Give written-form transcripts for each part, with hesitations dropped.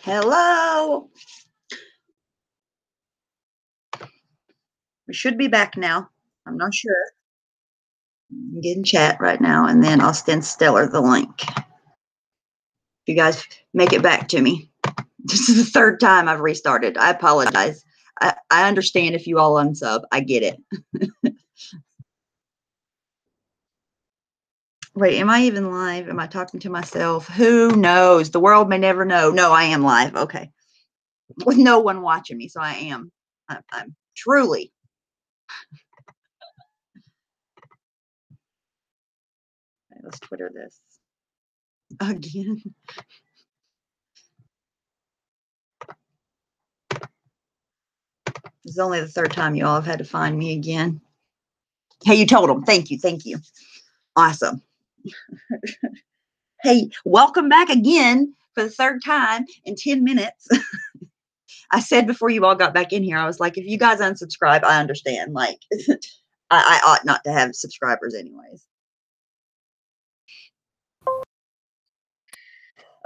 Hello. We should be back now. I'm not sure. I'm getting chat right now, and then I'll send Stellar the link. You guys make it back to me. This is the third time I've restarted. I apologize. I understand if you all unsub. I get it. Wait, am I even live? Am I talking to myself? Who knows? The world may never know. No, I am live. Okay. With no one watching me, so I am. I'm truly. Okay, let's Twitter this again. This is only the third time you all have had to find me again. Hey, you told them. Thank you. Thank you. Awesome. Hey, welcome back again for the third time in 10 minutes. I said before you all got back in here, I was like, if you guys unsubscribe, I understand. Like, I ought not to have subscribers anyways.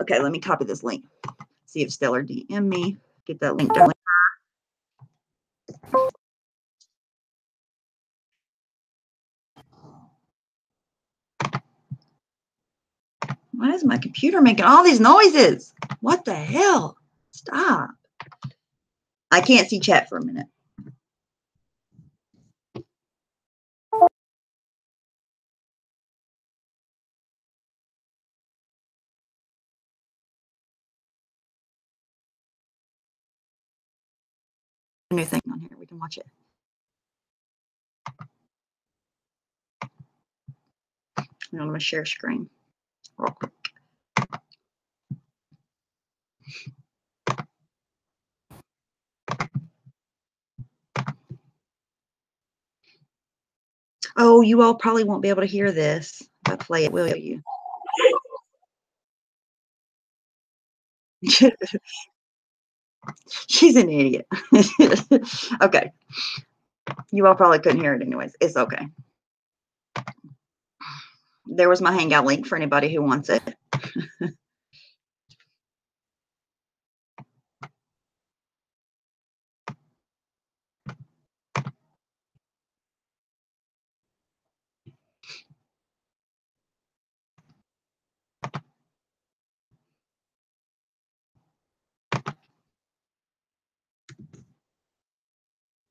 Okay, let me copy this link. See if Stellar DM me. Get that link done. Why is my computer making all these noises? What the hell? Stop. I can't see chat for a minute. New thing on here. We can watch it. I'm going to share screen real quick. Oh, you all probably won't be able to hear this if I play it, will you? She's an idiot. Okay. You all probably couldn't hear it anyways. It's okay. There was my Hangout link for anybody who wants it.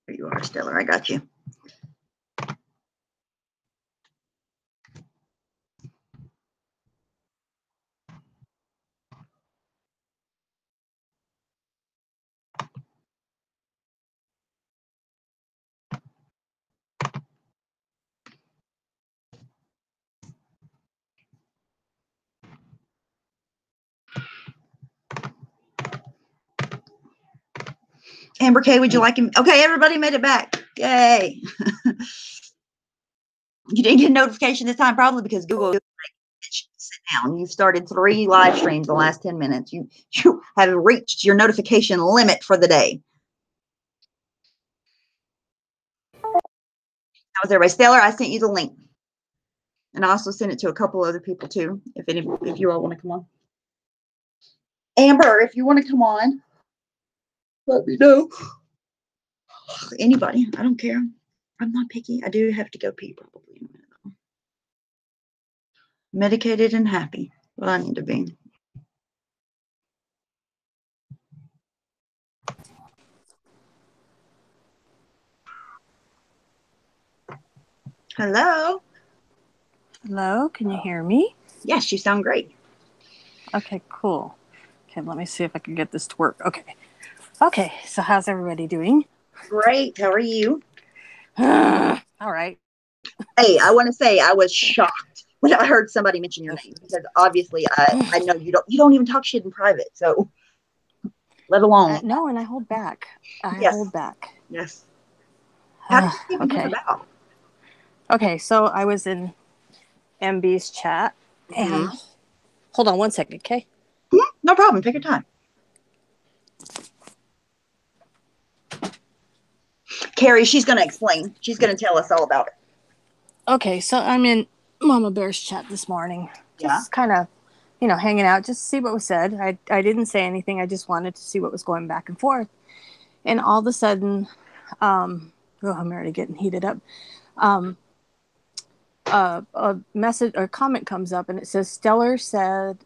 There you are, Stellar. I got you. Amber K, would you like him? Okay, everybody made it back. Yay. You didn't get a notification this time, probably because Google sit down. You've started 3 live streams in the last 10 minutes. You have reached your notification limit for the day. How was everybody? Stellar, I sent you the link. And I also sent it to a couple other people too, if you all want to come on. Amber, if you want to come on, let me know. Anybody, I don't care. I'm not picky. I do have to go pee probably in a minute though. Medicated and happy. What I need to be. Hello. Hello, can you hear me? Yes, you sound great. Okay, cool. Okay, let me see if I can get this to work. Okay, so how's everybody doing? Great. How are you? All right. Hey, I want to say I was shocked when I heard somebody mention your name because obviously I know you don't even talk shit in private, so let alone. No, and I hold back. I Yes. hold back. Yes. How did you even okay. come about? Okay, so I was in MB's chat and hold on one second, okay? No problem. Take your time. Carrie, she's going to explain. She's going to tell us all about it. Okay, so I'm in Mama Bear's chat this morning. Just kind of hanging out just to see what was said. I didn't say anything. I just wanted to see what was going back and forth. And all of a sudden, I'm already getting heated up. A message or comment comes up and it says, Stellar said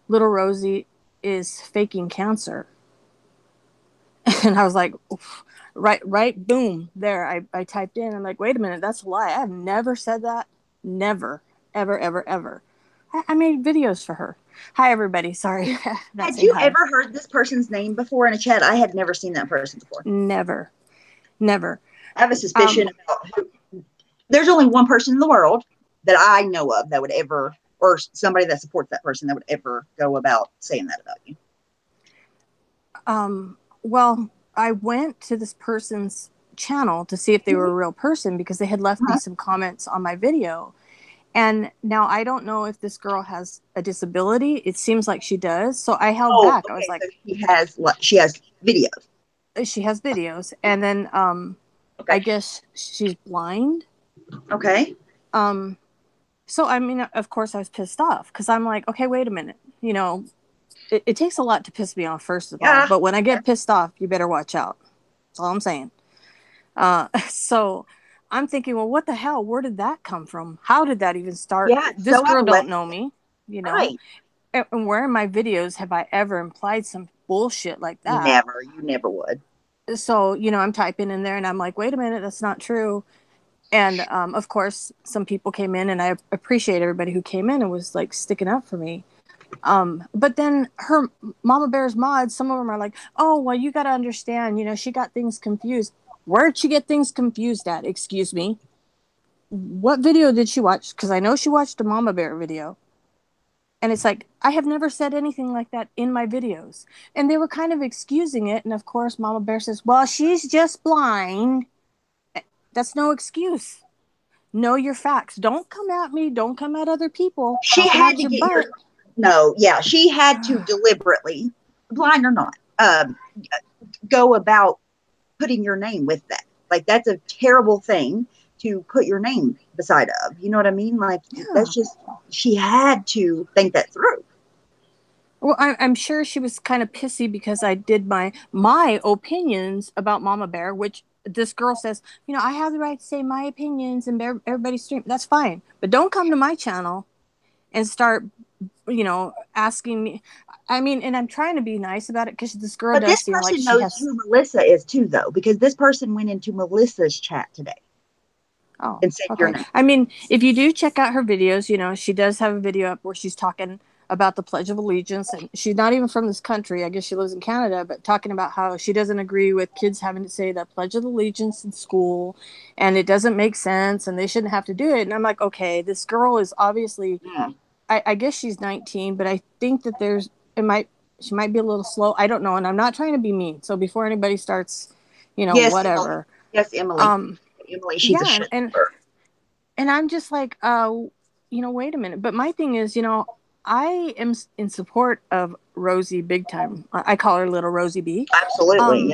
little Rosie is faking cancer. And I was like, oof. Right, boom, there. I typed in. I'm like, wait a minute, that's a lie. I have never said that. Never, ever, ever, ever. I made videos for her. Hi, everybody. Sorry. Had you ever heard this person's name before in a chat? I had never seen that person before. Never. I have a suspicion about there's only one person in the world that I know of that would ever, or somebody that supports that person that would ever go about saying that about you. Well, I went to this person's channel to see if they were a real person because they had left me some comments on my video. And now I don't know if this girl has a disability. It seems like she does. So I held back. Okay. I was like, so she has videos. She has videos. And then okay. I guess she's blind. Okay. So, I mean, of course I was pissed off because I'm like, okay, wait a minute. It takes a lot to piss me off, first of all. But when I get pissed off, you better watch out. That's all I'm saying. So I'm thinking, well, what the hell? Where did that come from? How did that even start? Yeah, this girl don't know me, Right. And where in my videos have I ever implied some bullshit like that? Never. You never would. So, I'm typing in there and I'm like, wait a minute, that's not true. And of course, some people came in, and I appreciate everybody who came in and was like sticking up for me. But then her Mama Bear's mods, some of them are like, oh, well, you got to understand, she got things confused. Where'd she get things confused at? Excuse me. What video did she watch? Because I know she watched a Mama Bear video. And it's like, I have never said anything like that in my videos. And they were kind of excusing it. And of course, Mama Bear says, well, she's just blind. That's no excuse. Know your facts. Don't come at me. Don't come at other people. She had to get she had to deliberately, blind or not, go about putting your name with that. Like, that's a terrible thing to put your name beside of. You know what I mean? Like, that's just, she had to think that through. Well, I'm sure she was kind of pissy because I did my opinions about Mama Bear, which this girl says, I have the right to say my opinions and everybody's stream. That's fine. But don't come to my channel and start, asking me. I mean, and I'm trying to be nice about it because this girl does seem like she has. But this person knows who Melissa is too, though, because this person went into Melissa's chat today. Oh, and said your name. I mean, if you do check out her videos, she does have a video up where she's talking about the Pledge of Allegiance, and she's not even from this country. I guess she lives in Canada, but talking about how she doesn't agree with kids having to say that Pledge of Allegiance in school, and it doesn't make sense, and they shouldn't have to do it. And I'm like, okay, this girl is obviously, I guess she's 19, but I think that she might be a little slow. I don't know, and I'm not trying to be mean. So before anybody starts, whatever. Yes, Emily. Emily, she's a shit. And I'm just like, wait a minute. But my thing is, I am in support of Rosie big time. I call her little Rosie B. Absolutely,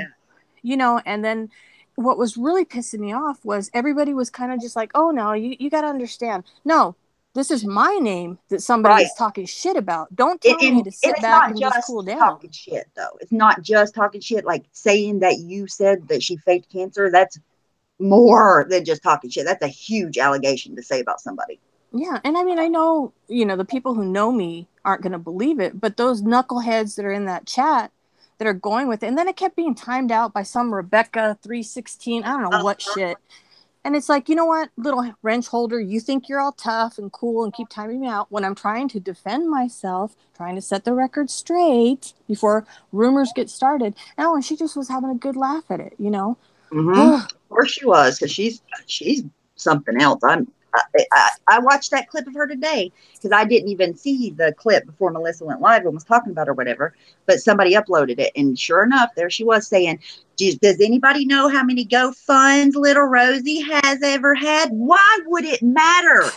yeah. And then what was really pissing me off was everybody was kind of just like, oh, no, you got to understand. No, this is my name that somebody is talking shit about. Don't tell me to sit back and just cool down. Talking shit, though. It's not just talking shit, like saying that you said that she faked cancer. That's more than just talking shit. That's a huge allegation to say about somebody. Yeah, and I mean, I know, the people who know me aren't going to believe it, but those knuckleheads that are in that chat that are going with it, and then it kept being timed out by some Rebecca 316, I don't know what shit. And it's like, you know what, little wrench holder, you think you're all tough and cool and keep timing me out when I'm trying to defend myself, trying to set the record straight before rumors get started. And she just was having a good laugh at it, Of course she was, because she's something else. I watched that clip of her today because I didn't even see the clip before Melissa went live and was talking about her or whatever, but somebody uploaded it, and sure enough, there she was saying, does anybody know how many GoFunds little Rosie has ever had? Why would it matter?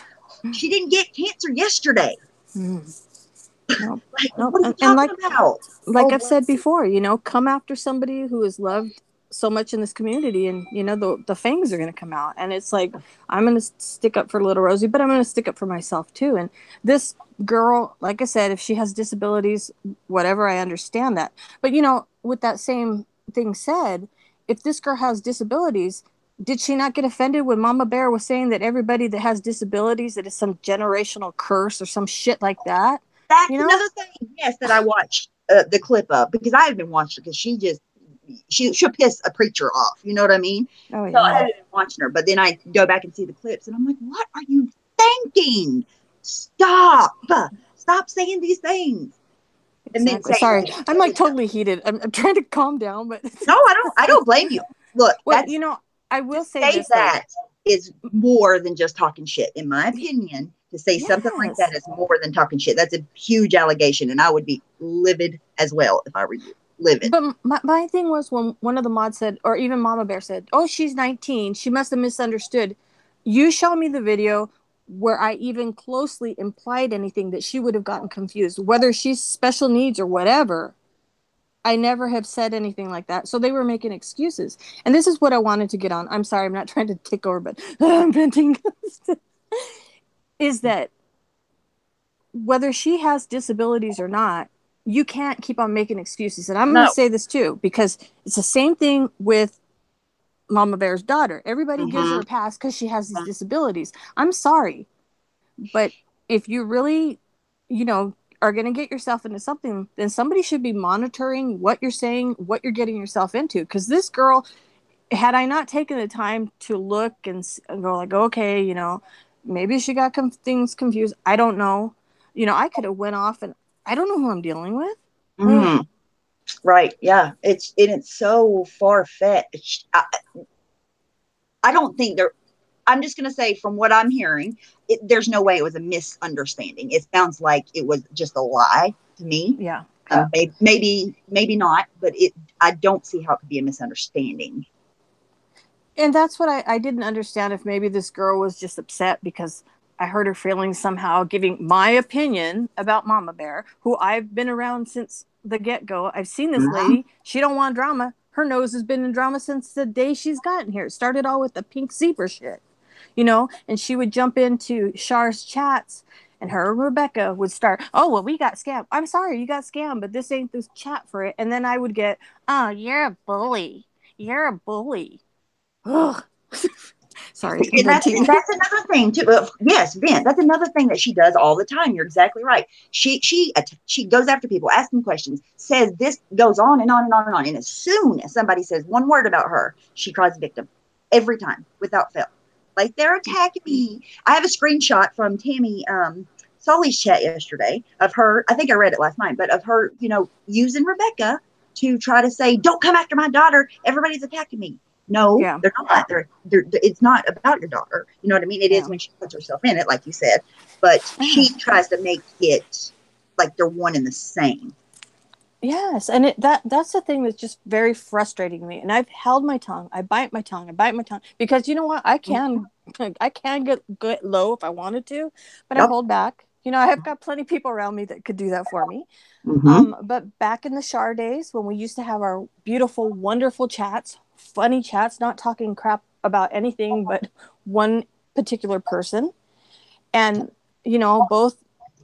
She didn't get cancer yesterday. Nope. What are you talking about? Like I've said before, come after somebody who has loved so much in this community, and you know the fangs are going to come out, and it's like I'm going to stick up for little Rosie, but I'm going to stick up for myself too. And this girl, like I said, if she has disabilities, whatever, I understand that. But you know, with that same thing said, if this girl has disabilities, did she not get offended when Mama Bear was saying that everybody that has disabilities, that is some generational curse or some shit like that? That's You know? another thing, yes, that I watched the clip of, because I had been watching, because she'll piss a preacher off. You know what I mean? Oh So I yeah. had been watching her, but then I go back and see the clips, and I'm like, what are you thinking? Stop saying these things, and then Exactly. saying Sorry, that. I'm like totally heated. I'm trying to calm down, but No, I don't blame you. Look, well, that's you know, I to will say say this though. that is more than just talking shit, in my opinion. To say something like Yes. that is more than talking shit. That's a huge allegation, and I would be livid as well if I were you. Livid. But my thing was when one of the mods said, or even Mama Bear said, "Oh, she's 19. She must have misunderstood." You show me the video where I even closely implied anything that she would have gotten confused, whether she's special needs or whatever. I never have said anything like that. So they were making excuses. And this is what I wanted to get on. I'm sorry, I'm not trying to take over, but I'm venting. Is that whether she has disabilities or not, you can't keep on making excuses. And I'm going No. to say this too, because it's the same thing with Mama Bear's daughter. Everybody gives her a pass because she has these disabilities. I'm sorry. But if you really, you know, are going to get yourself into something, then somebody should be monitoring what you're saying, what you're getting yourself into. Because this girl, had I not taken the time to look and go like, okay, you know, maybe she got things confused. I don't know. You know, I could have went off and I don't know who I'm dealing with. Mm-hmm. Right. Yeah. It's so far fetched. I don't think there. I'm just going to say, from what I'm hearing, there's no way it was a misunderstanding. It sounds like it was just a lie to me. Yeah. Maybe not, but I don't see how it could be a misunderstanding. And that's what I didn't understand, if maybe this girl was just upset because I hurt her feelings somehow, giving my opinion about Mama Bear, who I've been around since the get-go. I've seen this Mm-hmm. lady. She don't want drama. Her nose has been in drama since the day she's gotten here. It started all with the pink zebra shit, you know, and she would jump into Char's chats, and her and Rebecca would start, oh, well, we got scammed. I'm sorry, you got scammed, but this ain't the chat for it. And then I would get, oh, you're a bully. You're a bully. Ugh. Sorry, I'm And that's venting. another thing too. Yes, Vent. That's another thing that she does all the time. You're exactly right. She goes after people, asking questions, says this, goes on and on and on and on. And as soon as somebody says one word about her, she cries victim every time without fail. Like, they're attacking me. I have a screenshot from Tammy Sully's chat yesterday of her. I think I read it last night, but of her, using Rebecca to try to say, "Don't come after my daughter. Everybody's attacking me." No, Yeah. they're not. It's not about your daughter. You know what I mean? It is Yeah. when she puts herself in it, like you said. But she tries to make it like they're one and the same. Yes, and that's the thing that's just very frustrating to me. And I've held my tongue. I bite my tongue. Because you know what? I can get low if I wanted to, but I Yep. hold back. You know, I have got plenty of people around me that could do that for me. Mm-hmm. But back in the Char days when we used to have our beautiful, wonderful chats, funny chats, not talking crap about anything but one particular person, and you know, both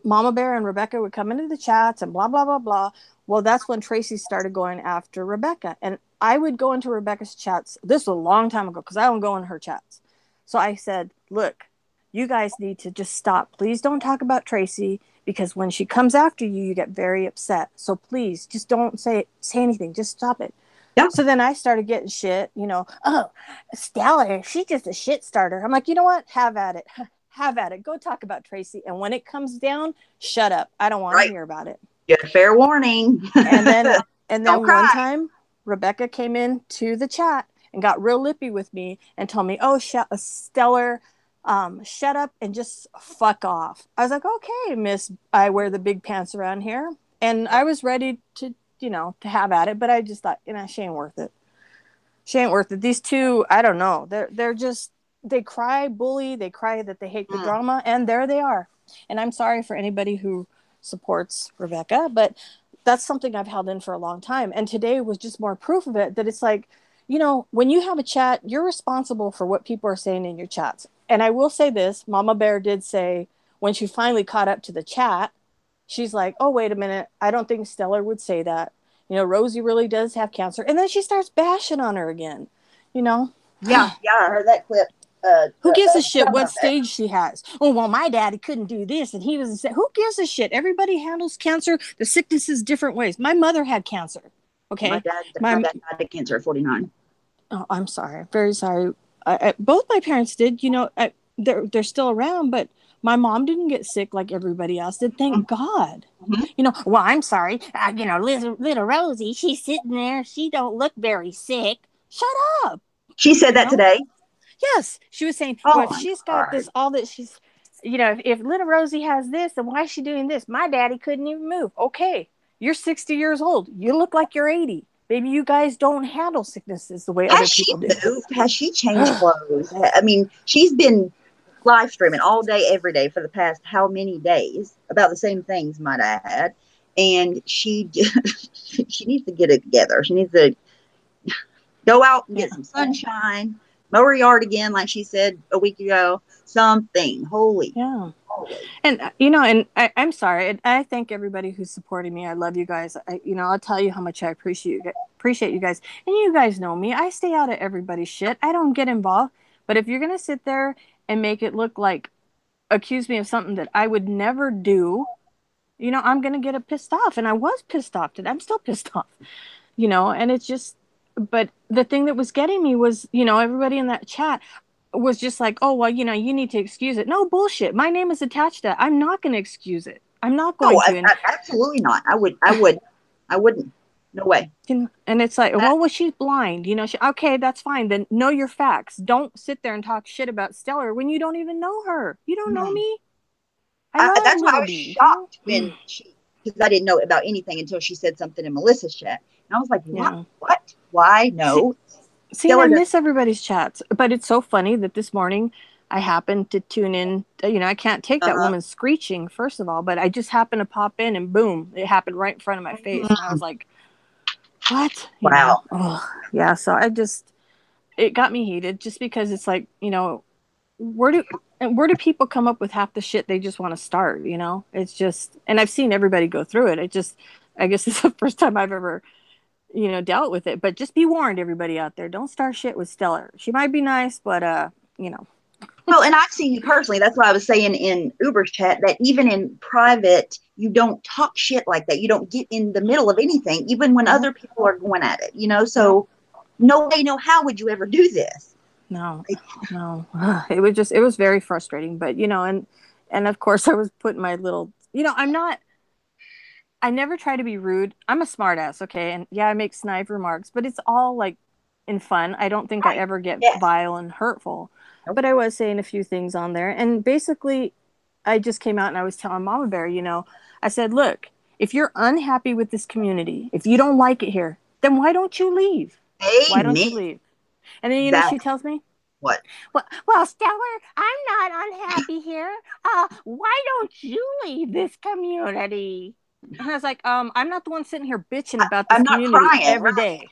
Mama Bear and Rebecca would come into the chats and blah blah blah blah. Well, that's when Tracy started going after Rebecca, and I would go into Rebecca's chats. This was a long time ago because I don't go in her chats. So I said, "Look, you guys need to just stop. Please don't talk about Tracy, because when she comes after you, you get very upset. So please, just don't say anything. Just stop it." Yep. So then I started getting shit, you know, oh, Stella, she's just a shit starter. I'm like, you know what? Have at it. Have at it. Go talk about Tracy. And when it comes down, shut up. I don't want to hear about it. Get a fair warning. And then Don't one cry. time, Rebecca came into the chat and got real lippy with me and told me, "Oh, Stellar, shut up and just fuck off." I was like, "Okay, Miss, I wear the big pants around here," and I was ready to, to have at it, but I just thought, she ain't worth it. She ain't worth it. These two, I don't know. They're just, they cry bully. They cry that they hate the drama, and there they are. And I'm sorry for anybody who supports Rebecca, but that's something I've held in for a long time. And today was just more proof of it, that it's like, you know, when you have a chat, you're responsible for what people are saying in your chats. And I will say this, Mama Bear did say when she finally caught up to the chat, she's like, oh, wait a minute. I don't think Stellar would say that. You know, Rosie really does have cancer. And then she starts bashing on her again, you know? Yeah, I heard that clip. Who gives a shit Forgot what about that. stage she has? Oh, well, my daddy couldn't do this and he was. Who gives a shit? Everybody handles cancer, the sicknesses different ways. My mother had cancer. My Okay. dad, my My dad died of cancer at 49. Oh, I'm sorry. Very sorry. Both my parents did. You know, they're still around, but my mom didn't get sick like everybody else did. Thank God. Mm-hmm. You know. Well, I'm sorry. You know, little Rosie, she's sitting there. She don't look very sick. Shut up. She said You that know. today. Yes, she was saying, well, Oh if my she's got God. this, all that she's, you know, if little Rosie has this, then why is she doing this? My daddy couldn't even move. Okay, you're 60 years old. You look like you're 80. Maybe you guys don't handle sicknesses the way other Has she people do. moved? Has she changed clothes? I mean, she's been live streaming all day, every day for the past how many days about the same things, might I add. And she she needs to get it together. She needs to go out and Yeah. get some sunshine, mow her yard again, like she said a week ago. Something. Holy. Yeah. Holy. And, you know, and I'm sorry. I thank everybody who's supporting me. I love you guys. You know, I'll tell you how much I appreciate you guys. And you guys know me. I stay out of everybody's shit. I don't get involved. But if you're going to sit there and make it look like, accuse me of something that I would never do, you know, I'm going to get pissed off. And I was pissed off today. I'm still pissed off, you know, and it's just, but the thing that was getting me was, you know, everybody in that chat was just like, oh, well, you know, you need to excuse it. No bullshit. My name is attached to that. I'm not going to excuse it. I'm not No, going to. And, absolutely not. I wouldn't. No way. and it's like, That, well, she's blind. You know, okay, that's fine. Then know your facts. Don't sit there and talk shit about Stellar when you don't even know her. You don't know mm. me. I know That's why I little was D, you know? shocked when she, because I didn't know about anything until she said something in Melissa's chat. And I was like, what? Yeah. What? Why? See, No. See, and I Stella does. miss everybody's chats, but it's so funny that this morning I happened to tune in. You know, I can't take that Uh-huh. woman screeching, first of all, but I just happened to pop in and boom, it happened right in front of my face. And I was like, what? You know, Wow. oh, yeah. So it got me heated just because it's like, you know, where do people come up with half the shit they just want to start? You know, it's just, and I've seen everybody go through it. I guess it's the first time I've ever, you know, dealt with it. But just be warned, everybody out there, don't start shit with Stellar. She might be nice, but you know. Well, and I've seen you personally. That's why I was saying in Uber's chat that even in private, you don't talk shit like that. You don't get in the middle of anything, even when Mm-hmm. other people are going at it, you know? Nope. So no way, no how would you ever do this? No, no. It was very frustrating. But you know, and of course I was putting my little, you know, I never try to be rude. I'm a smartass, okay? And yeah, I make snide remarks, but it's all like in fun. I don't think I Right. ever get Yes. vile and hurtful. Nope. But I was saying a few things on there. And basically, I just came out and I was telling Mama Bear, you know, I said, look, if you're unhappy with this community, if you don't like it here, then why don't you leave? Why don't Amen. you leave? And then, you know, she Exactly. tells me, What? well, Stellar, I'm not unhappy here. Why don't you leave this community? And I was like, I'm not the one sitting here bitching about this I'm not community crying. every day,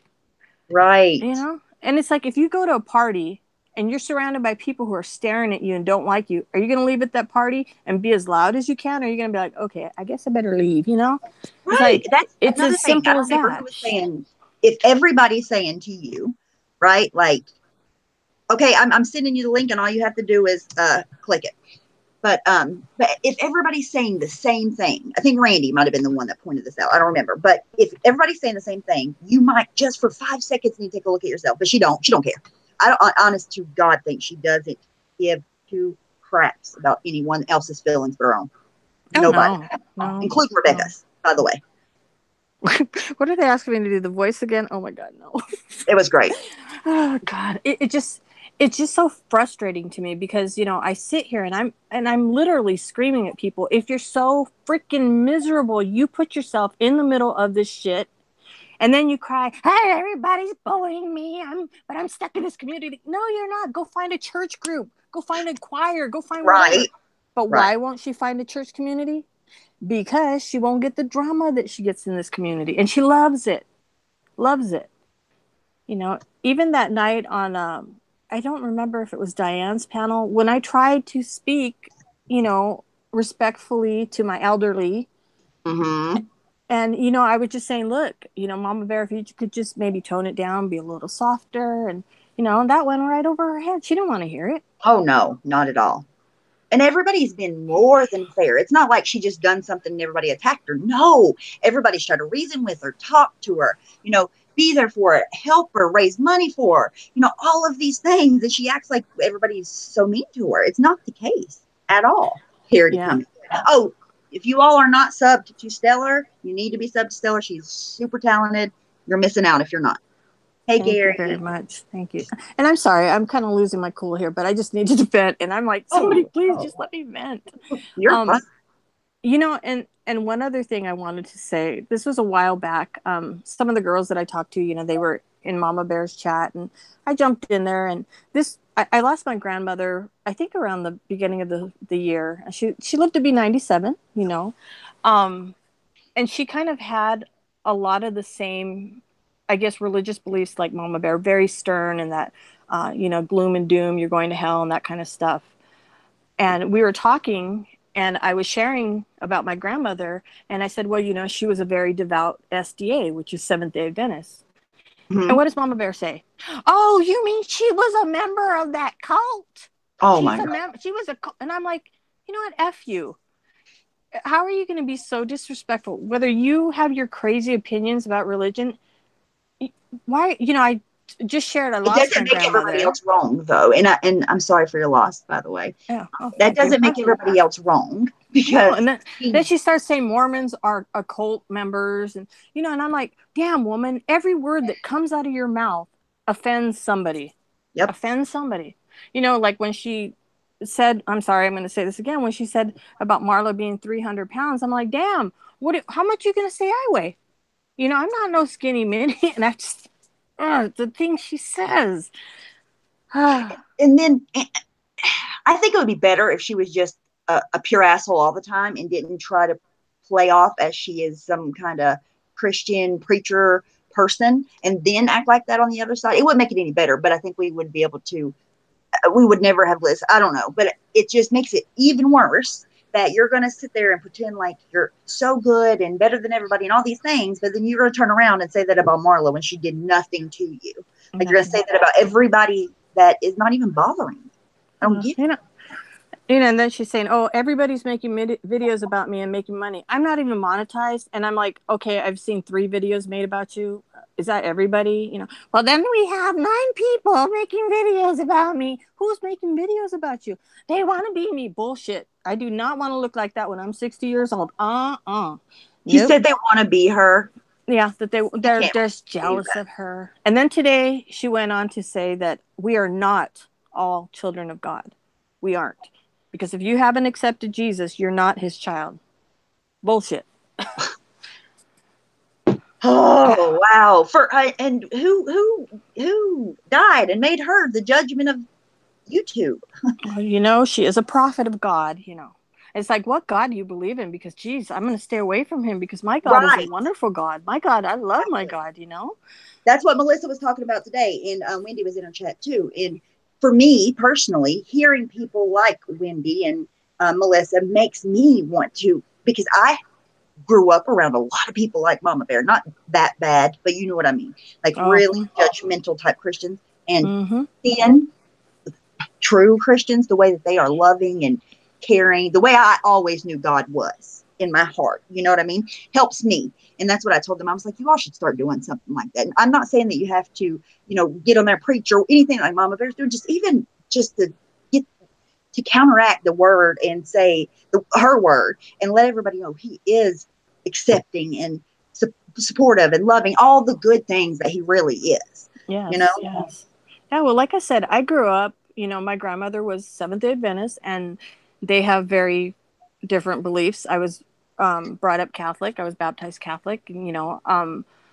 Right. you know? And it's like, if you go to a party and you're surrounded by people who are staring at you and don't like you, are you going to leave at that party and be as loud as you can? Or are you going to be like, okay, I guess I better leave, you know? It's Right. like, That's it's another as thing. I simple don't as remember who that. was saying, if everybody's saying to you, right, like, okay, I'm sending you the link and all you have to do is click it. But if everybody's saying the same thing, I think Randy might have been the one that pointed this out. I don't remember. But if everybody's saying the same thing, you might just for 5 seconds need to take a look at yourself. But she don't care. I honest to God think she doesn't give two craps about anyone else's feelings but her own. Oh, Nobody. no, Including Rebecca's, by the way. What are they asking me to do? The voice again? Oh my God, no. It was great. Oh God, it's just so frustrating to me because, you know, I sit here and I'm literally screaming at people. If you're so freaking miserable, you put yourself in the middle of this shit and then you cry, hey, everybody's bullying me. But I'm stuck in this community. No, you're not. Go find a church group. Go find a choir. Go find whatever. Right. But Right. why won't she find a church community? Because she won't get the drama that she gets in this community. And she loves it. Loves it. You know, even that night on, I don't remember if it was Diane's panel, when I tried to speak, you know, respectfully to my elderly. Mm-hmm. And, you know, I was just saying, look, you know, Mama Bear, if you could just maybe tone it down, be a little softer. And, you know, that went right over her head. She didn't want to hear it. Oh, no, not at all. And everybody's been more than fair. It's not like she just done something and everybody attacked her. No, everybody's tried to reason with her, talk to her, you know, be there for her, help her, raise money for her, you know, all of these things. And she acts like everybody's so mean to her. It's not the case at all. Here to Yeah. come. Oh, if you all are not subbed to Stellar, you need to be subbed to Stellar. She's super talented. You're missing out if you're not. Hey, Thank you Gary. very much. Thank you. And I'm sorry, I'm kind of losing my cool here, but I just needed to vent. And I'm like, somebody please just let me vent. You're fine. You know, and one other thing I wanted to say, this was a while back. Some of the girls that I talked to, you know, they were in Mama Bear's chat, and I jumped in there. And I lost my grandmother, I think around the beginning of the year. She lived to be 97, you know, and she kind of had a lot of the same, I guess, religious beliefs like Mama Bear, very stern and that, you know, gloom and doom, you're going to hell and that kind of stuff. And we were talking, and I was sharing about my grandmother, and I said, well, you know, she was a very devout SDA, which is Seventh Day Adventist. Mm-hmm. And what does Mama Bear say? Oh, you mean she was a member of that cult? Oh, my God. She was a cult. And I'm like, you know what? F you. How are you going to be so disrespectful? Whether you have your crazy opinions about religion, why, you know, I just shared, I It lost my doesn't make everybody grandmother. else wrong, though. And I'm sorry for your loss, by the way. Yeah. Oh, That thank you. doesn't make everybody else wrong No, because and then she starts saying Mormons are occult members, and you know, and I'm like, damn woman, every word that comes out of your mouth offends somebody. yep. Offends somebody. You know, like when she said, I'm sorry, I'm going to say this again. When she said about Marla being 300 pounds, I'm like, damn, how much are you going to say I weigh? You know, I'm not no skinny mini, and I just, the things she says. And then I think it would be better if she was just a pure asshole all the time and didn't try to play off as she is some kind of Christian preacher person and then act like that on the other side. It wouldn't make it any better, but I think we would be able to, we would never have listened. I don't know, but it just makes it even worse that you're going to sit there and pretend like you're so good and better than everybody and all these things, but then you're going to turn around and say that about Marla when she did nothing to you. Like you're going to say that about everybody that is not even bothering you. I don't get it. You know, and then she's saying, oh, everybody's making videos about me and making money. I'm not even monetized. And I'm like, okay, I've seen 3 videos made about you. Is that everybody? You know, well, then we have 9 people making videos about me. Who's making videos about you? They want to be me. Bullshit. I do not want to look like that when I'm 60 years old. He said they want to be her. Yeah, that they're just jealous of her. And then today she went on to say that we are not all children of God. We aren't. Because if you haven't accepted Jesus, you're not his child. Bullshit. Oh wow! And who died and made her the judgment of YouTube? Well, you know, she is a prophet of God. You know, it's like, what God do you believe in? Because, geez, I'm going to stay away from him because my God is a wonderful God. My God, I love my God. You know, that's what Melissa was talking about today, and Wendy was in her chat too. And for me personally, hearing people like Wendy and Melissa makes me want to, because I grew up around a lot of people like Mama Bear, not that bad, but you know what I mean, like really judgmental type Christians, and then true Christians, the way that they are loving and caring, the way I always knew God was in my heart, you know what I mean, helps me. And that's what I told them. I was like, you all should start doing something like that. And I'm not saying that you have to, you know, get on there, preach or anything like Mama Bear's doing, just to get to counteract the word and say her word and let everybody know he is accepting and supportive and loving, all the good things that he really is. Yes, you know? Yes. Yeah, well, like I said, I grew up, you know, my grandmother was Seventh-day Adventist, and they have very different beliefs. I was brought up Catholic. I was baptized Catholic. And, you know,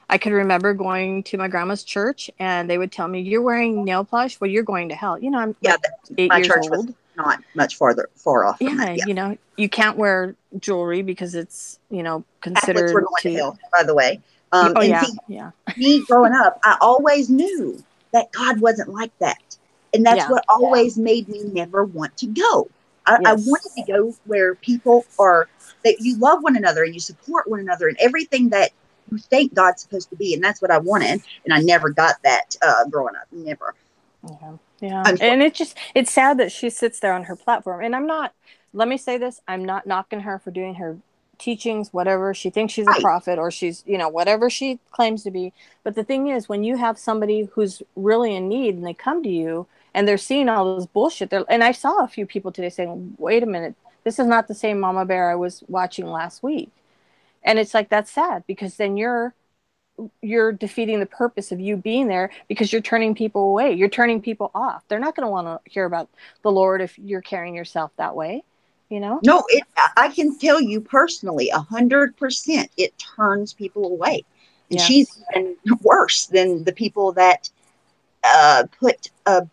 I could remember going to my grandma's church, and they would tell me, "You're wearing nail polish. Well, you're going to hell." You know, I'm like 8 years old. Was not much far off. Yeah, from that, yeah, you know, you can't wear jewelry because it's, you know, considered Catholics were going to hell, by the way. Oh And yeah, see, yeah, me growing up, I always knew that God wasn't like that. And that's yeah. what always made me never want to go. I wanted Yes. to go where people are, that you love one another and you support one another and everything that you think God's supposed to be. And that's what I wanted. And I never got that growing up. Never. Yeah. Yeah. And Unfortunately. it's sad that she sits there on her platform. And let me say this, I'm not knocking her for doing her teachings, whatever. She thinks she's a Right. prophet or she's, whatever she claims to be. But the thing is, when you have somebody who's really in need and they come to you and they're seeing all this bullshit, and I saw a few people today saying, wait a minute, this is not the same Mama Bear I was watching last week. And it's like, that's sad because then you're defeating the purpose of you being there because you're turning people away. You're turning people off. They're not going to want to hear about the Lord if you're carrying yourself that way, you know? No, I can tell you personally, 100%, it turns people away. And she's Yes. even worse than the people that put a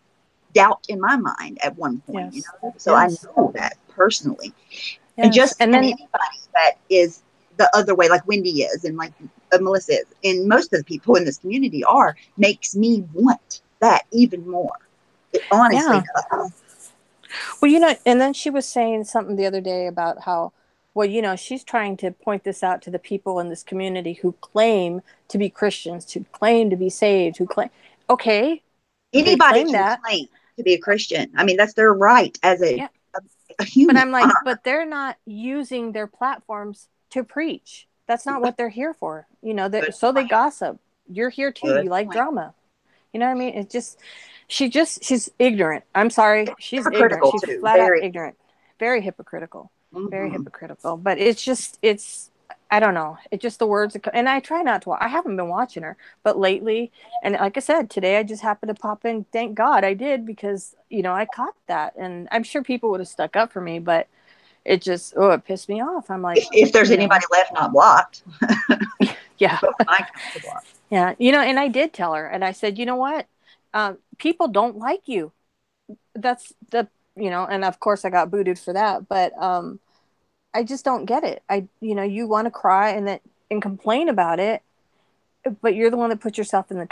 doubt in my mind at one point, Yes. So I Yes. know that personally. And Yes. just And and then, anybody that is the other way, like Wendy is, and like Melissa is, and most of the people in this community are, makes me want that even more. It honestly yeah. does. Well, and then she was saying something the other day about how, well, she's trying to point this out to the people in this community who claim to be Christians, who claim to be saved, who claim, okay, they Anybody claim can that. claim to be a Christian. I mean, that's their right as Yeah. a But human. I'm like, but they're not using their platforms to preach. That's not what they're here for. Good So they point. gossip. You're here too. Good You like point. drama. You know what I mean? She's ignorant. I'm sorry. She's ignorant. Hypocritical She's too. flat out Very. ignorant. Very hypocritical. Very Mm-hmm. hypocritical. But it's, I don't know. It's just the words. And I try not to I haven't been watching her, but lately, and like I said, today I just happened to pop in. Thank God I did because, I caught that. And I'm sure people would have stuck up for me, but it pissed me off. I'm like, If there's anybody left not blocked, yeah. but my accounts are blocked. Yeah. And I did tell her, and I said, you know what? People don't like you. That's and of course I got booted for that, but I just don't get it. You want to cry and complain about it, but you're the one that put yourself in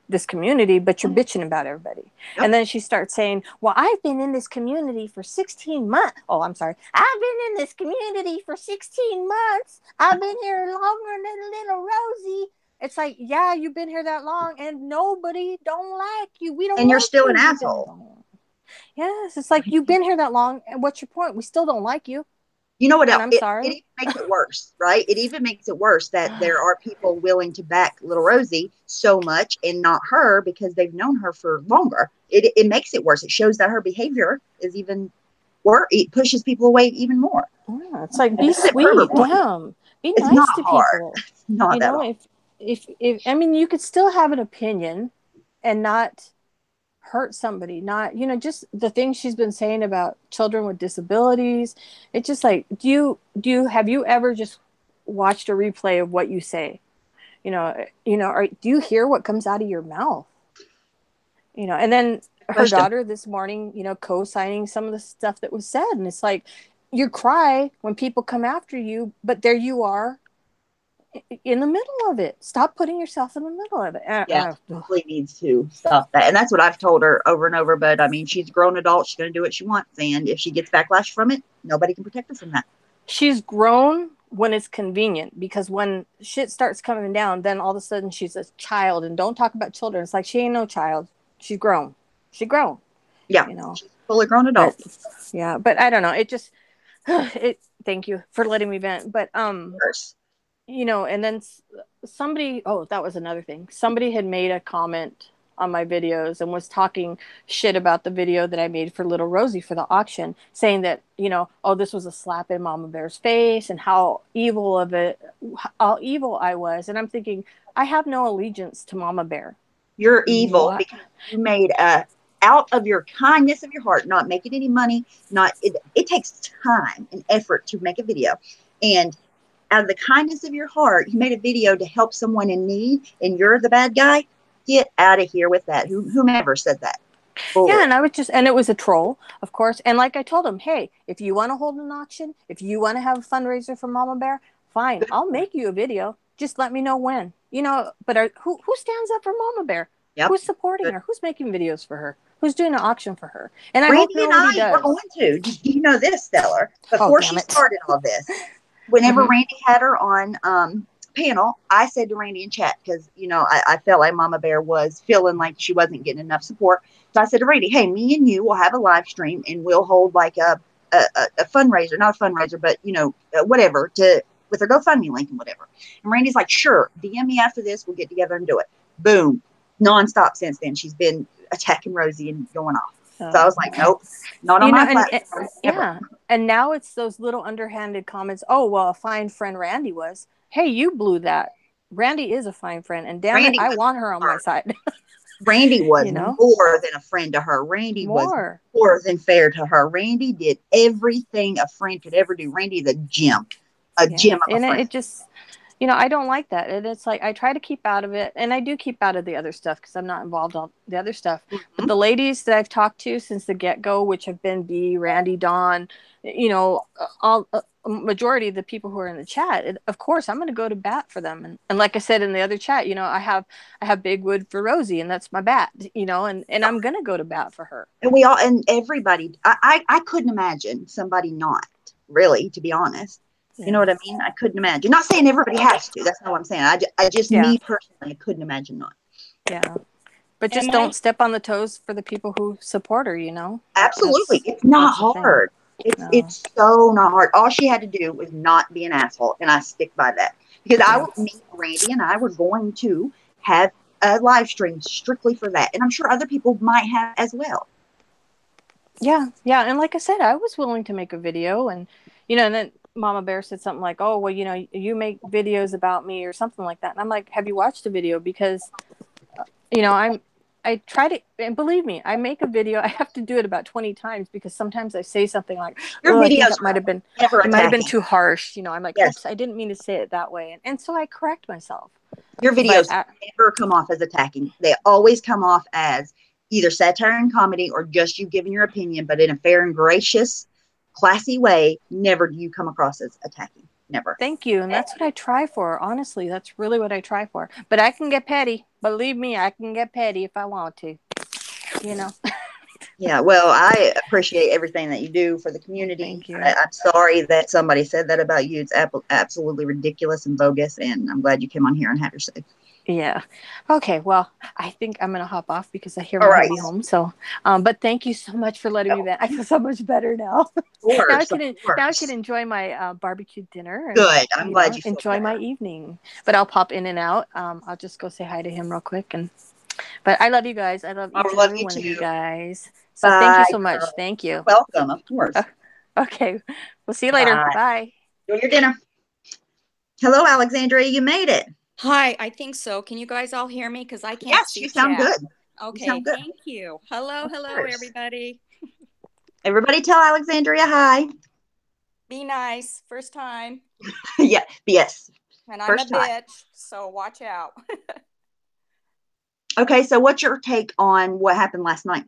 this community, but you're bitching about everybody. Yep. And then she starts saying, well, I've been in this community for 16 months. Oh, I'm sorry. I've been in this community for 16 months. I've been here longer than little Rosie. It's like, yeah, you've been here that long and nobody don't like you. We don't And you're like still you. an You've been here asshole. that long. Yes, it's like you've been here that long, and what's your point? We still don't like you, You know what and else? I'm It sorry. even makes it worse, right? It even makes it worse that there are people willing to back little Rosie so much and not her because they've known her for longer. It makes it worse. It shows that her behavior is even worse. It pushes people away even more. Yeah, it's like, And be this isn't for sweet, everyone. damn, be It's not nice to hard. people. It's not at all. If I mean, you could still have an opinion and not hurt somebody, not just the things she's been saying about children with disabilities. It's just like, have you ever just watched a replay of what you say? Or do you hear what comes out of your mouth? And then her Question. daughter this morning, co-signing some of the stuff that was said. And it's like, you cry when people come after you, but there you are in the middle of it. Stop putting yourself in the middle of it. Yeah, really needs to stop that. And that's what I've told her over and over. But I mean, she's a grown adult. She's going to do what she wants. And if she gets backlash from it, nobody can protect her from that. She's grown when it's convenient, because when shit starts coming down, then all of a sudden she's a child. And don't talk about children. It's like, she ain't no child. She's grown. She's grown. Yeah, she's fully grown adult. But, yeah, but I don't know. It just, thank you for letting me vent. But, and then somebody, oh, that was another thing. Somebody had made a comment on my videos and was talking shit about the video that I made for little Rosie for the auction, saying that, oh, this was a slap in Mama Bear's face and how evil I was. And I'm thinking, I have no allegiance to Mama Bear. You're evil What? because you made out of your kindness of your heart, not making any money, it takes time and effort to make a video. And out of the kindness of your heart, you made a video to help someone in need, and you're the bad guy. Get out of here with that. Whomever said that. Yeah, and it was a troll, of course. And like I told him, hey, if you want to hold an auction, if you want to have a fundraiser for Mama Bear, fine, I'll make you a video. Just let me know when. But who stands up for Mama Bear? Yep. Who's supporting her? Who's making videos for her? Who's doing an auction for her? And I hope Randy and nobody I were does. going to. You know this, Stellar. Before she started all this, whenever Randy had her on panel, I said to Randy in chat, because, I felt like Mama Bear was feeling like she wasn't getting enough support. So I said to Randy, hey, me and you will have a live stream and we'll hold like a fundraiser, not a fundraiser, but, whatever, with her GoFundMe link and whatever. And Randy's like, sure, DM me after this. We'll get together and do it. Boom. Nonstop since then. She's been attacking Rosie and going off. So I was like, nope, not on my platform. Yeah. And now it's those little underhanded comments. Oh, well, a fine friend Randy was. Hey, you blew that. Randy is a fine friend. And damn it, I want her on my side. Randy was more than a friend to her. Randy was more than fair to her. Randy did everything a friend could ever do. Randy's a gem. A gem of a friend. It just... I don't like that. And it's like, I try to keep out of it. And I do keep out of the other stuff because I'm not involved in the other stuff. But the ladies that I've talked to since the get-go, which have been B, Randy, Dawn, all majority of the people who are in the chat, of course, I'm going to go to bat for them. And like I said in the other chat, I have big wood for Rosie, and that's my bat, and I'm going to go to bat for her. And everybody, I couldn't imagine somebody not, really, to be honest. You know what I mean? I couldn't imagine. Not saying everybody has to. That's not what I'm saying. I just, me personally, I couldn't imagine not. Yeah. But just don't step on the toes for the people who support her, Absolutely. It's not hard. It's so not hard. All she had to do was not be an asshole. And I stick by that. Because Randy and I were going to have a live stream strictly for that. And I'm sure other people might have as well. Yeah. Yeah. And like I said, I was willing to make a video and then Mama Bear said something like, oh, well, you make videos about me or something like that. And I'm like, have you watched the video? Because, I try to, and believe me, I make a video. I have to do it about 20 times because sometimes I say something like, your I videos think it might have been too harsh. I'm like, oops, I didn't mean to say it that way. And so I correct myself. Your videos never come off as attacking. They always come off as either satire and comedy or just you giving your opinion, but in a fair and gracious, classy way. Never do you come across as attacking. Never. Thank you. And that's what I try for. Honestly, that's really what I try for. But I can get petty. Believe me, I can get petty if I want to. Yeah, well, I appreciate everything that you do for the community. Thank you. I'm sorry that somebody said that about you. It's absolutely ridiculous and bogus, and I'm glad you came on here and had your say. Yeah. Okay. Well, I think I'm going to hop off because I hear my hubby home. So, but thank you so much for letting me vent. I feel so much better now. Now I can enjoy my barbecue dinner. And, good. I'm glad you enjoy my evening. But I'll pop in and out. I'll just go say hi to him real quick. But I love you guys. I love each and every one of you guys. So thank you so much. Thank you. You're welcome. Of course. Okay. We'll see you later. Bye. Enjoy your dinner. Hello, Alexandria. You made it. Hi, I think so. Can you guys all hear me? Because I can't see. Yes, you sound good. Okay, thank you. Hello, everybody. Everybody tell Alexandria hi. Be nice. First time. Yeah, yes. And I'm a bitch, so watch out. Okay, so what's your take on what happened last night?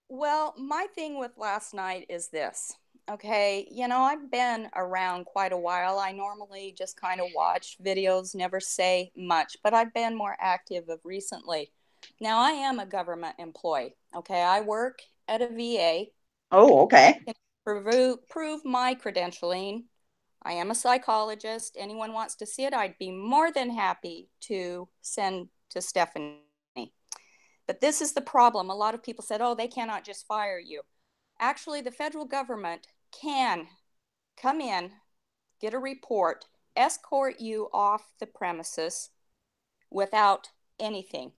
Well, my thing with last night is this. Okay, I've been around quite a while. I normally just kind of watch videos, never say much, but I've been more active of recently. Now, I am a government employee. Okay, I work at a VA. Oh, okay. Prove my credentialing. I am a psychologist. Anyone wants to see it, I'd be more than happy to send to Stephanie. But this is the problem. A lot of people said, oh, they cannot just fire you. Actually, the federal government can come in, get a report, escort you off the premises without anything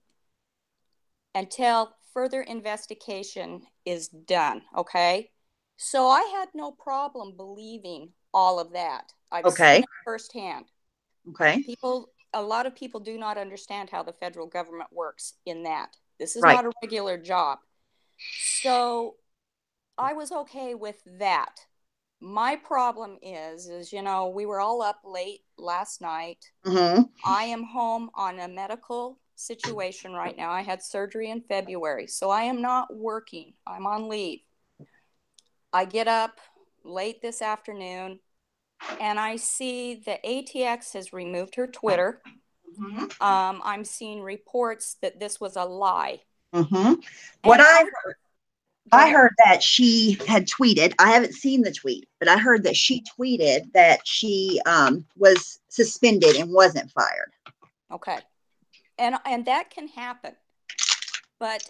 until further investigation is done, okay? So I had no problem believing all of that. I've seen it firsthand. Okay. A lot of people do not understand how the federal government works in that. This is not a regular job. So I was okay with that. My problem is, we were all up late last night. Mm-hmm. I am home on a medical situation right now. I had surgery in February, so I am not working. I'm on leave. I get up late this afternoon and I see that ATX has removed her Twitter. Mm-hmm. I'm seeing reports that this was a lie. Mm-hmm. What I heard that she had tweeted. I haven't seen the tweet, but I heard that she tweeted that she was suspended and wasn't fired. Okay, and that can happen, but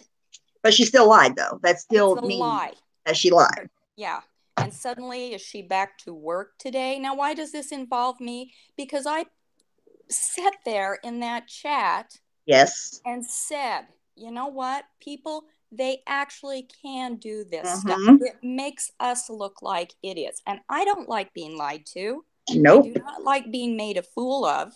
she still lied, though. That still it's a means lie. that she lied. Yeah. And suddenly, is she back to work today? Now, why does this involve me? Because I sat there in that chat Yes. and said, you know what, people, they actually can do this stuff. Mm-hmm. It makes us look like idiots. And I don't like being lied to. Nope. I do not like being made a fool of.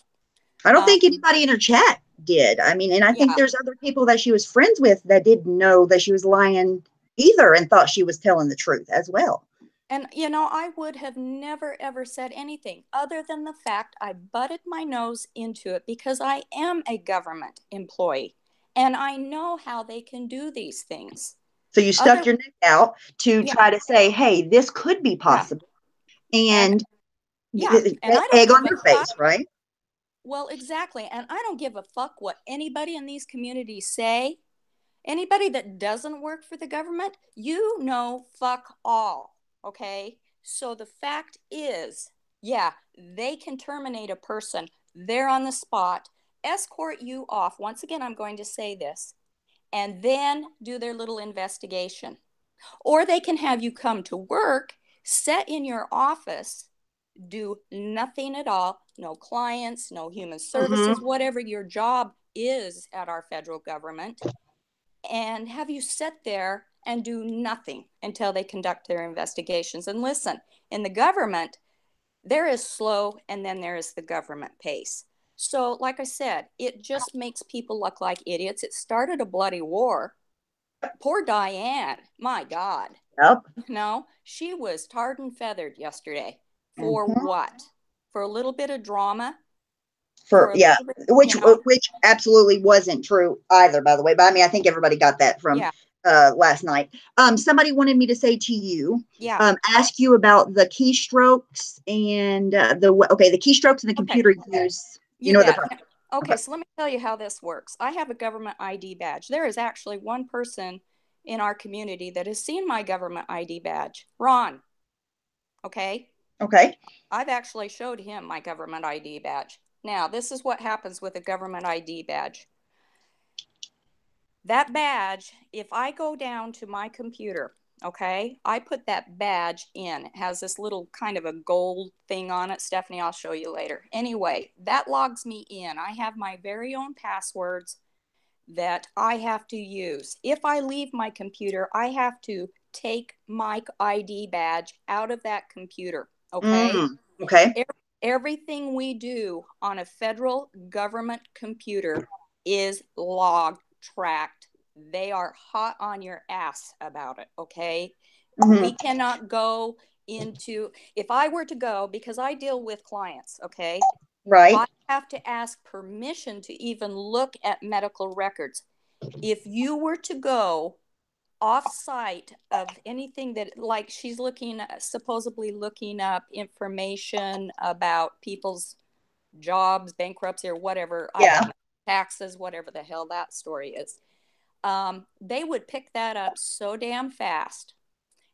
I don't think anybody in her chat did. I mean, and I think there's other people that she was friends with that didn't know that she was lying either and thought she was telling the truth as well. And, you know, I would have never, ever said anything other than the fact I butted my nose into it because I am a government employee and I know how they can do these things. So you stuck your neck out to try to say, hey, this could be possible. And and I don't egg on your face, right? Well, exactly. And I don't give a fuck what anybody in these communities say. Anybody that doesn't work for the government, you know, fuck all. Okay. So the fact is, yeah, they can terminate a person there on the spot, escort you off. Once again, I'm going to say this, and then do their little investigation. Or they can have you come to work, sit in your office, do nothing at all, no clients, no human services, whatever your job is at our federal government, and have you sit there and do nothing until they conduct their investigations. And listen, in the government, there is slow and then there is the government pace. So, like I said, it just makes people look like idiots. It started a bloody war. Poor Diane, my God. Yep. No, she was tarred and feathered yesterday. For what? For a little bit of drama? Which absolutely wasn't true either, by the way. But I mean, I think everybody got that from last night. Somebody wanted me to say to you, ask you about the keystrokes and the keystrokes and the computer use. You know the Okay, so let me tell you how this works. I have a government ID badge. There is actually one person in our community that has seen my government ID badge, Ron. Okay. I've actually showed him my government ID badge. Now, this is what happens with a government ID badge. That badge, if I go down to my computer, okay, I put that badge in. It has this little kind of a gold thing on it. Stephanie, I'll show you later. Anyway, that logs me in. I have my very own passwords that I have to use. If I leave my computer, I have to take my ID badge out of that computer. Okay. Everything we do on a federal government computer is logged, tracked. They are hot on your ass about it. Okay. We cannot go into, if I were to go, because I deal with clients, okay, I have to ask permission to even look at medical records. If you were to go off site of anything that, like, she's supposedly looking up information about people's jobs, bankruptcy, or whatever, I don't know, taxes, whatever the hell that story is, they would pick that up so damn fast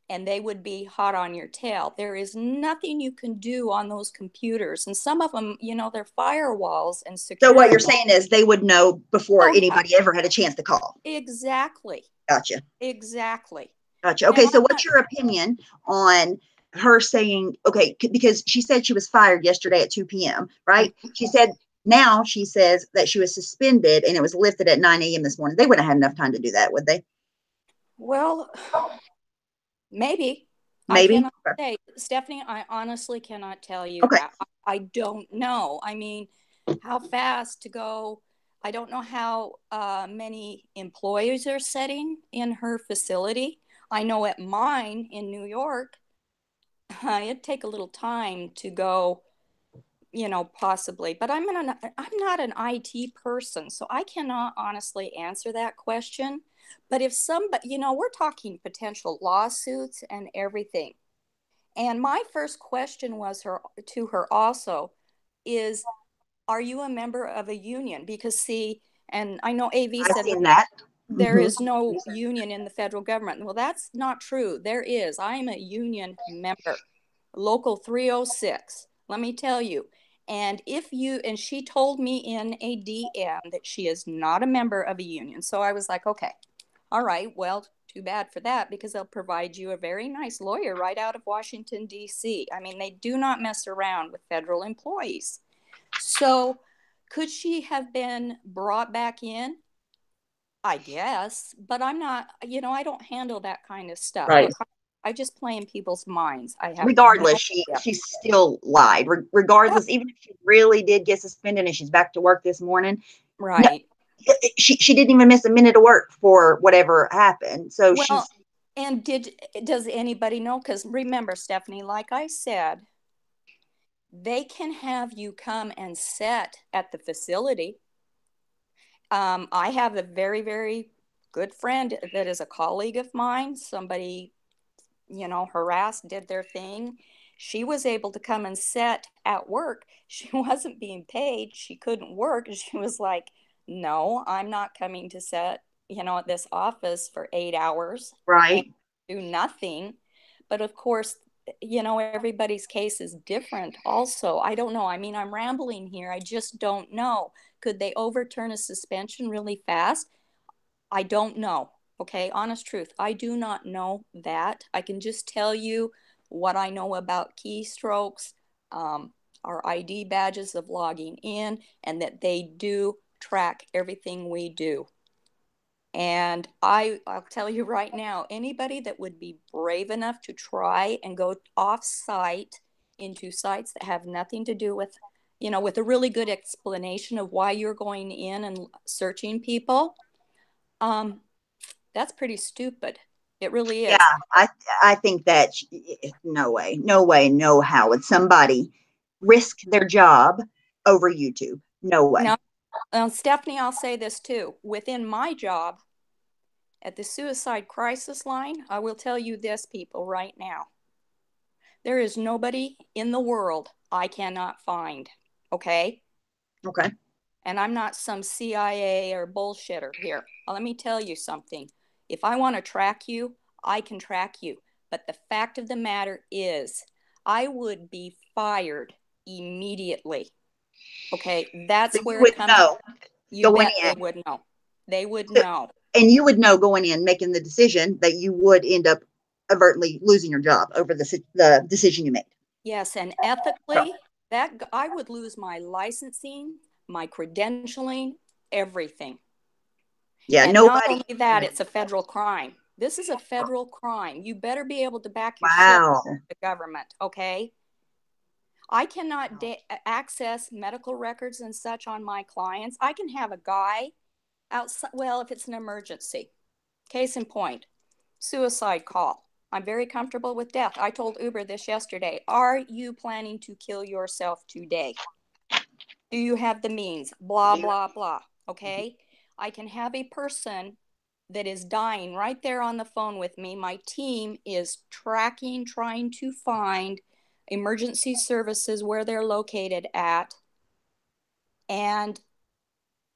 and they would be hot on your tail. There is nothing you can do on those computers. And some of them, you know, they're firewalls and security. So what you're saying is they would know before anybody ever had a chance to call. Exactly. Gotcha. Exactly. Gotcha. Okay, so what's your opinion on her saying, okay, because she said she was fired yesterday at 2 p.m., right? She said now she says that she was suspended and it was lifted at 9 a.m. this morning. They wouldn't have had enough time to do that, would they? Well, maybe. I cannot say. Stephanie, I honestly cannot tell you that. I don't know. I mean, how fast to go. I don't know how many employees are sitting in her facility. I know at mine in New York, it'd take a little time to go, you know, possibly. But I'm not an IT person, so I cannot honestly answer that question. But if somebody, you know, we're talking potential lawsuits and everything. And my first question was to her also is, are you a member of a union? Because see, and I know AV I've said seen that. there is no union in the federal government. Well, that's not true. There is. I am a union member, Local 306. Let me tell you. And she told me in a DM that she is not a member of a union. So I was like, okay, all right, well, too bad for that, because they'll provide you a very nice lawyer right out of Washington, D.C. I mean, they do not mess around with federal employees. So could she have been brought back in? I guess, but I'm not, I don't handle that kind of stuff. Right. I just play in people's minds. I have Regardless, no she still lied. Regardless, even if she really did get suspended and she's back to work this morning, right. No, she didn't even miss a minute of work for whatever happened. So Well, and does anybody know? Because remember, Stephanie, like I said, they can have you come and sit at the facility. I have a very, very good friend that is a colleague of mine. Somebody, harassed, did their thing. She was able to come and sit at work. She wasn't being paid. She couldn't work. She was like, no, I'm not coming to sit, at this office for 8 hours and right. do nothing. But of course, everybody's case is different also. I don't know. I mean, I'm rambling here. I just don't know. Could they overturn a suspension really fast? I don't know. Okay, honest truth. I do not know that. I can just tell you what I know about keystrokes, our ID badges of logging in, and that they do track everything we do. And I'll tell you right now, anybody that would be brave enough to try and go off site into sites that have nothing to do with, with a really good explanation of why you're going in and searching people, that's pretty stupid. It really is. Yeah, I think that no way, no how would somebody risk their job over YouTube? No way. Now, Stephanie, I'll say this too. Within my job at the suicide crisis line, I will tell you this, people, right now. There is nobody in the world I cannot find. Okay? Okay. And I'm not some CIA or bullshitter here. Let me tell you something. If I want to track you, I can track you. But the fact of the matter is, I would be fired immediately. Okay, that's where it comes. Know. You bet they would know. They would know. And you would know going in, making the decision that you would end up overtly losing your job over the decision you made. Yes, and ethically, that I would lose my licensing, my credentialing, everything. Yeah, and nobody. Not only that, it's a federal crime. This is a federal crime. You better be able to back your Wow. shit with the government, okay? I cannot access medical records and such on my clients. I can have a guy outside, well, if it's an emergency. Case in point, suicide call. I'm very comfortable with death. I told Uber this yesterday. Are you planning to kill yourself today? Do you have the means? Blah, blah, blah. Okay? I can have a person that is dying right there on the phone with me. My team is tracking, trying to find emergency services where they're located at. And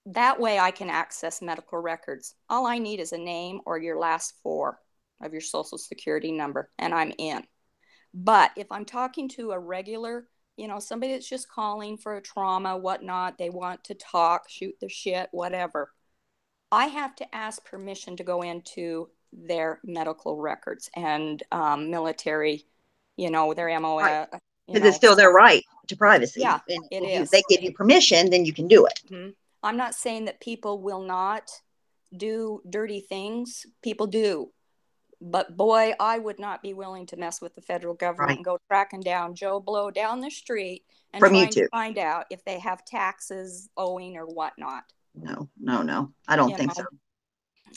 that way I can access medical records. All I need is a name or your last four of your social security number, and I'm in. But if I'm talking to a regular, somebody that's just calling for a trauma, whatnot, they want to talk, shoot their shit, whatever, I have to ask permission to go into their medical records and military, their MOS. Right. Because it's still their right to privacy. Yeah, and it if is. they give you permission, then you can do it. Mm-hmm. I'm not saying that people will not do dirty things. People do. But boy, I would not be willing to mess with the federal government and go tracking down Joe Blow down the street and From trying YouTube. to find out if they have taxes owing or whatnot. No. I don't think so.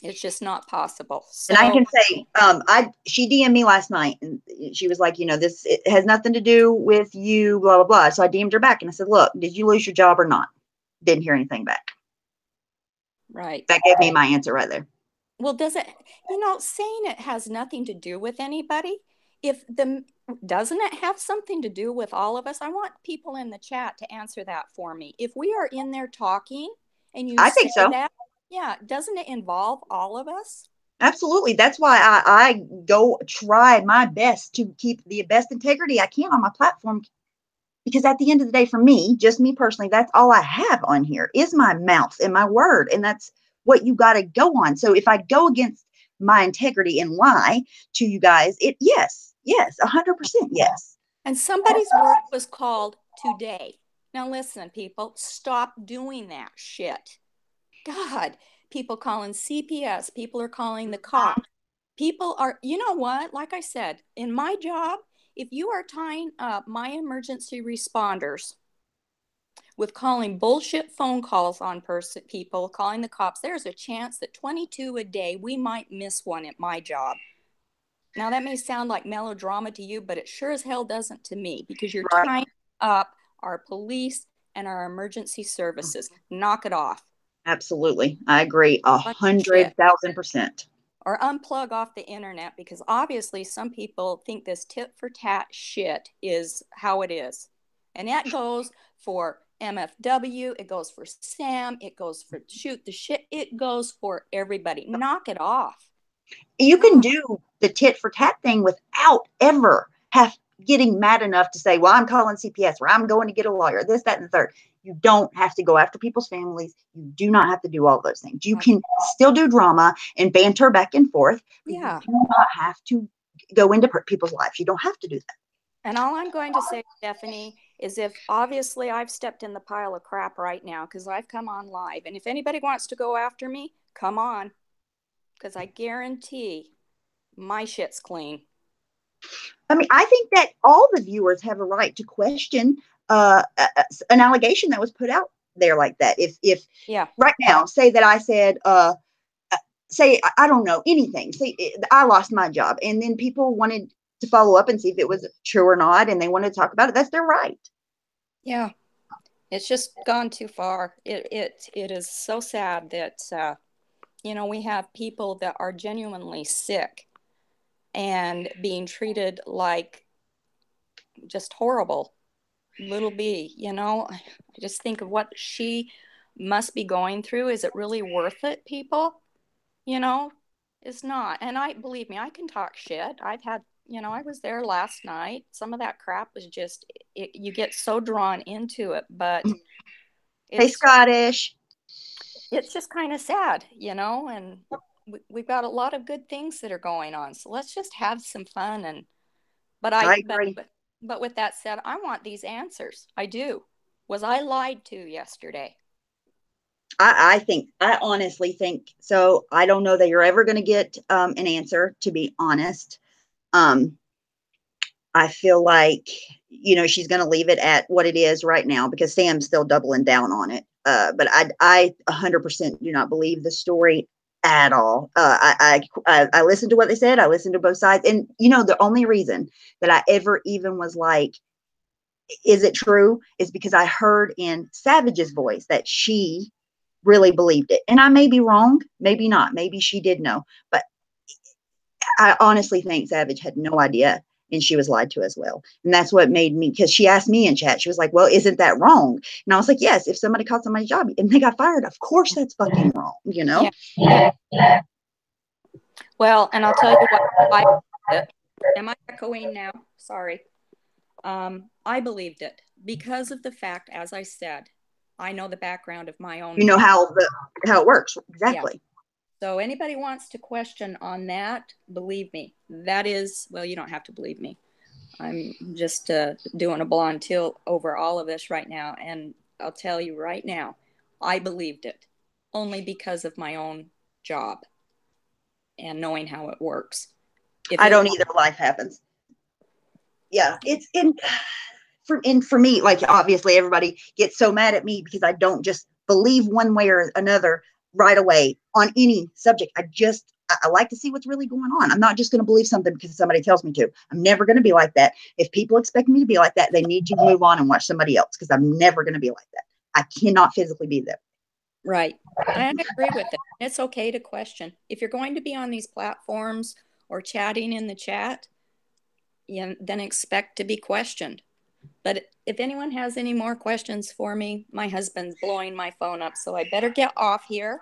It's just not possible. So, and I can say, she DM'd me last night and she was like, this, it has nothing to do with you, blah, blah, blah. So I DM'd her back and I said, look, did you lose your job or not? Didn't hear anything back. Right. That gave me my answer right there. Well, does it, saying it has nothing to do with anybody, doesn't it have something to do with all of us? I want people in the chat to answer that for me. If we are in there talking and you I say think so. that, yeah, doesn't it involve all of us? Absolutely. That's why I go try my best to keep the best integrity I can on my platform, because at the end of the day, for me, just me personally, that's all I have on here is my mouth and my word. And that's what you got to go on. So if I go against my integrity and lie to you guys, yes, 100% yes. And somebody's word was called today. Now listen, people, stop doing that shit. God, people calling CPS, people are calling the cops. People are, you know what? Like I said, in my job, if you are tying up my emergency responders with calling bullshit phone calls on people, calling the cops, there's a chance that 22 a day, we might miss one at my job. Now, that may sound like melodrama to you, but it sure as hell doesn't to me, because you're tying up our police and our emergency services. Knock it off. Absolutely. I agree 100,000%. Or unplug off the internet, because obviously some people think this tit for tat shit is how it is. And that goes for MFW, it goes for Sam, it goes for Shoot the Shit, it goes for everybody. Knock it off. You can do the tit for tat thing without ever getting mad enough to say, well, I'm calling CPS, or I'm going to get a lawyer, this, that, and the third. You don't have to go after people's families. You do not have to do all those things. You can still do drama and banter back and forth. Yeah. You do not have to go into people's lives. You don't have to do that. And all I'm going to say, Stephanie, is if obviously I've stepped in the pile of crap right now because I've come on live. And if anybody wants to go after me, come on. Because I guarantee my shit's clean. I mean, I think that all the viewers have a right to question an allegation that was put out there like that. If right now, say that I said, say, I don't know, anything, say I lost my job, and then people wanted to follow up and see if it was true or not, and they wanted to talk about it, that's their right. Yeah. It's just gone too far. It is so sad that, you know, we have people that are genuinely sick and being treated like just horrible. Little B, you know, I just think of what she must be going through. Is it really worth it, people? You know, it's not. And believe me, I can talk shit. I've had, you know, I was there last night. Some of that crap was just, you get so drawn into it, but Hey, Scottish. It's just kind of sad, you know, and we've got a lot of good things that are going on. So let's just have some fun. I agree. But with that said, I want these answers. I do. Was I lied to yesterday? I honestly think so. I don't know that you're ever going to get an answer, to be honest. I feel like, you know, she's going to leave it at what it is right now because Sam's still doubling down on it. But I 100% do not believe the story at all. I listened to what they said. I listened to both sides. And, you know, the only reason that I ever even was like, is it true? Is because I heard in Savage's voice that she really believed it. And I may be wrong, maybe not, maybe she did know, but I honestly think Savage had no idea, and she was lied to as well. And that's what made me, because she asked me in chat, she was like, well, isn't that wrong? And I was like, yes, if somebody caught somebody's job and they got fired, of course that's fucking wrong, you know? Yeah. Well, and I'll tell you what, am I echoing now? Sorry. I believed it because of the fact, as I said, I know the background of my own. You know how it works. Exactly. Yeah. So anybody wants to question on that, believe me, that is, well, you don't have to believe me. I'm just doing a blonde tilt over all of this right now. And I'll tell you right now, I believed it only because of my own job and knowing how it works. I don't either. Life happens. Yeah. It's for me, like, obviously everybody gets so mad at me because I don't just believe one way or another right away on any subject. I like to see what's really going on. I'm not just going to believe something because somebody tells me to. I'm never going to be like that. If people expect me to be like that, they need to move on and watch somebody else, because I'm never going to be like that. I cannot physically be there. Right. I agree with it. It's okay to question. If you're going to be on these platforms or chatting in the chat, then expect to be questioned. But if anyone has any more questions for me, my husband's blowing my phone up, so I better get off here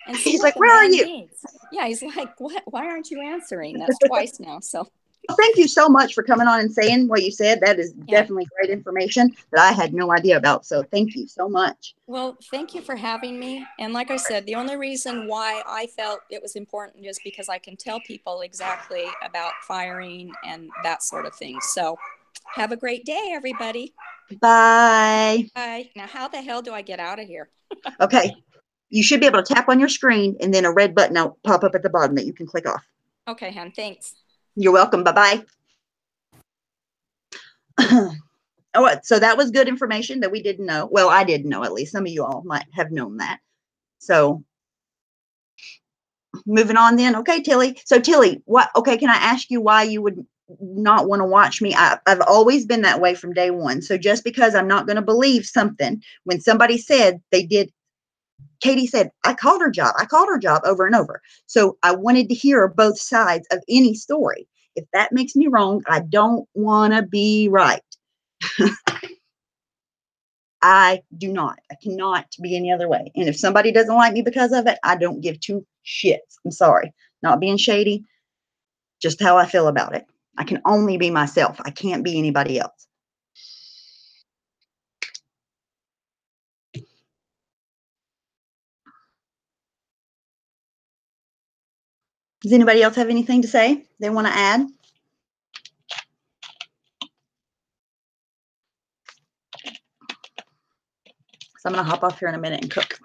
and see He's what like, the where are man you? needs. Yeah, he's like, what? Why aren't you answering? That's twice now. So Well, thank you so much for coming on and saying what you said. That is Yeah. definitely great information that I had no idea about. So thank you so much. Well, thank you for having me. And like I said, the only reason why I felt it was important is because I can tell people exactly about firing and that sort of thing. So have a great day, everybody. Bye. Bye. Now, how the hell do I get out of here? Okay. You should be able to tap on your screen and then a red button will pop up at the bottom that you can click off. Okay, hon. Thanks. You're welcome. Bye-bye. Oh, so that was good information that we didn't know. Well, I didn't know, at least. Some of you all might have known that. So moving on then. Okay, Tilly. So Tilly, okay, can I ask you why you would not want to watch me? I've always been that way from day one. So just because I'm not going to believe something, when somebody said they did, Katie said, I called her job over and over. So I wanted to hear both sides of any story. If that makes me wrong, I don't want to be right. I do not. I cannot be any other way. And if somebody doesn't like me because of it, I don't give two shits. I'm sorry. Not being shady, just how I feel about it. I can only be myself. I can't be anybody else. Does anybody else have anything to say they want to add? So I'm going to hop off here in a minute and cook.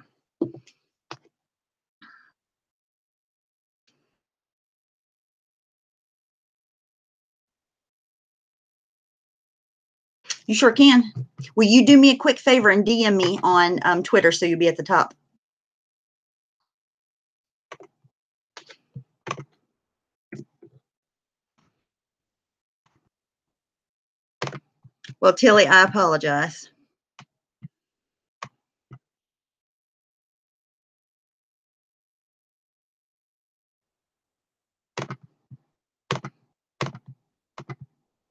You sure can. Will you do me a quick favor and DM me on Twitter so you'll be at the top? Well, Tilly, I apologize.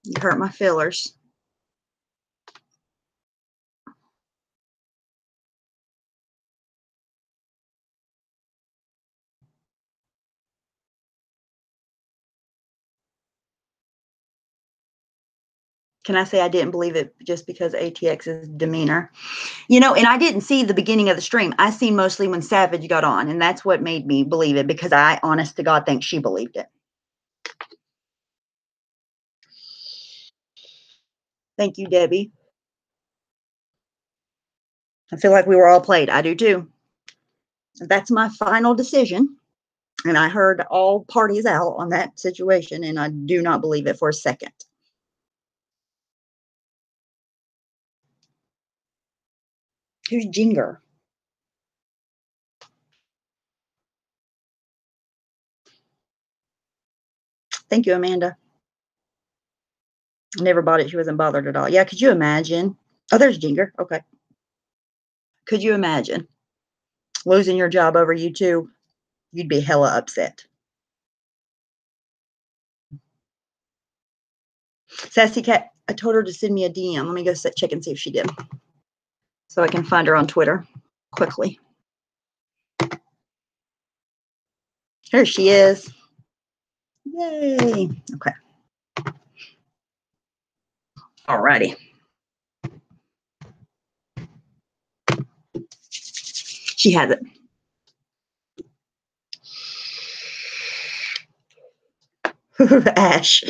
You hurt my feelers. Can I say I didn't believe it just because ATX's demeanor? You know, and I didn't see the beginning of the stream. I see mostly when Savage got on, and that's what made me believe it, because I, honest to God, think she believed it. Thank you, Debbie. I feel like we were all played. I do too. That's my final decision. And I heard all parties out on that situation, and I do not believe it for a second. Who's Jinger? Thank you, Amanda. Never bought it. She wasn't bothered at all. Yeah, could you imagine? Oh, there's Jinger. Okay. Could you imagine losing your job over YouTube? You'd be hella upset. Sassy Cat, I told her to send me a DM. Let me go check and see if she did, so I can find her on Twitter quickly. Here she is. Yay. Okay. All righty. She has it. Ash.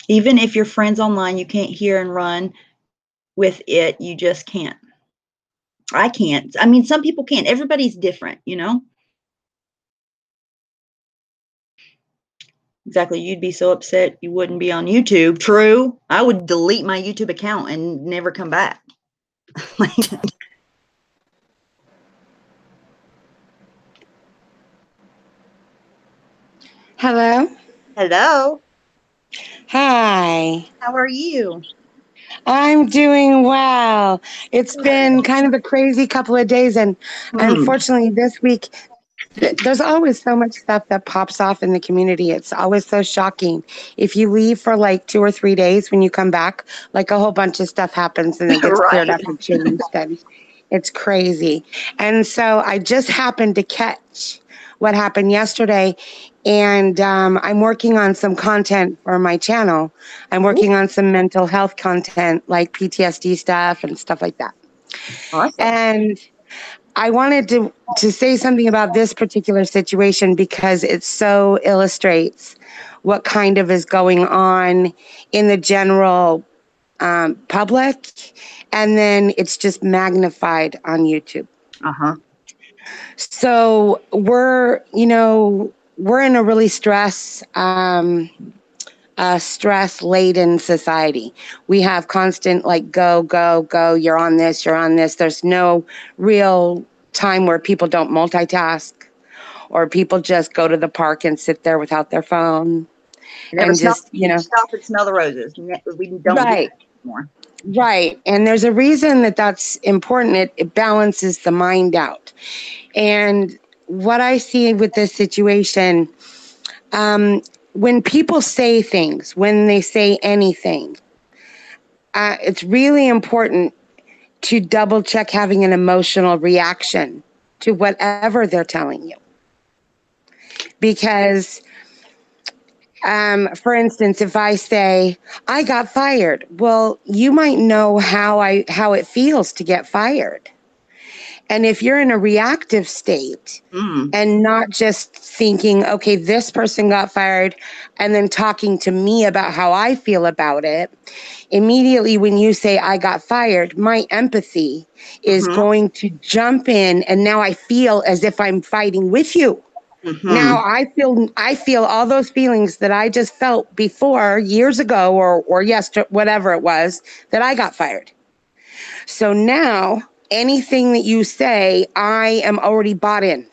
Even if your friend's online, you can't hear and run with it. You just can't. I can't. I mean, some people can't. Everybody's different, you know? Exactly. You'd be so upset you wouldn't be on YouTube. True. I would delete my YouTube account and never come back. Hello. Hello. Hi. How are you? I'm doing well. It's been kind of a crazy couple of days, and unfortunately this week There's always so much stuff that pops off in the community. It's always so shocking. If you leave for like 2 or 3 days, when you come back, like a whole bunch of stuff happens and it gets cleared Right. up and changed. And it's crazy. And so I just happened to catch what happened yesterday. And I'm working on some content for my channel. I'm working on some mental health content, like PTSD stuff and stuff like that. Awesome. And I wanted to say something about this particular situation because it so illustrates what kind of is going on in the general public, and then it's just magnified on YouTube. Uh-huh. So we're in a really stress-laden society. We have constant go, go, go, you're on this. There's no real time where people don't multitask or people just go to the park and sit there without their phone. Never And stop, just, stop and smell the roses. We don't do right. that anymore. Right. And there's a reason that that's important. It balances the mind out. And what I see with this situation, when people say things, when they say anything, it's really important to double check having an emotional reaction to whatever they're telling you. Because, for instance, if I say, I got fired, well, you might know how it feels to get fired. And if you're in a reactive state and not just thinking, okay, this person got fired, and then talking to me about how I feel about it, immediately when you say I got fired, my empathy is going to jump in, and now I feel as if I'm fighting with you. Now I feel all those feelings that I just felt before, years ago, or yesterday, whatever it was, that I got fired. So now anything that you say, I am already bought in.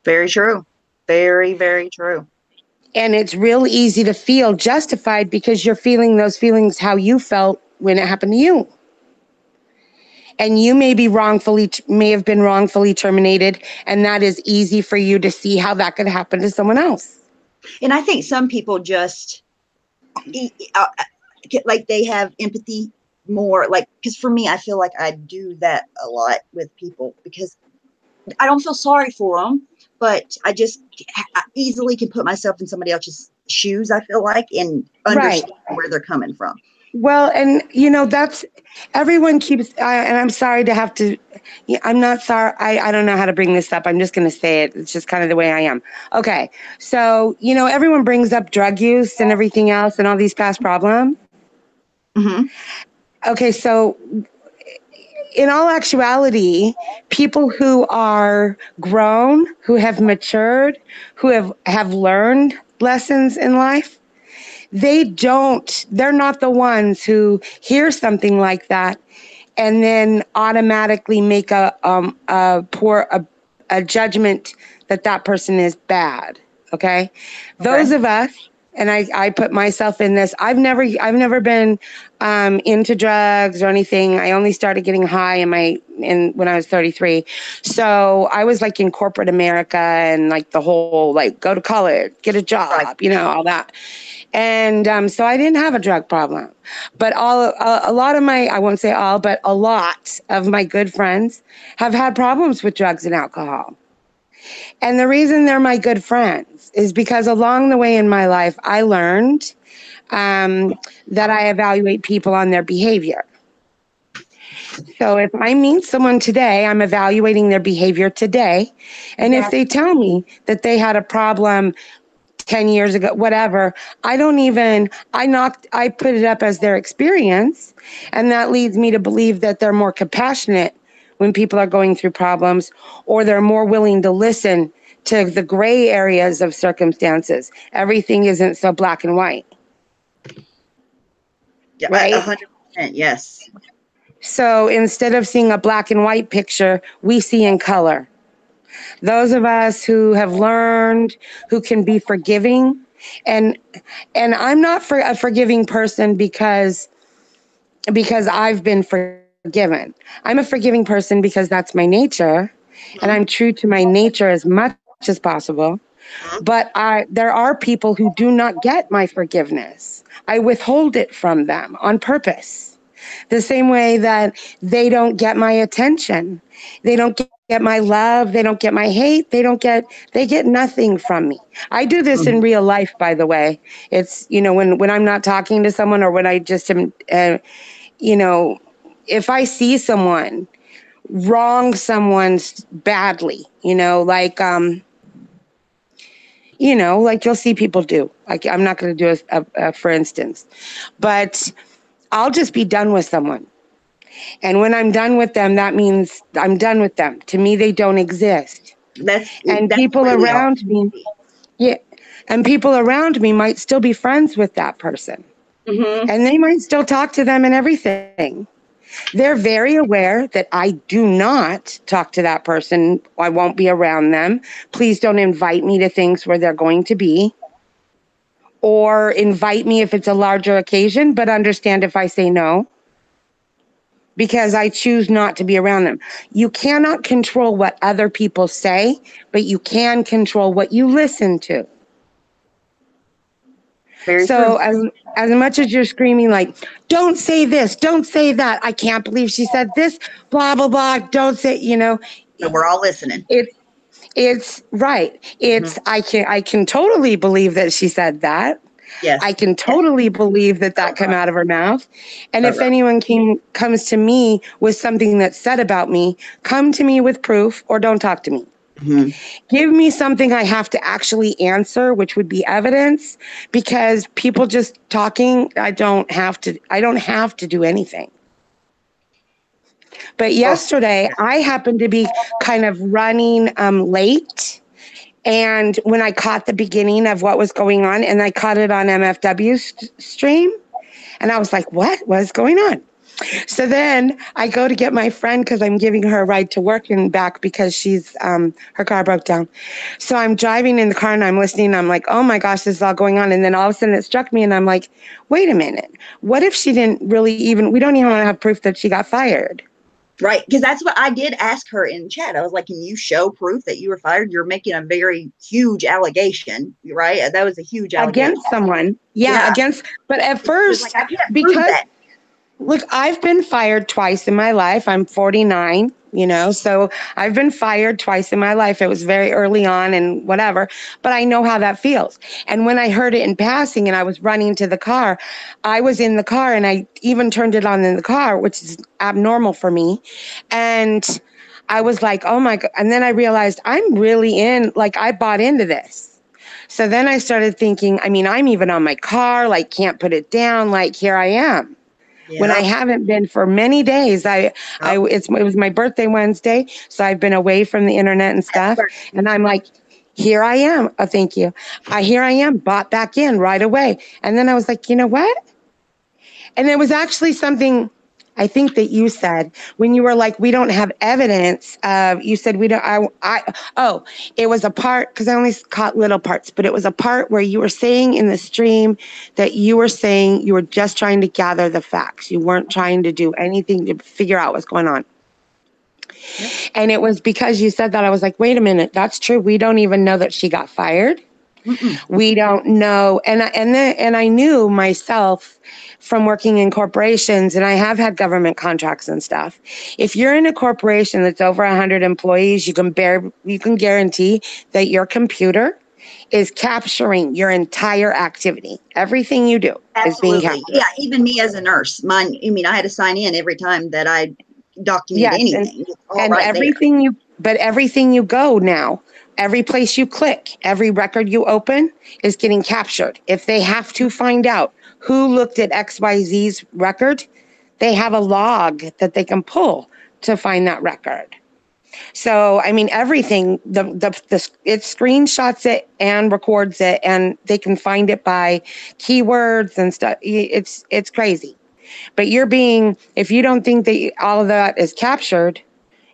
Very true. Very, very true. And it's real easy to feel justified because you're feeling those feelings how you felt when it happened to you. And you may have been wrongfully terminated, and that is easy for you to see how that could happen to someone else. And I think some people just like they have empathy more, like, because for me, I feel like I do that a lot with people because I don't feel sorry for them, but I easily can put myself in somebody else's shoes, I feel like, and understand where they're coming from. Well, and that's, everyone keeps, and I'm sorry to have to, I'm not sorry, I don't know how to bring this up. I'm just going to say it. It's just kind of the way I am. Okay. So, everyone brings up drug use and everything else and all these past problems. Okay. So in all actuality, people who are grown, who have matured, who have learned lessons in life, they're not the ones who hear something like that and then automatically make a judgment that person is bad. Okay. Those of us, and I put myself in this, I've never been into drugs or anything. I only started getting high when I was 33. So I was like in corporate America and like the whole, like, go to college, get a job, all that. And so I didn't have a drug problem, but a lot of I won't say all, but a lot of my good friends have had problems with drugs and alcohol. And the reason they're my good friends is because along the way in my life, I learned that I evaluate people on their behavior. So if I meet someone today, I'm evaluating their behavior today. And if they tell me that they had a problem 10 years ago, whatever, I put it up as their experience. And that leads me to believe that they're more compassionate when people are going through problems, or they're more willing to listen to the gray areas of circumstances. Everything isn't so black and white. Yeah, right? 100%, yes. So instead of seeing a black and white picture, we see in color. Those of us who have learned, who can be forgiving, and I'm not a forgiving person because I've been forgiven. I'm a forgiving person because that's my nature, and I'm true to my nature as much as possible. But there are people who do not get my forgiveness. I withhold it from them on purpose. The same way that they don't get my attention. They don't get my love. They don't get my hate. They get nothing from me. I do this in real life, by the way. It's, when I'm not talking to someone, or when I just am, if I see someone wrong someone's badly, like you'll see people do. Like, I'm not going to do a for instance, but I'll just be done with someone. And when I'm done with them, that means I'm done with them. To me, they don't exist. That's people around me. Yeah. And people around me might still be friends with that person. And they might still talk to them and everything. They're very aware that I do not talk to that person. I won't be around them. Please don't invite me to things where they're going to be. Or invite me if it's a larger occasion, but understand if I say no. Because I choose not to be around them. You cannot control what other people say, but you can control what you listen to. Very so as much as you're screaming like, don't say this, don't say that, I can't believe she said this, blah, blah, blah, don't say, So we're all listening. It's right. It's, I can totally believe that she said that. Yes. I can totally believe that came out of her mouth. And if anyone comes to me with something that's said about me, come to me with proof or don't talk to me. Give me something I have to actually answer, which would be evidence, because people just talking, I don't have to do anything. But yesterday I happened to be kind of running late. And when I caught the beginning of what was going on, and I caught it on MFW's stream, and I was like, what is going on? So then I go to get my friend because I'm giving her a ride to work and back because she's her car broke down. So I'm driving in the car and I'm listening. And I'm like, oh my gosh, this is all going on. And then all of a sudden it struck me and I'm like, wait a minute. What if she didn't really we don't even want to have proof that she got fired? Right, because that's what I did ask her in chat. I was like, can you show proof that you were fired? You're making a very huge allegation, right? That was a huge allegation. Against someone. Yeah. But at first, like, I can't because prove that. Look, I've been fired twice in my life. I'm 49, so I've been fired twice in my life. It was very early on and whatever, but I know how that feels. And when I heard it in passing and I was running to the car, I was in the car and I even turned it on in the car, which is abnormal for me. And I was like, oh my God. And then I realized I'm really I bought into this. So then I started thinking, I'm even on my car, can't put it down. Here I am. Yeah. When I haven't been for many days. It was my birthday Wednesday, so I've been away from the internet and stuff. And I'm like, here I am. Oh, thank you. Here I am, bought back in right away. And then I was like, you know what? And there was actually something I think that you said when you were like, we don't have evidence of, you said we don't, it was a part, because I only caught little parts, but it was a part where you were saying in the stream that you were saying you were just trying to gather the facts. You weren't trying to do anything to figure out what's going on. Yep. And it was because you said that, I was like, wait a minute, that's true. We don't even know that she got fired. We don't know. And I knew myself from working in corporations, and I have had government contracts and stuff. If you're in a corporation that's over 100 employees, you can guarantee that your computer is capturing your entire activity. Everything you do is being captured. Yeah, even me as a nurse. I had to sign in every time that I document anything. And everything everything you go now, every place you click, every record you open is getting captured. If they have to find out who looked at XYZ's record, they have a log that they can pull to find that record. So, everything, it screenshots it and records it, and they can find it by keywords and stuff. It's crazy. But if you don't think that all of that is captured,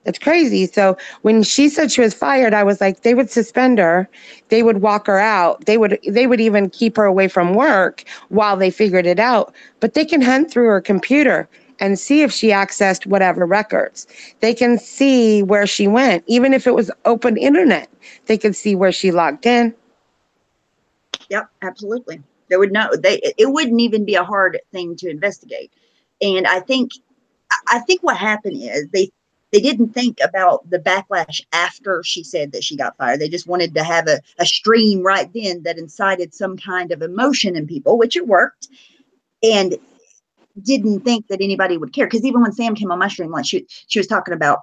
it's crazy. So when she said she was fired, I was like, they would suspend her. They would walk her out. They would even keep her away from work while they figured it out. But they can hunt through her computer and see if she accessed whatever records. They can see where she went. Even if it was open internet, they could see where she logged in. Yep, absolutely. They would know. It wouldn't even be a hard thing to investigate. And I think what happened is they didn't think about the backlash after she said that she got fired. They just wanted to have a stream right then that incited some kind of emotion in people, which it worked, and didn't think that anybody would care. Because even when Sam came on my stream, like she was talking about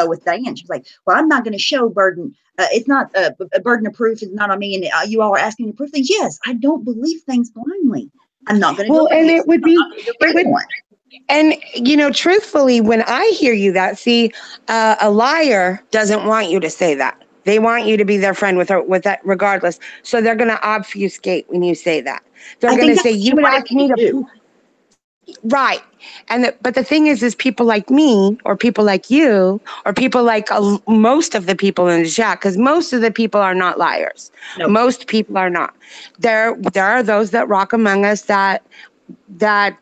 with Diane, she was like, well, I'm not going to show burden. It's not a burden of proof is not on me. And you all are asking me to prove things. Yes, I don't believe things blindly. I'm not going to well, and it would be, and truthfully, when I hear you see, a liar doesn't want you to say that. They want you to be their friend with that regardless. So they're going to obfuscate when you say that. They're going to say, you would ask me to do. Right. But the thing is people like me, or people like you, or people like most of the people in the chat, because most of the people are not liars. Nope. Most people are not. There are those that rock among us that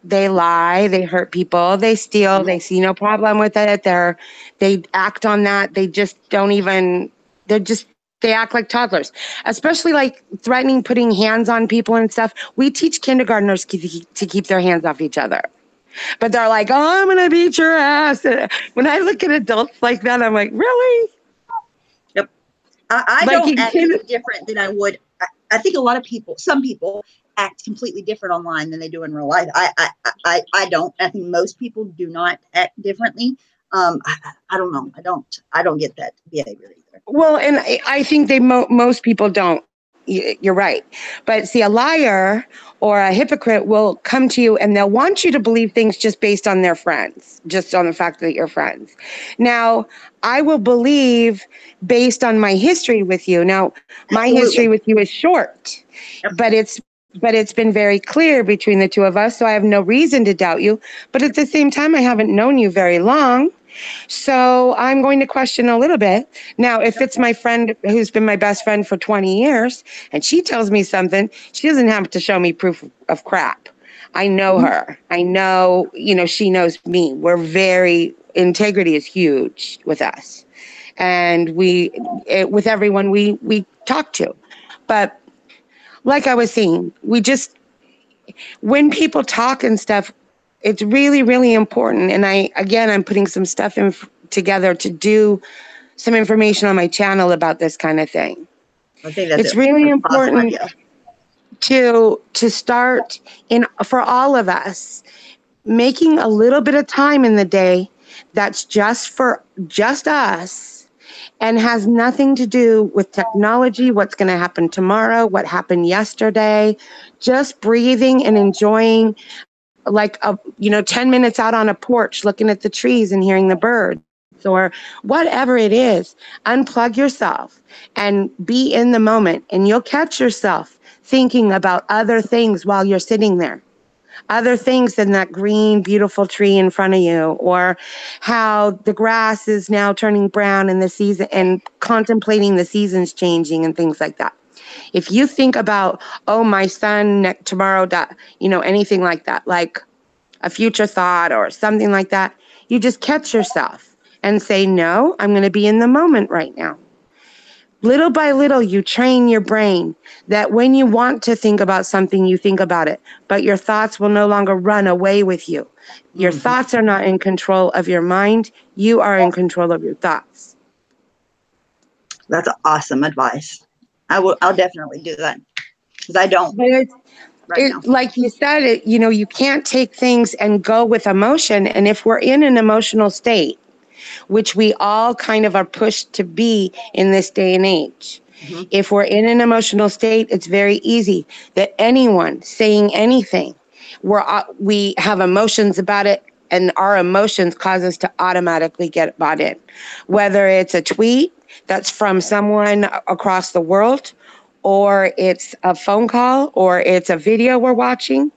they lie, they hurt people, they steal, they see no problem with it. They act on that. They just don't even, they act like toddlers, especially like threatening, putting hands on people and stuff. We teach kindergartners to keep their hands off each other. But they're like, oh, I'm going to beat your ass. When I look at adults like that, I'm like, really? Yep. I don't act any different than I would. I think a lot of people, some people, act completely different online than they do in real life. I don't. I think most people do not act differently. I don't know. I don't get that behavior either. Well, and I think most people don't. You're right. But see, a liar or a hypocrite will come to you and they'll want you to believe things just based on their friends, just on the fact that you're friends. Now, I will believe based on my history with you. Now, my history with you is short, but it's been very clear between the two of us, so I have no reason to doubt you. But at the same time, I haven't known you very long. So I'm going to question a little bit. Now, if it's my friend who's been my best friend for 20 years and she tells me something, she doesn't have to show me proof of crap. I know her. I know, she knows me. Integrity is huge with us. And with everyone we talk to. But like I was saying, when people talk and stuff, it's really, really important. And I'm putting some stuff together to do some information on my channel about this kind of thing. I think that's really important to start for all of us, making a little bit of time in the day that's just us and has nothing to do with technology, what's going to happen tomorrow, what happened yesterday, just breathing and enjoying 10 minutes out on a porch, looking at the trees and hearing the birds or whatever it is. Unplug yourself and be in the moment, and you'll catch yourself thinking about other things while you're sitting there. Other things than that green, beautiful tree in front of you, or how the grass is now turning brown in the season, and contemplating the seasons changing and things like that. If you think about, my son tomorrow, anything like that, like a future thought or something like that, you just catch yourself and say, no, I'm going to be in the moment right now. Little by little, you train your brain that when you want to think about something, you think about it, but your thoughts will no longer run away with you. Your thoughts are not in control of your mind. You are in control of your thoughts. That's awesome advice. I'll definitely do that because I don't. But like you said, you can't take things and go with emotion. And if we're in an emotional state, which we all kind of are pushed to be in this day and age. Mm-hmm. If we're in an emotional state, it's very easy that anyone saying anything, we have emotions about it, and our emotions cause us to automatically get bought in. Whether it's a tweet that's from someone across the world, or it's a phone call, or it's a video we're watching,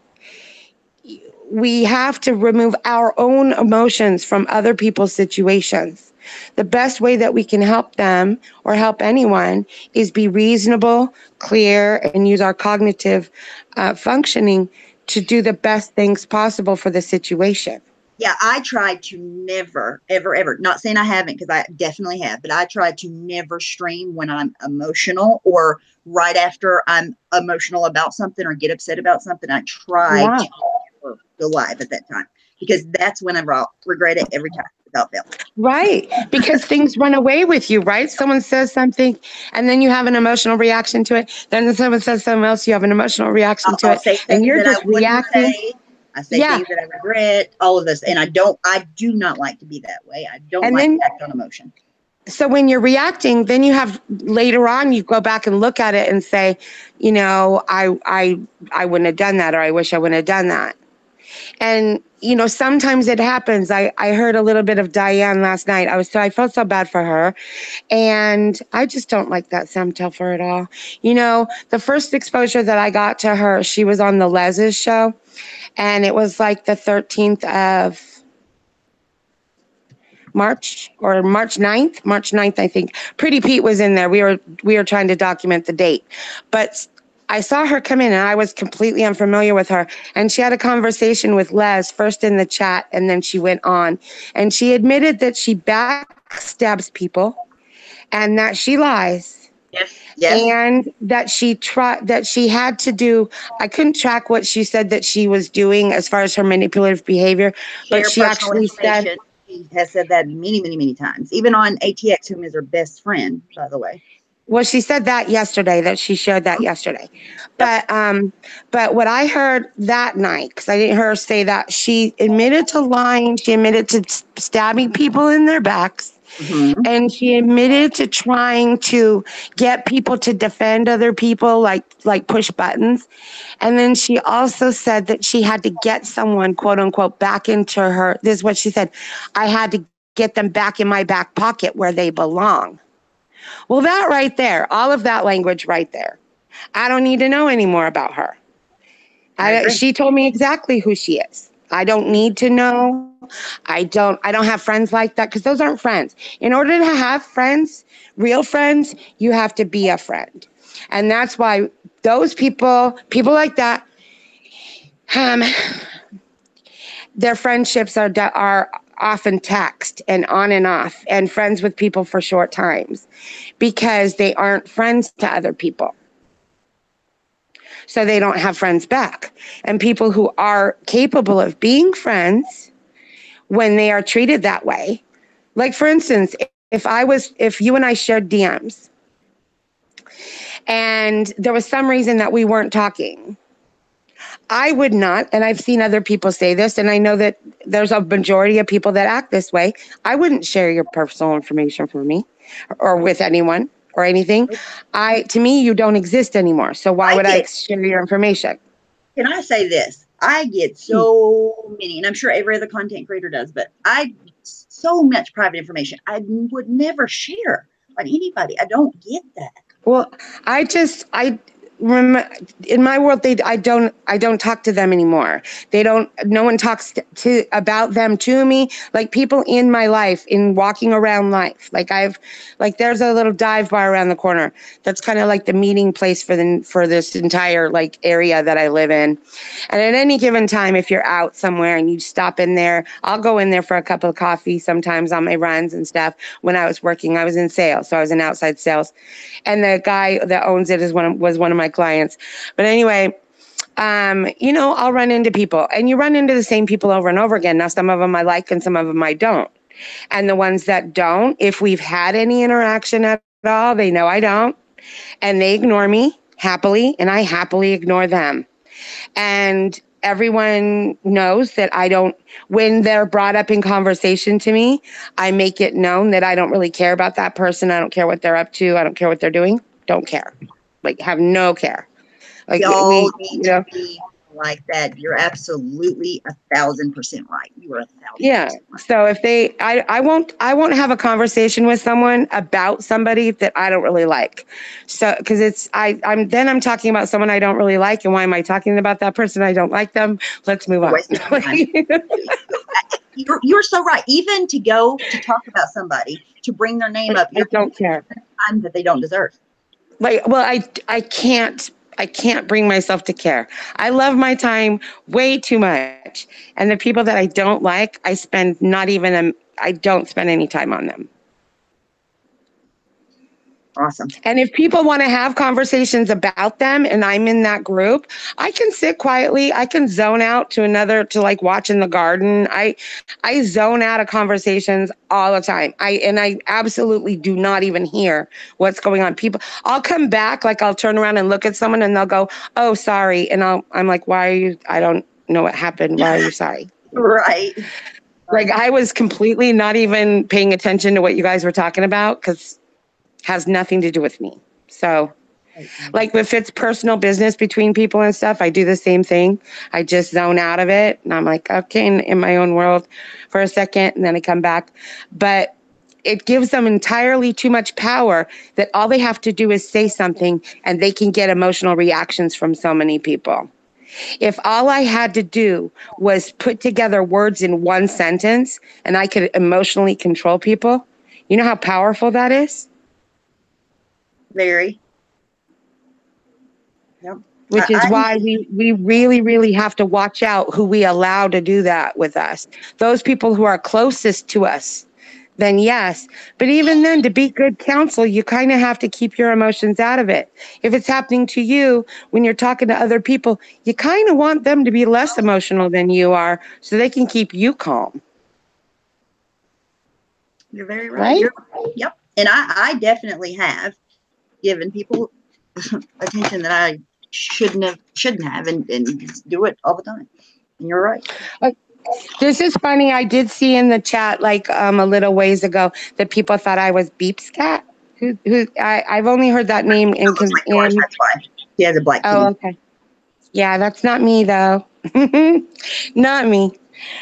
we have to remove our own emotions from other people's situations. The best way that we can help them or help anyone is be reasonable, clear, and use our cognitive functioning to do the best things possible for the situation. Yeah, I try to never, ever, ever, not saying I haven't, because I definitely have, but I try to never stream when I'm emotional or right after I'm emotional about something or get upset about something. I try Yeah. to never go live at that time, because that's whenever I'll regret it every time without fail. Right. Because things run away with you, right? Someone says something and then you have an emotional reaction to it. Then someone says something else, you have an emotional reaction to I'll it. say And things you're that I just wouldn't reacting. say. I say Yeah. things that I regret, all of this. And I do not like to be that way. I don't And like then to act on emotion. so when you're reacting, then you have later on, you go back and look at it and say, you know, I wouldn't have done that, or I wish I wouldn't have done that. And, you know, sometimes it happens. I heard a little bit of Diane last night. I felt so bad for her. And I just don't like that Semtel for it all. You know, the first exposure that I got to her, she was on the Les's show. And it was like the 13th of March or March 9th, I think. Pretty Pete was in there. We were trying to document the date. But I saw her come in and I was completely unfamiliar with her. And she had a conversation with Les first in the chat and then she went on. And she admitted that she backstabs people and that she lies. Yes. Yes. And that she had to do, I couldn't track what she said that she was doing as far as her manipulative behavior, but Share she personal actually said, information. She has said that many, many, many times, even on ATX, whom is her best friend, by the way. well, she said that yesterday, that she shared that yesterday. Yep. But what I heard that night, because I didn't hear her say that, she admitted to lying. She admitted to stabbing people in their backs. Mm-hmm. And she admitted to trying to get people to defend other people, like push buttons. And then she also said that she had to get someone, quote unquote, back into her. This is what she said. I had to get them back in my back pocket where they belong. Well, that right there, all of that language right there. I don't need to know any more about her. I agree. She told me exactly who she is. I don't need to know. I don't have friends like that, because those aren't friends. In order to have friends, real friends, you have to be a friend. And that's why those people like that, their friendships are often text and on and off, and friends with people for short times, because they aren't friends to other people. So they don't have friends back. And people who are capable of being friends, when they are treated that way, like for instance, if you and I shared DMs and there was some reason that we weren't talking, I would not, and I've seen other people say this, and I know that there's a majority of people that act this way. I wouldn't share your personal information for me or with anyone or anything. To me, you don't exist anymore. So why would I share your information? Can I say this? I get so many, and I'm sure every other content creator does, but so much private information I would never share on anybody. I don't get that. Well, in my world, I don't talk to them anymore. No one talks about them to me. Like people in my life, in walking around life, there's a little dive bar around the corner. That's kind of like the meeting place for this entire like area that I live in. And at any given time, if you're out somewhere and you stop in there, I'll go in there for a cup of coffee sometimes on my runs and stuff. When I was working, I was in sales, so I was in outside sales. And the guy that owns it was one of my clients. But anyway, I'll run into people, and you run into the same people over and over again. Now, some of them I like and some of them I don't. And the ones that don't, if we've had any interaction at all, they know I don't. And they ignore me happily, and I happily ignore them. And everyone knows that I don't, when they're brought up in conversation to me, I make it known that I don't really care about that person. I don't care what they're up to. I don't care what they're doing. Don't care. Like, have no care. Like, Y'all need to be like that. You're absolutely 1,000% right. You are 1,000%. Yeah. Right. So if I won't have a conversation with someone about somebody that I don't really like. So, because I'm talking about someone I don't really like, and why am I talking about that person? I don't like them. Let's move on. You're so right. Even to go to talk about somebody, to bring their name up, I don't care. Time that they don't deserve. I can't I can't bring myself to care. I love my time way too much. And the people that I don't like, I don't spend any time on them. Awesome. And if people want to have conversations about them and I'm in that group, I can sit quietly. I can zone out to like watch in the garden. I zone out of conversations all the time. I absolutely do not even hear what's going on. I'll come back, like I'll turn around and look at someone and they'll go, "Oh, sorry." And I'm like, "Why are you, I don't know what happened. Why are you sorry?" Right. Like I was completely not even paying attention to what you guys were talking about because has nothing to do with me. So like if it's personal business between people and stuff, I do the same thing. I just zone out of it and I'm like, okay, in my own world for a second and then I come back. But it gives them entirely too much power that all they have to do is say something and they can get emotional reactions from so many people. If all I had to do was put together words in one sentence and I could emotionally control people, you know how powerful that is? Very. Yep. Which is why we really, really have to watch out who we allow to do that with us. Those people who are closest to us, then yes. But even then, to be good counsel, you kind of have to keep your emotions out of it. If it's happening to you when you're talking to other people, you kind of want them to be less emotional than you are so they can keep you calm. You're very right. Right? Yep. And I definitely have given people attention that I shouldn't have and do it all the time. And you're right. This is funny. I did see in the chat like a little ways ago that people thought I was Beep's cat. I've only heard that name in. That's why he has a black teeth. Oh, okay. Yeah, that's not me though. Not me.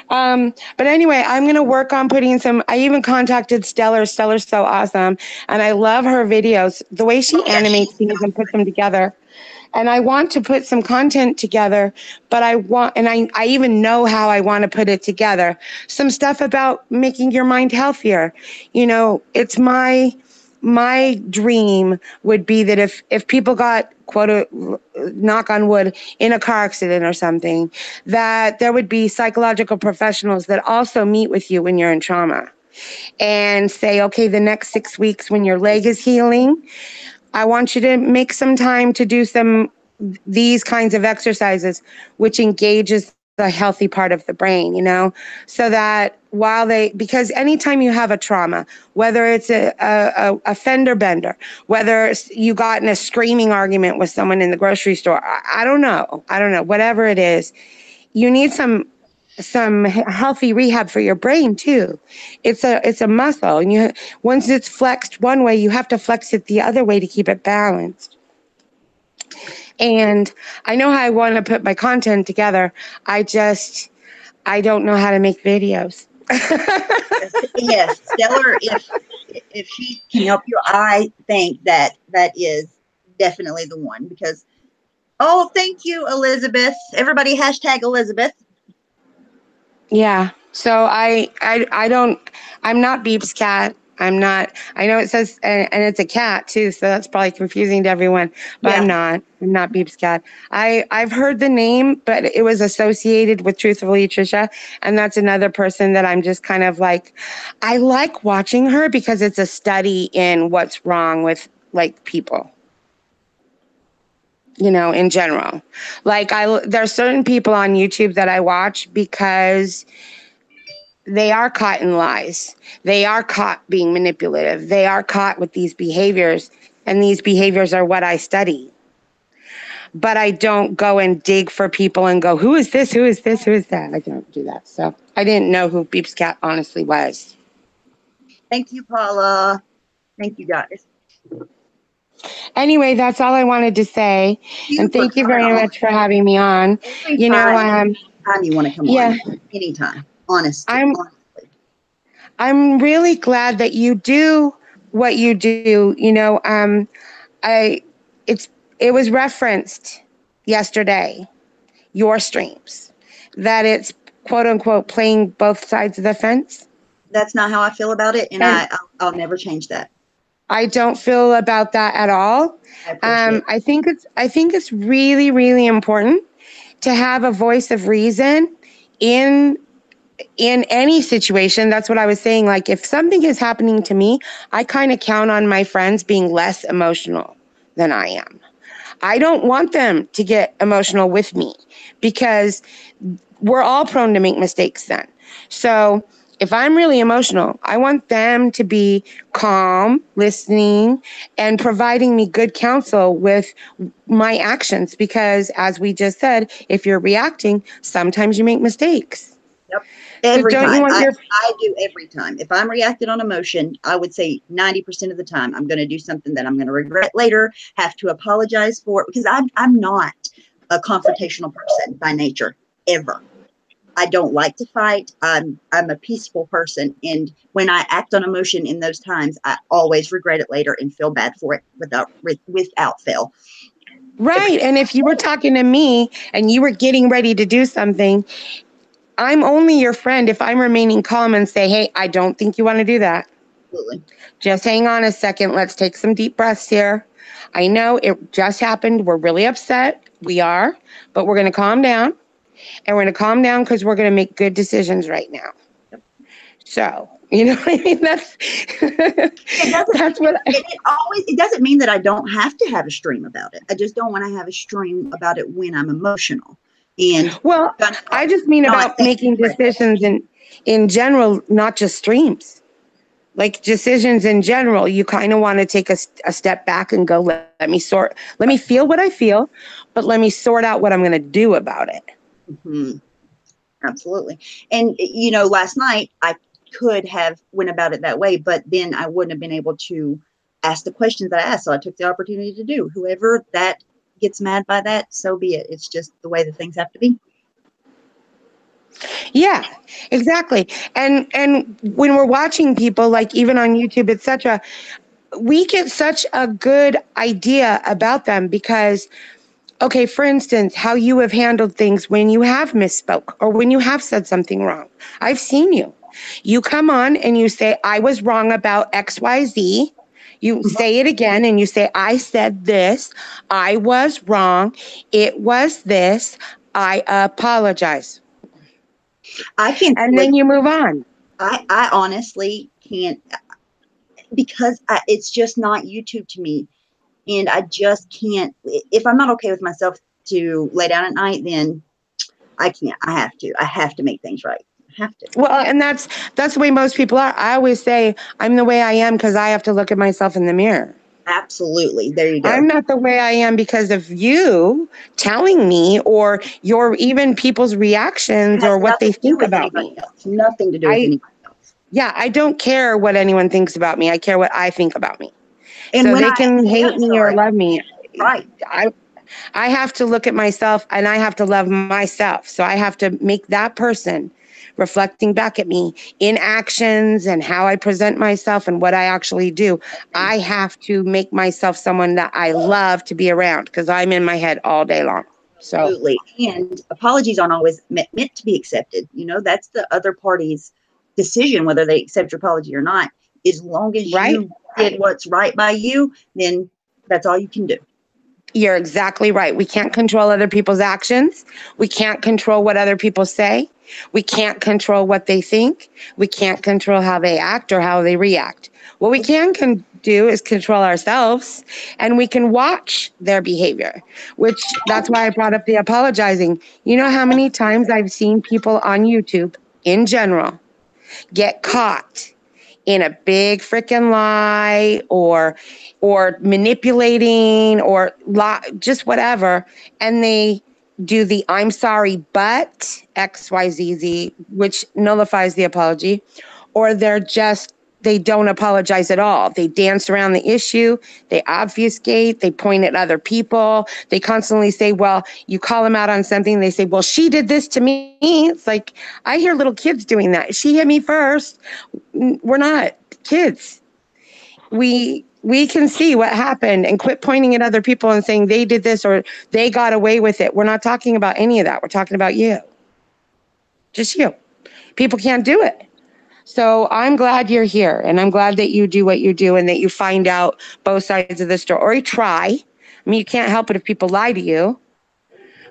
But anyway, I'm going to work on putting I even contacted Stellar. Stellar's so awesome. And I love her videos, the way she animates things and puts them together. And I want to put some content together, but I even know how I want to put it together. Some stuff about making your mind healthier. You know, it's my dream would be that if people got, quote, knock on wood, in a car accident or something, that there would be psychological professionals that also meet with you when you're in trauma and say, okay, the next 6 weeks when your leg is healing, I want you to make some time to do these kinds of exercises, which engages the healthy part of the brain, you know, so that because anytime you have a trauma, whether it's a fender bender, whether you got in a screaming argument with someone in the grocery store, I don't know, whatever it is, you need some healthy rehab for your brain too. It's a muscle, and once it's flexed one way, you have to flex it the other way to keep it balanced. And I know how I want to put my content together. I don't know how to make videos. Yes, Stellar, if she can help you, I think that is definitely the one because, oh, thank you, Elizabeth. Everybody hashtag Elizabeth. Yeah. So I'm not Beep's cat. I'm not, I know it says, and it's a cat too, so that's probably confusing to everyone, but yeah. I'm not Beep's cat. I've heard the name, but it was associated with Truthfully Trisha, and that's another person that I'm just kind of like, I like watching her because it's a study in what's wrong with like people. You know, in general. Like there's certain people on YouTube that I watch because they are caught in lies. They are caught being manipulative. They are caught with these behaviors, and these behaviors are what I study. But I don't go and dig for people and go, who is this? Who is this? Who is that? I don't do that. So I didn't know who Beep's cat honestly was. Thank you, Paula. Thank you, guys. Anyway, that's all I wanted to say. And thank you very much for having me on. You know, anytime you want to come on. Anytime. Honestly. I'm really glad that you do what you do. You know, it was referenced yesterday, your streams, that it's quote unquote playing both sides of the fence. That's not how I feel about it, and I'll never change that. I don't feel about that at all. I appreciate I think it's really, really important to have a voice of reason in any situation. That's what I was saying. Like, if something is happening to me, I kind of count on my friends being less emotional than I am. I don't want them to get emotional with me because we're all prone to make mistakes then. So if I'm really emotional, I want them to be calm, listening, and providing me good counsel with my actions. Because as we just said, if you're reacting, sometimes you make mistakes. Yep. So Every don't you time. want your I do every time. If I'm reacting on emotion, I would say 90% of the time I'm going to do something that I'm going to regret later, have to apologize for, because I'm not a confrontational person by nature, ever. I don't like to fight. I'm a peaceful person, and when I act on emotion in those times, I always regret it later and feel bad for it without fail. right. And if you were talking to me and you were getting ready to do something, I'm only your friend if I'm remaining calm and say, hey, I don't think you want to do that. Absolutely. Just hang on a second. Let's take some deep breaths here. I know it just happened. We're really upset. We are, but we're going to calm down. And we're going to calm down because we're going to make good decisions right now. Yep. So, you know what I mean? That's that's what it doesn't mean that I don't have to have a stream about it. I just don't want to have a stream about it when I'm emotional. And well, I just mean about making decisions in general, not just streams. Like decisions in general, you kind of want to take a step back and go, let me feel what I feel, but let me sort out what I'm going to do about it. Mm-hmm. Absolutely. And, last night I could have went about it that way, but then I wouldn't have been able to ask the questions that I asked. So I took the opportunity to do. Whoever that gets mad by that, so be it. It's just the way that things have to be. Yeah, exactly. And when we're watching people, like even on YouTube, etc., we get such a good idea about them because, okay, for instance, how you have handled things when you have misspoke or when you have said something wrong. I've seen you. You come on and you say, I was wrong about XYZ. You say it again and you say, I said this. I was wrong. It was this. I apologize. I can't. And then you move on. I honestly can't, because it's just not YouTube to me. And I just can't. If I'm not okay with myself to lay down at night, then I can't. I have to make things right. I have to. Well, and that's the way most people are. I always say I'm the way I am because I have to look at myself in the mirror. Absolutely. There you go. I'm not the way I am because of you telling me or your even people's reactions or what they think about me. Nothing to do with anybody else. Yeah, I don't care what anyone thinks about me. I care what I think about me. And so they can hate me or love me. Right. I have to look at myself and I have to love myself. So I have to make that person reflecting back at me in actions and how I present myself and what I actually do. I have to make myself someone that I love to be around because I'm in my head all day long. So. Absolutely. And apologies aren't always meant to be accepted. That's the other party's decision, whether they accept your apology or not. As long as you did what's right by you, then that's all you can do. You're exactly right. We can't control other people's actions. We can't control what other people say. We can't control what they think. We can't control how they act or how they react. What we can do is control ourselves, and we can watch their behavior, which that's why I brought up the apologizing. You know how many times I've seen people on YouTube in general get caught in a big freaking lie or manipulating or just whatever, and they do the I'm sorry but XYZ, which nullifies the apology, or they don't apologize at all. They dance around the issue, they obfuscate, they point at other people, they constantly say, well, you call them out on something, they say, well, she did this to me. It's like, I hear little kids doing that. She hit me first. We're not kids. We can see what happened and quit pointing at other people and saying they did this or they got away with it. We're not talking about any of that. We're talking about you. Just you. People can't do it. So I'm glad you're here, and I'm glad that you do what you do and that you find out both sides of the story, or you try. I mean, you can't help it if people lie to you,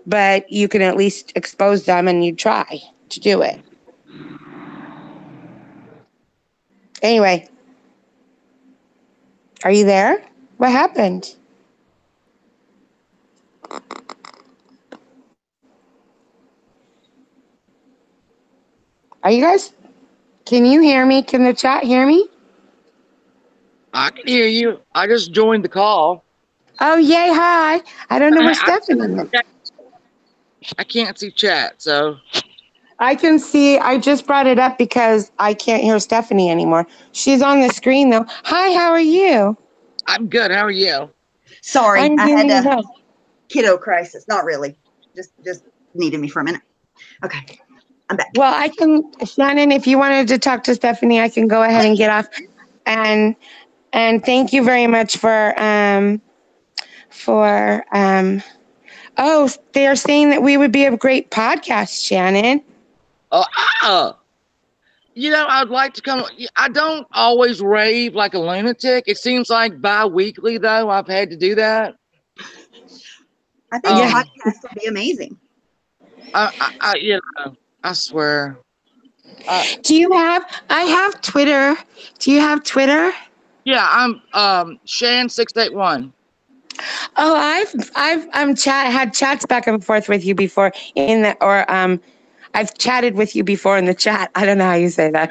but you can at least expose them and you try to do it. Anyway, are you there? What happened? Are you guys, can you hear me? Can the chat hear me? I can hear you. I just joined the call. Oh, yay, hi. I don't know where Stephanie is. I can't see chat, so. I can see, I just brought it up because I can't hear Stephanie anymore. She's on the screen though. Hi, how are you? I'm good. How are you? Sorry, I'm I had doing a well. kiddo crisis. Not really. Just needed me for a minute. Okay, I'm back. Well, I can, Shannon, if you wanted to talk to Stephanie, I can go ahead and get off. And thank you very much oh, they are saying that we would be a great podcast, Shannon. Oh, I'd like to come. I don't always rave like a lunatic. It seems like bi-weekly, though, I've had to do that. I think podcasts will be amazing. I swear. I have Twitter. Do you have Twitter? Yeah, I'm Shan681. Oh, I've had chats back and forth with you before I've chatted with you before in the chat. I don't know how you say that.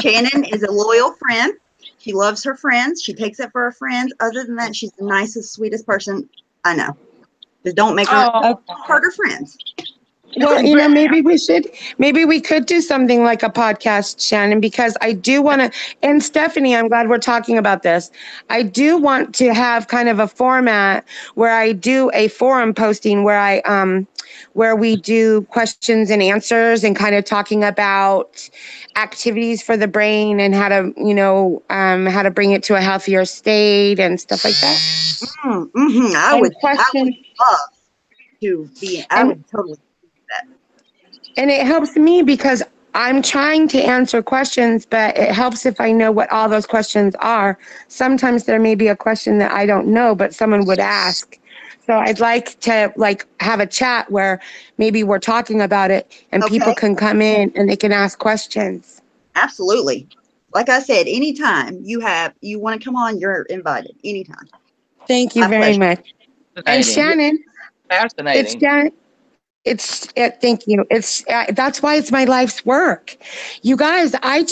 Shannon is a loyal friend. She loves her friends. She takes it for her friends. Other than that, she's the nicest, sweetest person I know. Just don't make her hurt her friends. Well, maybe we could do something like a podcast, Shannon, because I do want to, and Stephanie, I'm glad we're talking about this. I do want to have kind of a format where I do a forum posting where we do questions and answers and kind of talking about activities for the brain and how to bring it to a healthier state and stuff like that. Mm-hmm. I would love to be, I would totally do that. And it helps me because I'm trying to answer questions, but it helps if I know what all those questions are. Sometimes there may be a question that I don't know, but someone would ask. So I'd like to have a chat where maybe we're talking about it and people can come in and they can ask questions. Absolutely. Like I said, anytime you want to come on, you're invited anytime. Thank you very much. And Shannon, fascinating. Thank you. That's why it's my life's work. You guys, I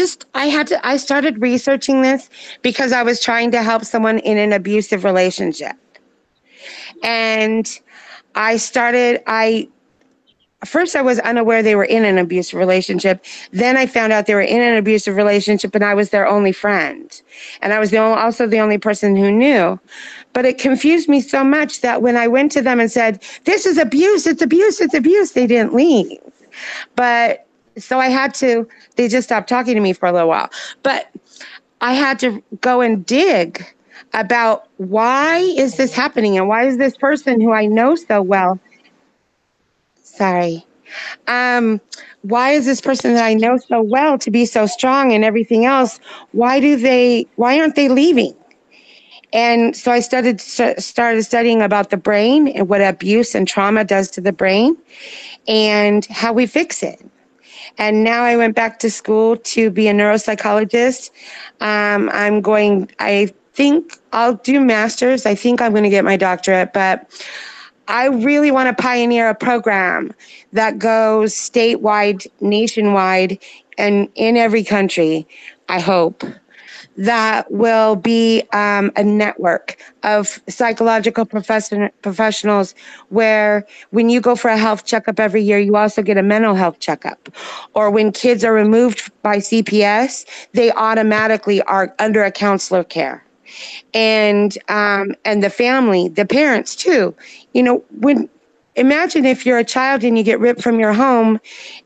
started researching this because I was trying to help someone in an abusive relationship. And first I was unaware they were in an abusive relationship. Then I found out they were in an abusive relationship and I was their only friend. And I was also the only person who knew. But it confused me so much that when I went to them and said, this is abuse, it's abuse, it's abuse, they didn't leave. But so they just stopped talking to me for a little while. But I had to go and dig about why is this happening and why is this person who I know so well, why is this person that I know so well to be so strong and everything else? Why aren't they leaving? And so I started studying about the brain and what abuse and trauma does to the brain and how we fix it. And now I went back to school to be a neuropsychologist. I think I'll do master's. I think I'm going to get my doctorate, but I really want to pioneer a program that goes statewide, nationwide, and in every country, I hope, that will be a network of psychological professionals where when you go for a health checkup every year, you also get a mental health checkup. Or when kids are removed by CPS, they automatically are under a counselor care. And the family, the parents too. Imagine if you're a child and you get ripped from your home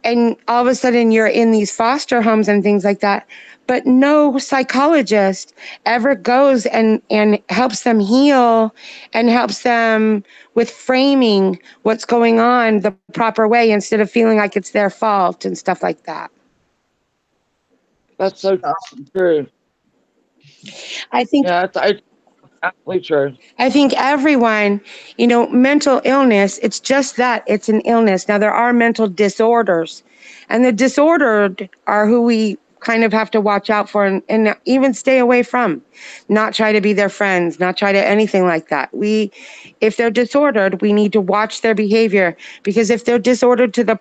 and all of a sudden you're in these foster homes and things like that, but no psychologist ever goes and helps them heal and helps them with framing what's going on the proper way instead of feeling like it's their fault and stuff like that. That's so Awesome. true. I think Yeah, it's absolutely true. I think everyone, mental illness, it's just that, it's an illness. Now, there are mental disorders, and the disordered are who we kind of have to watch out for and even stay away from, not try to be their friends, not try to anything like that. If they're disordered, we need to watch their behavior, because if they're disordered to the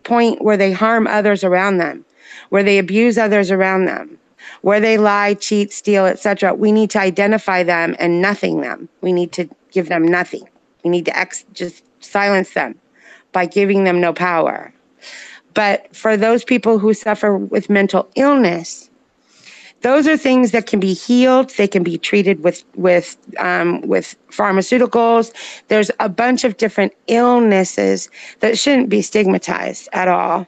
point where they harm others around them, where they abuse others around them, where they lie, cheat, steal, etc., we need to identify them and nothing them. We need to give them nothing. We need to just silence them by giving them no power. But for those people who suffer with mental illness, those are things that can be healed. They can be treated with pharmaceuticals. There's a bunch of different illnesses that shouldn't be stigmatized at all.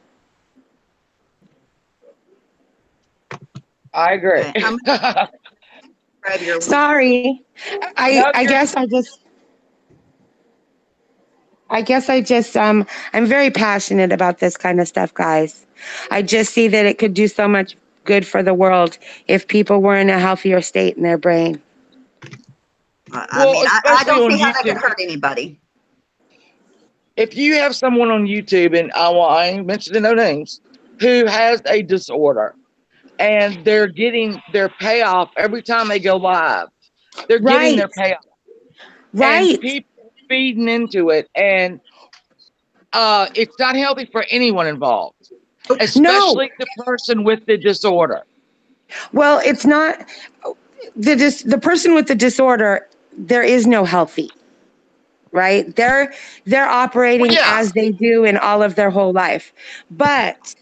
I agree. Okay, I'm grab your Sorry, No, I guess I just I'm very passionate about this kind of stuff, guys. I just see that it could do so much good for the world if people were in a healthier state in their brain. I well, mean, I especially don't on see how that could YouTube. hurt anybody. If you have someone on YouTube, and I ain't mentioning no names, who has a disorder, and they're getting their payoff every time they go live, they're getting Right, their payoff, and right. people feeding into it, and it's not healthy for anyone involved, No, especially the person with the disorder. well, it's not the person with the disorder. There is no healthy, right? They're Well, operating yeah, as they do in all of their whole life. But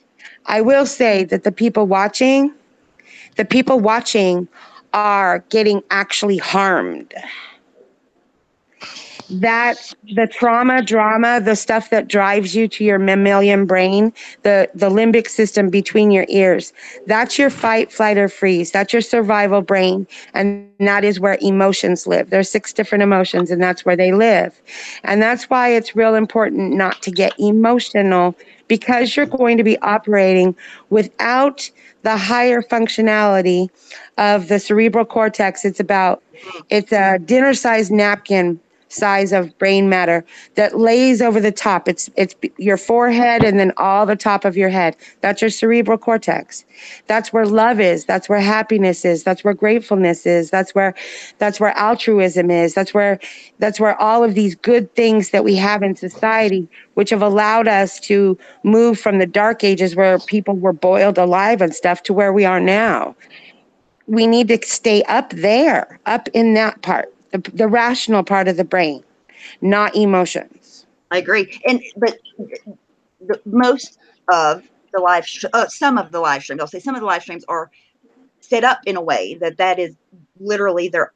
I will say that the people watching are getting actually harmed. That's the trauma, drama, the stuff that drives you to your mammalian brain, the limbic system between your ears. That's your fight, flight, or freeze. That's your survival brain. And that is where emotions live. There's 6 different emotions, and that's where they live. And that's why it's real important not to get emotional, because you're going to be operating without the higher functionality of the cerebral cortex. It's a dinner-sized napkin size of brain matter that lays over the top. It's your forehead and then all the top of your head. That's your cerebral cortex. That's where love is. That's where happiness is. That's where gratefulness is. That's where altruism is. That's where all of these good things that we have in society, which have allowed us to move from the dark ages where people were boiled alive and stuff to where we are now. We need to stay up there, up in that part, the rational part of the brain, not emotions. I agree. But most of the some of the live streams, I'll say some of the live streams are set up in a way that is literally they're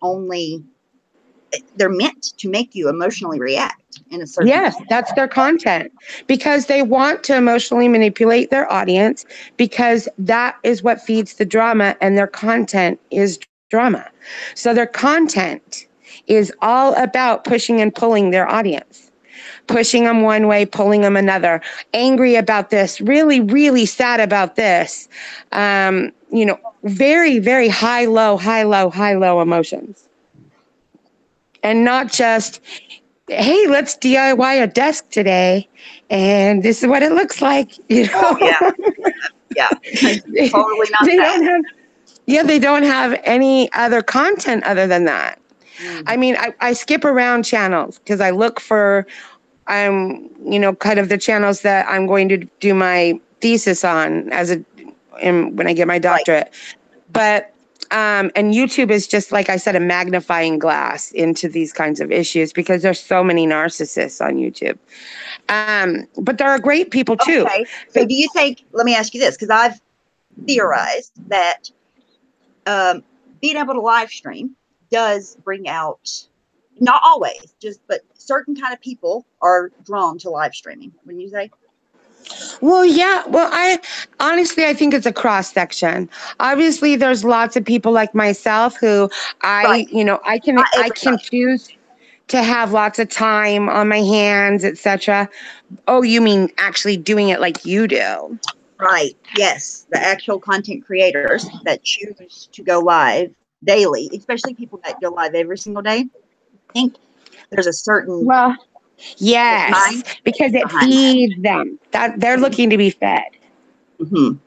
meant to make you emotionally react in a certain Yes, way. that's their content, because they want to emotionally manipulate their audience, because that is what feeds the drama, and their content is drama. So their content is all about pushing and pulling their audience, pushing them one way, pulling them another, angry about this, really, really sad about this. Very, very high, low, high, low, high, low emotions. And not just, hey, let's DIY a desk today, and this is what it looks like. Oh yeah, yeah. Totally not They that. don't have, they don't have any other content other than that. I mean, I skip around channels because I look for, kind of the channels that I'm going to do my thesis on when I get my doctorate. Right. But and YouTube is just, like I said, a magnifying glass into these kinds of issues, because there's so many narcissists on YouTube. But there are great people too. Okay. So do you think, let me ask you this, because I've theorized that being able to live stream does bring out, not always, but certain kind of people are drawn to live streaming, wouldn't you say? Well, yeah. Well, I think it's a cross section. Obviously, there's lots of people like myself who Right. I can choose to have lots of time on my hands, etc. Oh, you mean actually doing it like you do? Right. Yes. The actual content creators that choose to go live daily, especially people that go live every single day, I think there's a certain Well, yes, mind because it behind that. feeds them. That they're looking to be fed. Mm-hmm.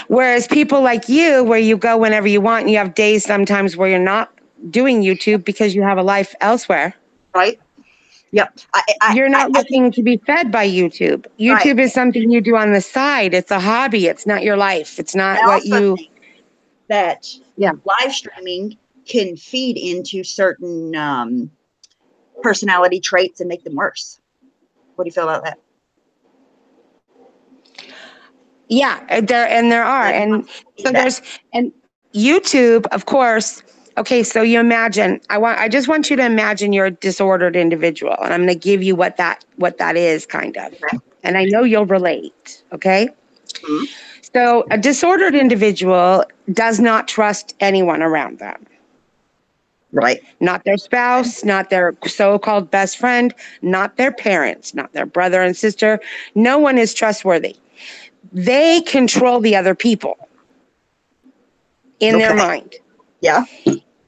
Whereas people like you, where you go whenever you want, and you have days sometimes where you're not doing YouTube because you have a life elsewhere. Right. Yep. You're not I think, looking to be fed by YouTube. right. YouTube is something you do on the side. It's a hobby. It's not your life. It's not I what also you. think that Yeah. live streaming can feed into certain personality traits and make them worse. What do you feel about that? Yeah, there are, Like and so feedback. there's and YouTube, of course. Okay, so you imagine. I just want you to imagine you're a disordered individual, and I'm going to give you what that is kind of, Okay. and I know you'll relate. Okay, Mhm. so a disordered individual does not trust anyone around them. Right. Not their spouse, not their so-called best friend, not their parents, not their brother and sister. No one is trustworthy. They control the other people in their Okay. mind. Yeah.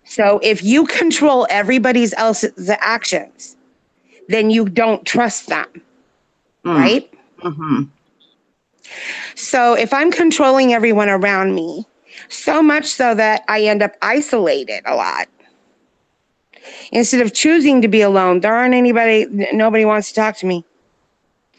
So if you control everybody else's actions, then you don't trust them, Mm. right? Mm-hmm. So if I'm controlling everyone around me, so much so that I end up isolated a lot, instead of choosing to be alone, nobody wants to talk to me.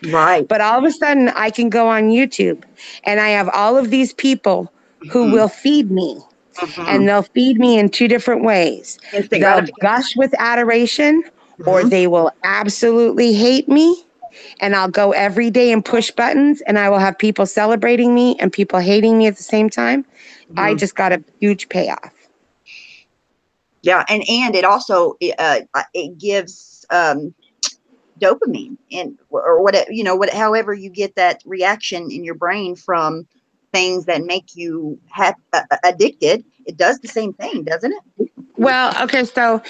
Right. But all of a sudden, I can go on YouTube and I have all of these people who Mm-hmm. will feed me. Mm-hmm. And they'll feed me in two different ways. Instant They'll gratification. gush with adoration, or Mm-hmm. they will absolutely hate me. And I'll go every day and push buttons, and I will have people celebrating me and people hating me at the same time. I Mm-hmm. just got a huge payoff. Yeah, and it also it gives dopamine and or what what however you get that reaction in your brain from things that make you addicted. It does the same thing, doesn't it? Well, okay, so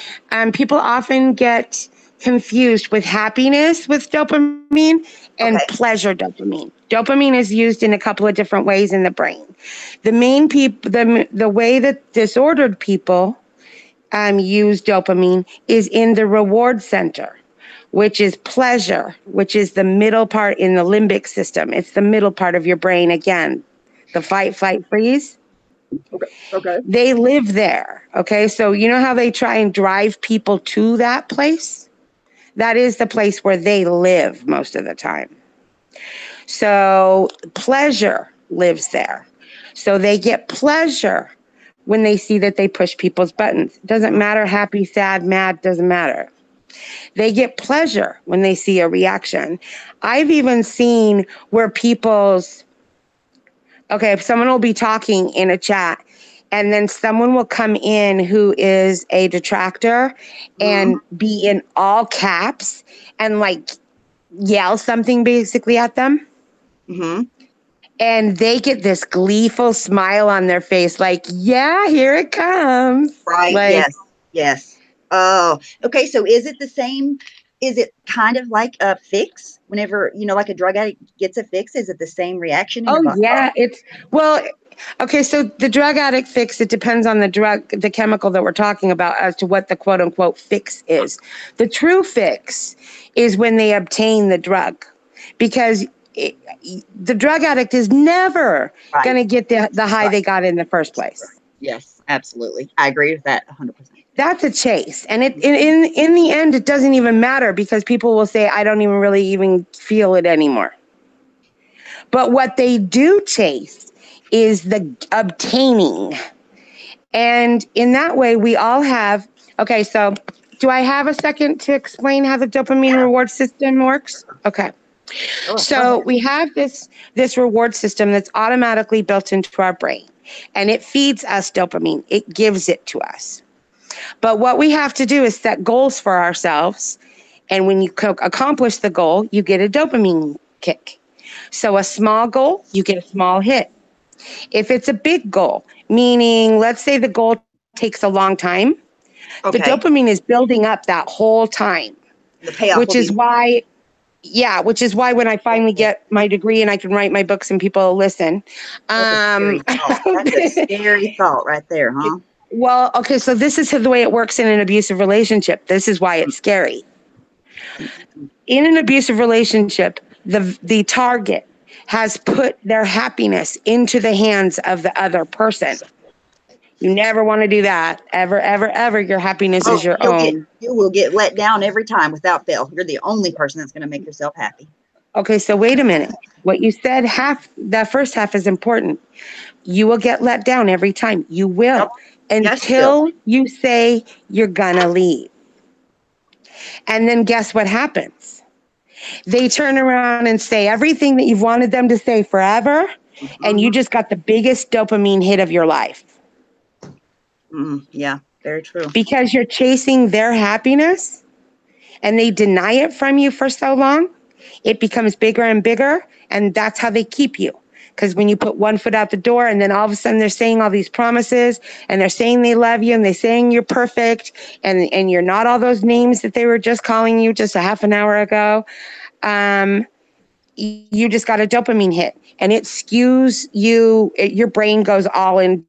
people often get confused with happiness with dopamine and Okay. pleasure dopamine. Dopamine is used in a couple of different ways in the brain. The way that disordered people use dopamine is in the reward center, which is pleasure, which is the middle part in the limbic system. It's the middle part of your brain again, the fight, flight, freeze. Okay. Okay. They live there. Okay. So you know how they try and drive people to that place? That is the place where they live most of the time. So pleasure lives there. So they get pleasure when they see that they push people's buttons. It doesn't matter, happy, sad, mad, doesn't matter. They get pleasure when they see a reaction. I've even seen where if someone will be talking in a chat and then someone will come in who is a detractor Mm-hmm. and be in all caps and like yell something basically at them. Mm-hmm. And they get this gleeful smile on their face, like, yeah, here it comes. Right. Like, Yes. Yes. Oh, okay. So is it the same? Is it kind of like a fix? Whenever like a drug addict gets a fix, is it the same reaction in your oh, body? yeah, okay, so the drug addict fix, it depends on the chemical that we're talking about as to what the quote unquote fix is. The true fix is when they obtain the drug, because the drug addict is never going Right. to get the high Right. they got in the first place. Yes. Absolutely. I agree with that 100%. That's a chase. And in the end, it doesn't even matter, because people will say, I don't even really even feel it anymore. But what they do chase is the obtaining. And in that way, we all have, okay, so do I have a second to explain how the dopamine reward system works? Okay. Go So ahead. we have this reward system that's automatically built into our brain, and it feeds us dopamine. It gives it to us. But what we have to do is set goals for ourselves. And when you accomplish the goal, you get a dopamine kick. So a small goal, you get a small hit. If it's a big goal, meaning let's say the goal takes a long time, the Okay. dopamine is building up that whole time, The payoff which will is be why, Yeah, which is why when I finally get my degree and I can write my books and people will listen. That's a scary thought. That's a scary thought right there, huh? Well, okay, so this is the way it works in an abusive relationship. This is why it's scary. In an abusive relationship, the target has put their happiness into the hands of the other person. You never want to do that. Ever, ever, ever. Your happiness is your own. You will get let down every time without fail. You're the only person that's going to make yourself happy. Okay, so wait a minute. What you said, that first half is important. You will get let down every time. You will. Yep. Until you say you're gonna leave. And then guess what happens? They turn around and say everything that you've wanted them to say forever, and you just got the biggest dopamine hit of your life. Yeah, very true. Because you're chasing their happiness and they deny it from you for so long, it becomes bigger and bigger, and that's how they keep you. Because when you put one foot out the door and then all of a sudden they're saying all these promises and they're saying they love you and they're saying you're perfect and you're not all those names that they were just calling you just a half an hour ago, you just got a dopamine hit and it skews you. Your brain goes all into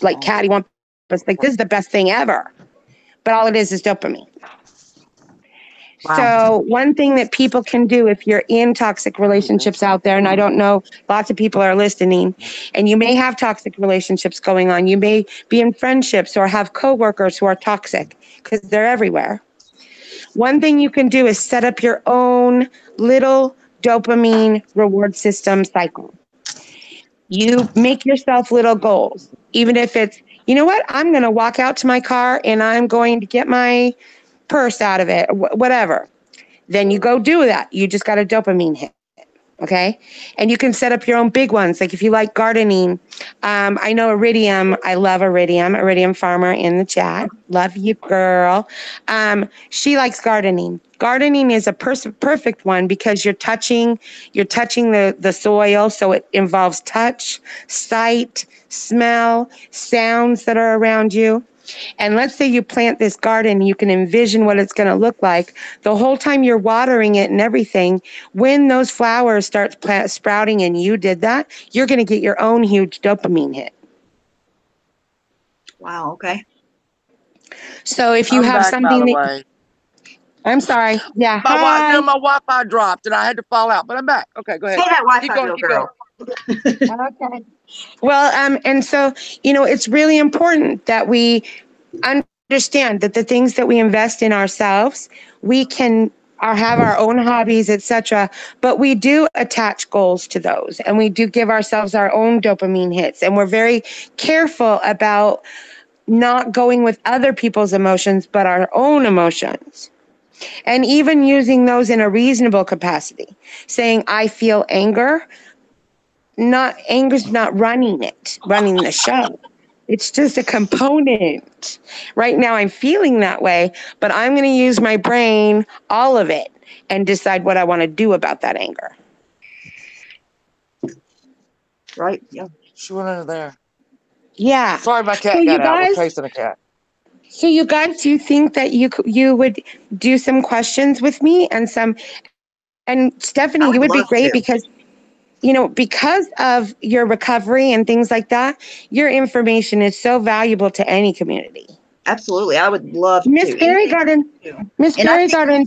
like cattywampus, like this is the best thing ever. But all it is dopamine. Wow. So one thing that people can do if you're in toxic relationships out there, and I don't know, lots of people are listening, and you may have toxic relationships going on. You may be in friendships or have coworkers who are toxic because they're everywhere. One thing you can do is set up your own little dopamine reward system cycle. You make yourself little goals, even if it's, you know what, I'm going to walk out to my car and I'm going to get my purse out of it, whatever. Then you go do that. You just got a dopamine hit. Okay. And you can set up your own big ones. Like if you like gardening, I know Iridium. I love Iridium Farmer in the chat. Love you, girl. She likes gardening. Gardening is a perfect one because you're touching the soil. So it involves touch, sight, smell, sounds that are around you. And let's say you plant this garden, you can envision what it's going to look like. The whole time you're watering it and everything, when those flowers start sprouting and you did that, you're going to get your own huge dopamine hit. Wow, okay. So if you have something that... I'm sorry. Yeah. My Wi-Fi dropped and I had to fall out, but I'm back. Okay, go ahead. Say that Wi-Fi, girl. Okay. Well, and so, it's really important that we understand that the things that we invest in ourselves, we can have our own hobbies, etc. But we do attach goals to those, and we do give ourselves our own dopamine hits, and we're very careful about not going with other people's emotions, but our own emotions. And even using those in a reasonable capacity, saying, I feel anger. Anger's not running the show. It's just a component. Right now I'm feeling that way, but I'm going to use my brain, all of it, and decide what I want to do about that anger. Right? Yeah. She went under there. Yeah. Sorry, my cat got out. We're chasing a cat. So you guys, do you think that you would do some questions with me and Stephanie, you would be great because of your recovery and things like that, your information is so valuable to any community. Absolutely. I would love to. Miss Berrygarden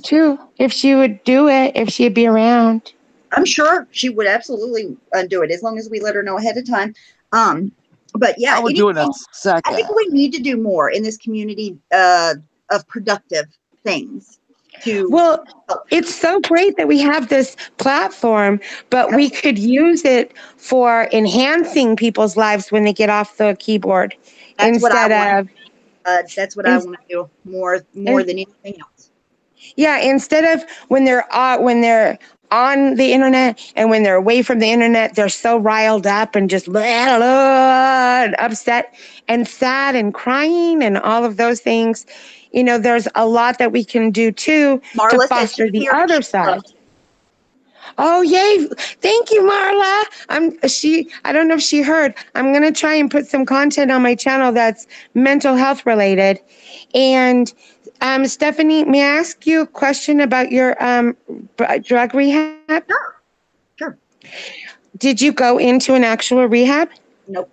too, if she would do it, if she'd be around. I'm sure she would absolutely do it as long as we let her know ahead of time. But yeah, I would do it in a second. I think we need to do more in this community of productive things. Well, it's so great that we have this platform, but we could use it for enhancing people's lives when they get off the keyboard. That's what I want to do more than anything else. Yeah, instead of when they're on the internet and when they're away from the internet, they're so riled up and just upset and sad and crying and all of those things. There's a lot that we can do too to foster the other side. Oh, yay. Thank you, Marla. I don't know if she heard. I'm going to try and put some content on my channel that's mental health related. And Stephanie, may I ask you a question about your drug rehab? Sure. Did you go into an actual rehab? Nope.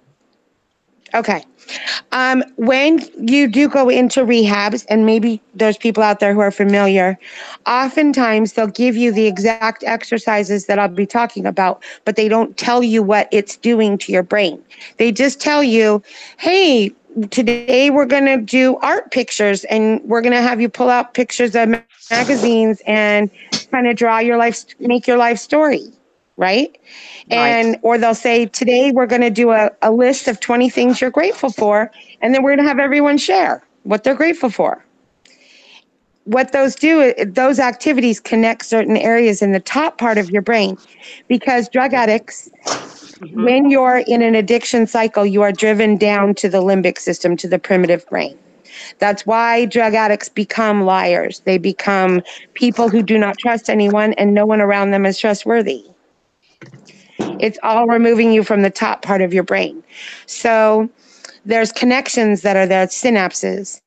Okay. When you do go into rehabs, and maybe there's people out there who are familiar, oftentimes they'll give you the exact exercises that I'll be talking about, but they don't tell you what it's doing to your brain. They just tell you, hey, today we're going to do art pictures, and we're going to have you pull out pictures of magazines and kind of draw your life, make your life story, right? And or they'll say, today we're going to do a list of 20 things you're grateful for, and then we're going to have everyone share what they're grateful for. What those do, those activities connect certain areas in the top part of your brain, because drug addicts, when you're in an addiction cycle, you are driven down to the limbic system, to the primitive brain. That's why drug addicts become liars. They become people who do not trust anyone, and no one around them is trustworthy. It's all removing you from the top part of your brain. So there's connections that are there, synapses.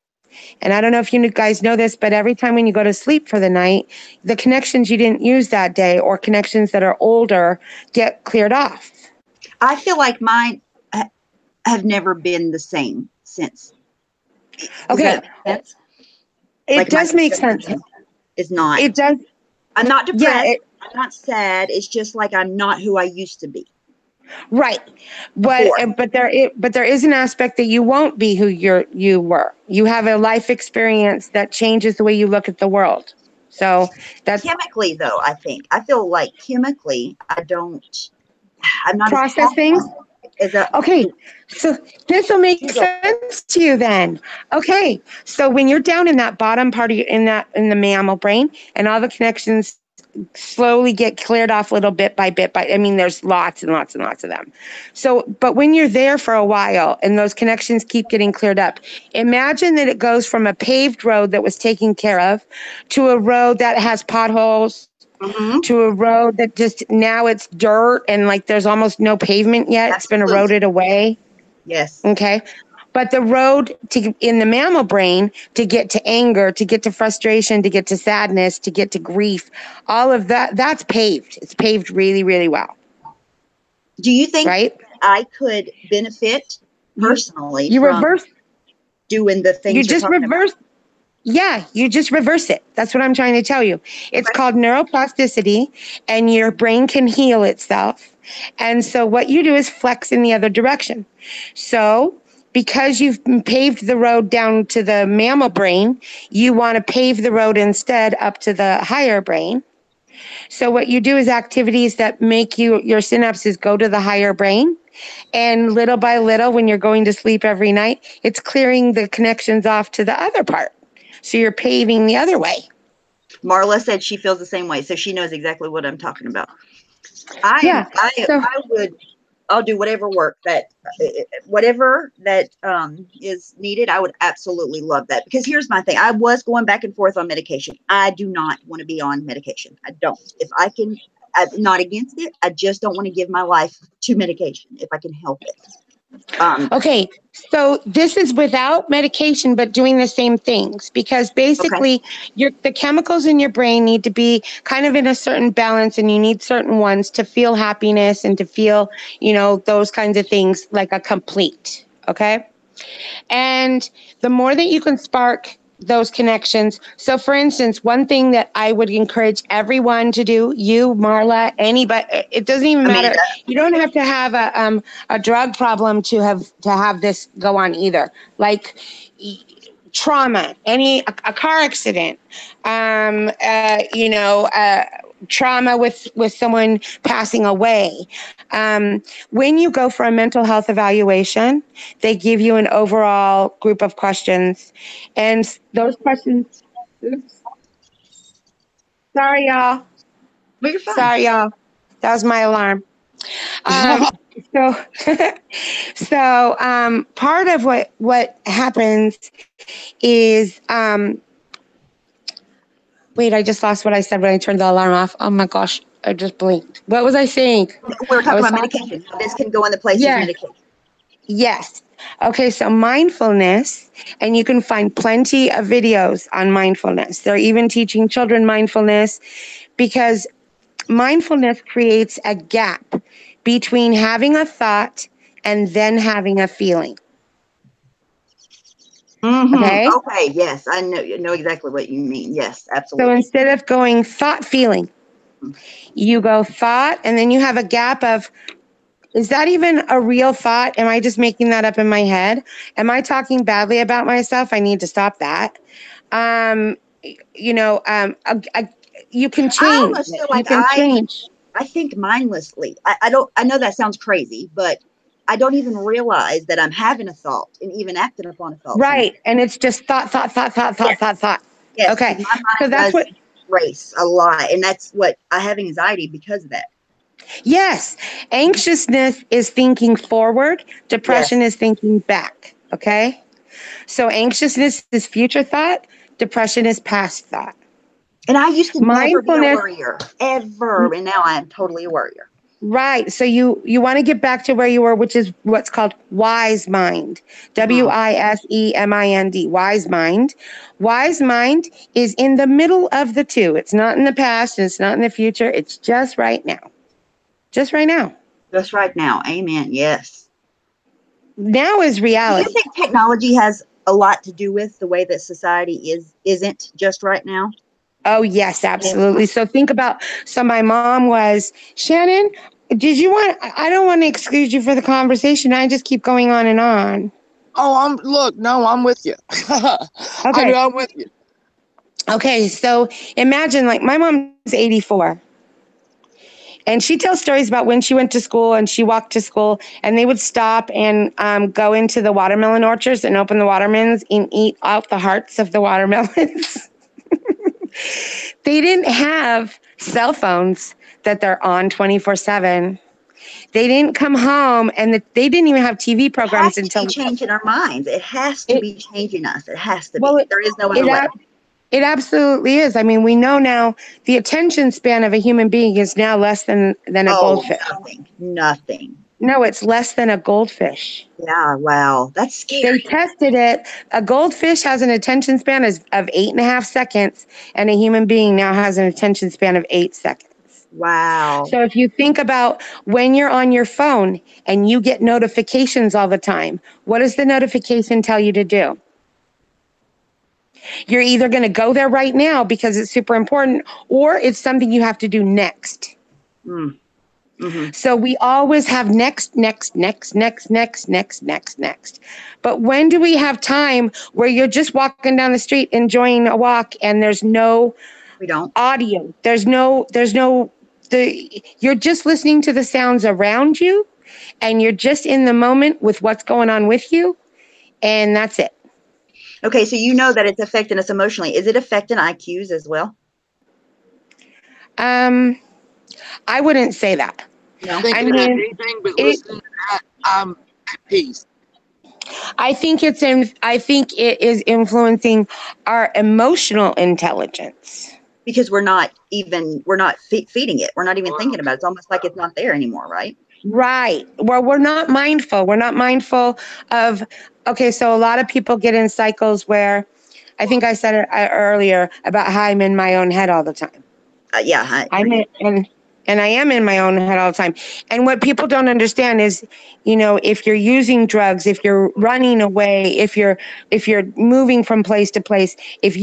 And I don't know if you guys know this, but every time when you go to sleep for the night, the connections you didn't use that day or connections that are older get cleared off. I feel like mine have never been the same since. Okay. It Like does make sense. It's not. It does. I'm not depressed. Yeah, I'm not sad. It's just like I'm not who I used to be. Right. But there is an aspect that you won't be who you were. You have a life experience that changes the way you look at the world. So that's chemically, though. I feel like chemically, I'm not process things. Okay, so this will make sense to you then. Okay, so when you're down in that bottom part of in the mammal brain, and all the connections slowly get cleared off little bit by bit I mean, there's lots and lots and lots of them. So, but when you're there for a while and those connections keep getting cleared up, imagine that it goes from a paved road that was taken care of to a road that has potholes, to a road that just now it's dirt and like there's almost no pavement yet. It's been eroded away. Yes. Okay. But the road in the mammal brain to get to anger, to get to frustration, to get to sadness, to get to grief, all of that's paved. It's paved really, really well. Do you think I could benefit personally from doing the things you just reverse? About? Yeah, you just reverse it. That's what I'm trying to tell you. It's called neuroplasticity, and your brain can heal itself. And so what you do is flex in the other direction. So because you've paved the road down to the mammal brain, you want to pave the road instead up to the higher brain. So what you do is activities that make your synapses go to the higher brain. And little by little, when you're going to sleep every night, it's clearing the connections off to the other part. So you're paving the other way. Marla said she feels the same way, so she knows exactly what I'm talking about. I'll do whatever work whatever that is needed. I would absolutely love that, because here's my thing. I was going back and forth on medication. I do not want to be on medication. I don't. If I can, I'm not against it. I just don't want to give my life to medication if I can help it. Okay, so this is without medication, but doing the same things, because basically the chemicals in your brain need to be kind of in a certain balance, and you need certain ones to feel happiness and to feel, those kinds of things like a complete, okay? And the more that you can spark those connections. So for instance, one thing that I would encourage everyone to do, you, Marla, anybody, it doesn't even matter. You don't have to have a drug problem to have this go on either. Like trauma, a car accident, trauma with someone passing away. When you go for a mental health evaluation, they give you an overall group of questions, and those questions. Oops. Sorry, y'all. You're fine. Sorry, y'all. That was my alarm. So part of what happens is wait, I just lost what I said when I turned the alarm off. Oh my gosh, I just blinked. What was I saying? We were talking about medication. This can go in the place of medication. Yes. Okay, so mindfulness, and you can find plenty of videos on mindfulness. They're even teaching children mindfulness because mindfulness creates a gap between having a thought and then having a feeling. Okay? Okay, yes, I know exactly what you mean. Yes, So absolutely. instead of going thought, feeling, you go thought, and then you have a gap of, is that even a real thought? Am I just making that up in my head? Am I talking badly about myself? I need to stop that. You know, you can I change almost it. feel You like can change. I think mindlessly. I know that sounds crazy, but I don't even realize that I'm having a thought and even acting upon a thought sometimes. Right. And it's just thought, thought, thought, thought, thought, thought, thought. Yes, Okay. because my So mind that's does what, race a lot, and that's what I have anxiety because of that. yes. Anxiousness is thinking forward. Depression Yes, is thinking back. Okay. So anxiousness is future thought. Depression is past thought. and I used to never be a Mindfulness, worrier ever, and now I am totally a worrier. right. So you want to get back to where you were, which is what's called wise mind. WISEMIND. Wise mind. Wise mind is in the middle of the two. It's not in the past and it's not in the future. It's just right now. Just right now. Just right now, amen. Yes. Now is Do you reality. think technology has a lot to do with the way that society isn't just right now? Oh, yes, absolutely. So think about, so my mom was, Shannon, did you want, I don't want to exclude you for the conversation. I just keep going on and on. Oh, I'm with you. Okay. I'm with you. Okay. So imagine, like, my mom's 84. And she tells stories about when she went to school and she walked to school, and they would stop and go into the watermelon orchards and open the watermelons and eat out the hearts of the watermelons. They didn't have cell phones that they're on 24/7. They didn't come home, and they didn't even have TV It has programs to be until changing our minds. It has to it. be changing us. It has to Well, be. There is no it other way. it absolutely is. I mean, we know now the attention span of a human being is now less than a Oh, goldfish. nothing. No, it's less than a goldfish. Yeah, wow. That's They scary. tested it. A goldfish has an attention span of 8.5 seconds, and a human being now has an attention span of 8 seconds. Wow. So if you think about when you're on your phone and you get notifications all the time, what does the notification tell you to do? You're either going to go there right now because it's super important, or it's something you have to do next. Mm. Mm-hmm. So we always have next, next, next, next, next, next, next, next. But when do we have time where you're just walking down the street enjoying a walk and there's no We don't. audio? You're just listening to the sounds around you, and you're just in the moment with what's going on with you, and that's it. Okay, so you know that it's affecting us emotionally. Is it affecting IQs as well? I wouldn't say that. No. I Thinking about mean, anything but it, listening to that, I'm at peace. I think it is influencing our emotional intelligence. Because we're not feeding it. We're not even thinking about it. It's almost like it's not there anymore, right? Right. Well, we're not mindful. We're not mindful of, okay, so a lot of people get in cycles where, I think I said it earlier about how I'm in my own head all the time. Yeah. And I am in my own head all the time. And what people don't understand is, if you're using drugs, if you're running away, if you're moving from place to place, if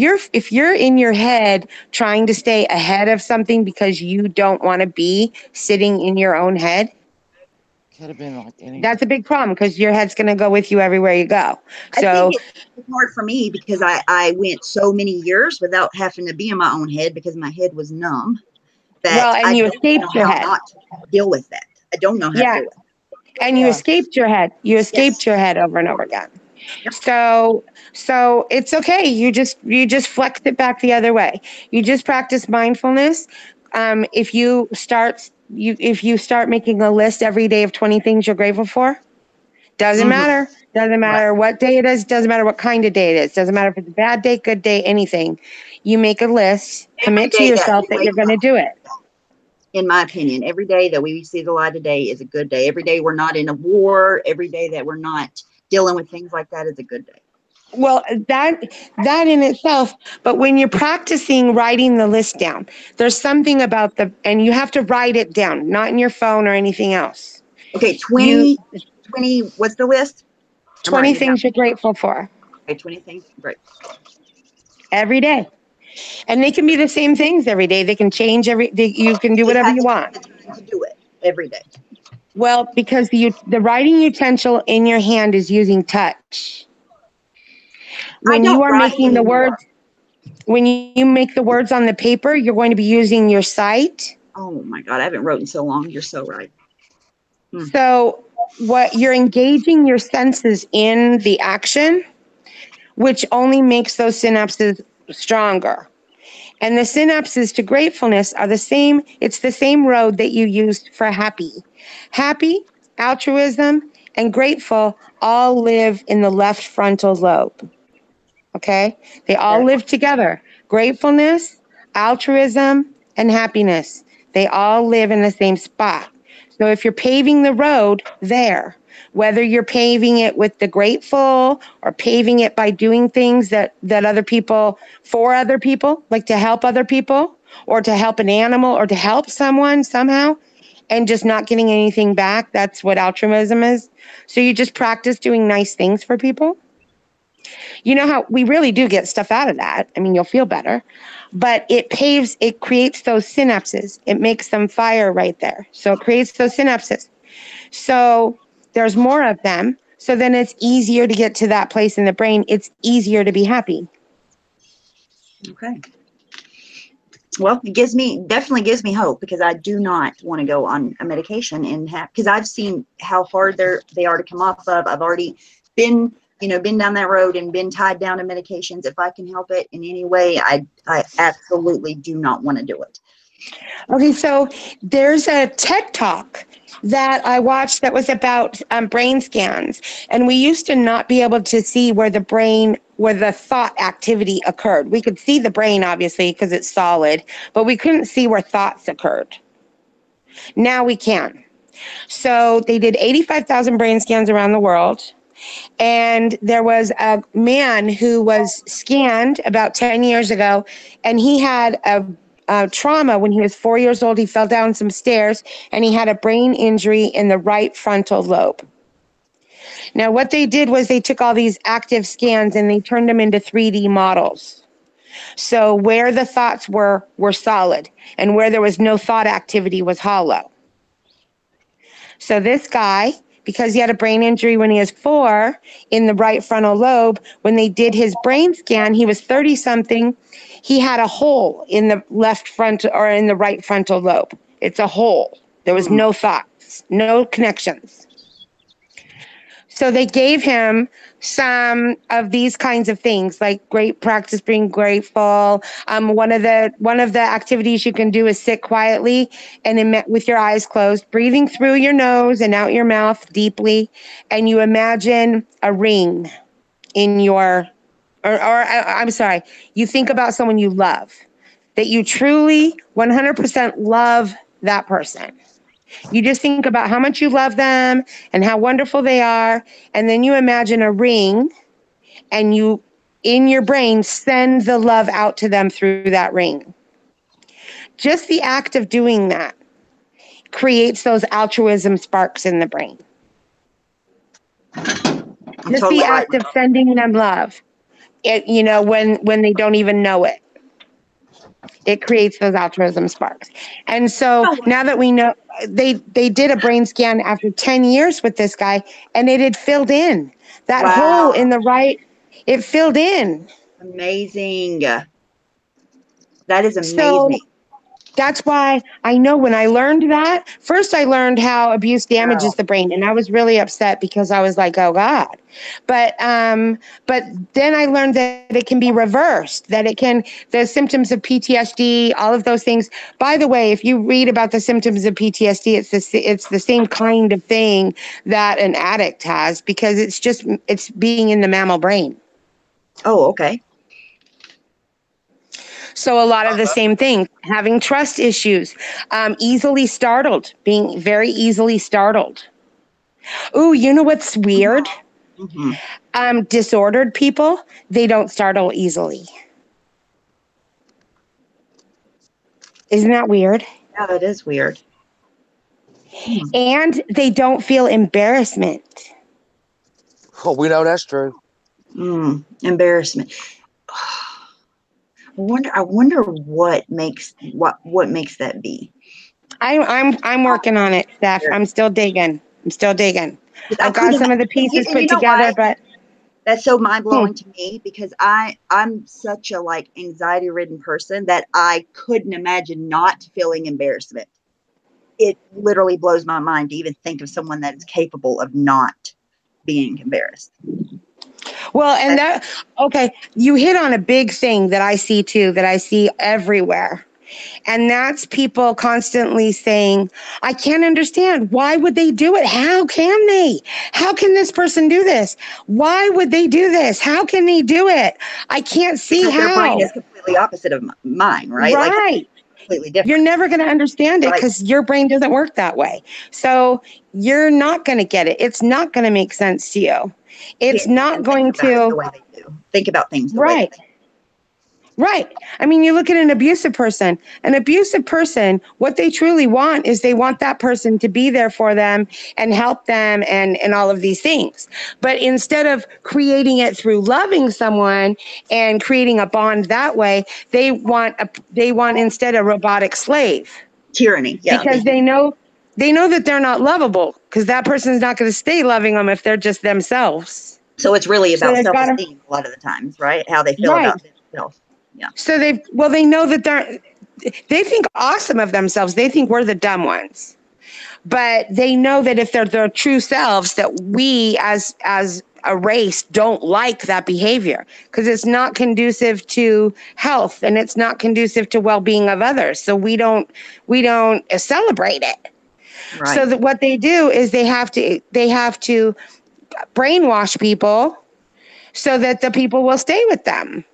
you're in your head trying to stay ahead of something because you don't want to be sitting in your own head, Could have been like anything. that's a big problem because your head's going to go with you everywhere you go. I So think it's hard for me because I went so many years without having to be in my own head because my head was numb that and I you don't escaped know your how head. not to deal with that. I don't know how to Yeah. deal with it. And you escaped your head. You Yes. escaped your head over and over again. Yep. So it's okay. You just flex it back the other way. You just practice mindfulness. If you start making a list every day of 20 things you're grateful for, doesn't matter. Doesn't matter what day it is. Doesn't matter what kind of day it is. Doesn't matter if it's a bad day, good day, anything. You make a list. Commit to yourself that you're going to do it. In my opinion, every day that we see the light of day is a good day. Every day we're not in a war. Every day that we're not dealing with things like that is a good day. Well, that in itself, but when you're practicing writing the list down, there's something about and you have to write it down, not in your phone or anything else. Okay, 20, what's the list? 20 things you're grateful for. Okay, 20 things, great. Every day. And they can be the same things every day. They can change you can do whatever you want. To do it every day. Well, because the writing utensil in your hand is using touch. When you are making the words, when you make the words on the paper, you're going to be using your sight. Oh my God, I haven't written so long. You're so right. So what you're engaging your senses in the action, which only makes those synapses stronger. And the synapses to gratefulness are the same. It's the same road that you used for happy. Happy, altruism, and grateful all live in the left frontal lobe. Okay? They all live together. Gratefulness, altruism, and happiness. They all live in the same spot. So if you're paving the road there, whether you're paving it with the grateful or paving it by doing things that other people, for other people, like to help other people or to help an animal or to help someone somehow and just not getting anything back, that's what altruism is. So you just practice doing nice things for people. You know how we really do get stuff out of that. I mean, you'll feel better, but it creates those synapses. It makes them fire right there. So it creates those synapses. So there's more of them. So then it's easier to get to that place in the brain. It's easier to be happy. Okay. Well, it definitely gives me hope, because I do not want to go on a medication and because I've seen how hard they are to come off of. I've already been down that road and been tied down to medications. If I can help it in any way, I absolutely do not want to do it. Okay, so there's a TED Talk that I watched that was about brain scans. And we used to not be able to see where the thought activity occurred. We could see the brain, obviously, because it's solid, but we couldn't see where thoughts occurred. Now we can. So they did 85,000 brain scans around the world. And there was a man who was scanned about 10 years ago, and he had a trauma when he was 4 years old. He fell down some stairs, and he had a brain injury in the right frontal lobe. Now, what they did was they took all these active scans and they turned them into 3D models. So where the thoughts were solid, and where there was no thought activity was hollow. So this guy, because he had a brain injury when he was 4 in the right frontal lobe, when they did his brain scan, he was 30-something. He had a hole in the left front or in the right frontal lobe. It's a hole. There was no thoughts, no connections. So they gave him some of these kinds of things, like great practice being grateful. One of the activities you can do is sit quietly and with your eyes closed, breathing through your nose and out your mouth deeply, and you imagine a ring in your, I'm sorry, you think about someone you love, that you truly 100% love that person. You just think about how much you love them and how wonderful they are. And then you imagine a ring, and you, in your brain, send the love out to them through that ring. Just the act of doing that creates those altruism sparks in the brain. Just the act of sending them love, when they don't even know it. It creates those altruism sparks. And so now that we know, they did a brain scan after 10 years with this guy, and it had filled in. That hole in the right, it filled in. Amazing. That is amazing. So that's why I know when I learned that, first I learned how abuse damages the brain, and I was really upset because I was like, oh God. But then I learned that it can be reversed, that the symptoms of PTSD, all of those things. By the way, if you read about the symptoms of PTSD, it's the same kind of thing that an addict has, because it's being in the mammal brain. Oh, okay. So a lot of the same things, having trust issues, easily startled, being very easily startled. Ooh, you know what's weird? Disordered people, they don't startle easily. Isn't that weird? Yeah, that is weird. And they don't feel embarrassment. Oh, we know that's true. Embarrassment. I wonder what makes that be. I'm working on it, Steph. I'm still digging. I've got some of the pieces put together, but that's so mind blowing to me, because I'm such a like anxiety ridden person that I couldn't imagine not feeling embarrassment. It literally blows my mind to even think of someone that is capable of not being embarrassed. Well, and okay, you hit on a big thing that I see too, that I see everywhere. And that's people constantly saying, I can't understand. Why would they do it? How can they? How can this person do this? Why would they do this? How can they do it? I can't see because how. Their brain is completely opposite of mine, right? Right. Like, completely different. You're never going to understand it because your brain doesn't work that way. So you're not going to get it. It's not going to make sense to you. It's not going to. The way they do. Think about things the way they do. Right. I mean, you look at an abusive person. An abusive person, what they truly want is they want that person to be there for them and help them and all of these things. But instead of creating it through loving someone and creating a bond that way, they want instead a robotic slave. Tyranny. Yeah. Because they know that they're not lovable, because that person's not going to stay loving them if they're just themselves. So it's really about self-esteem a lot of the times, right? How they feel about themselves. Yeah. So they know that they think awesome of themselves. They think we're the dumb ones. But they know that if they're their true selves, that we as a race don't like that behavior, because it's not conducive to health and it's not conducive to well-being of others. So we don't celebrate it. Right. So that what they do is they have to brainwash people so that the people will stay with them.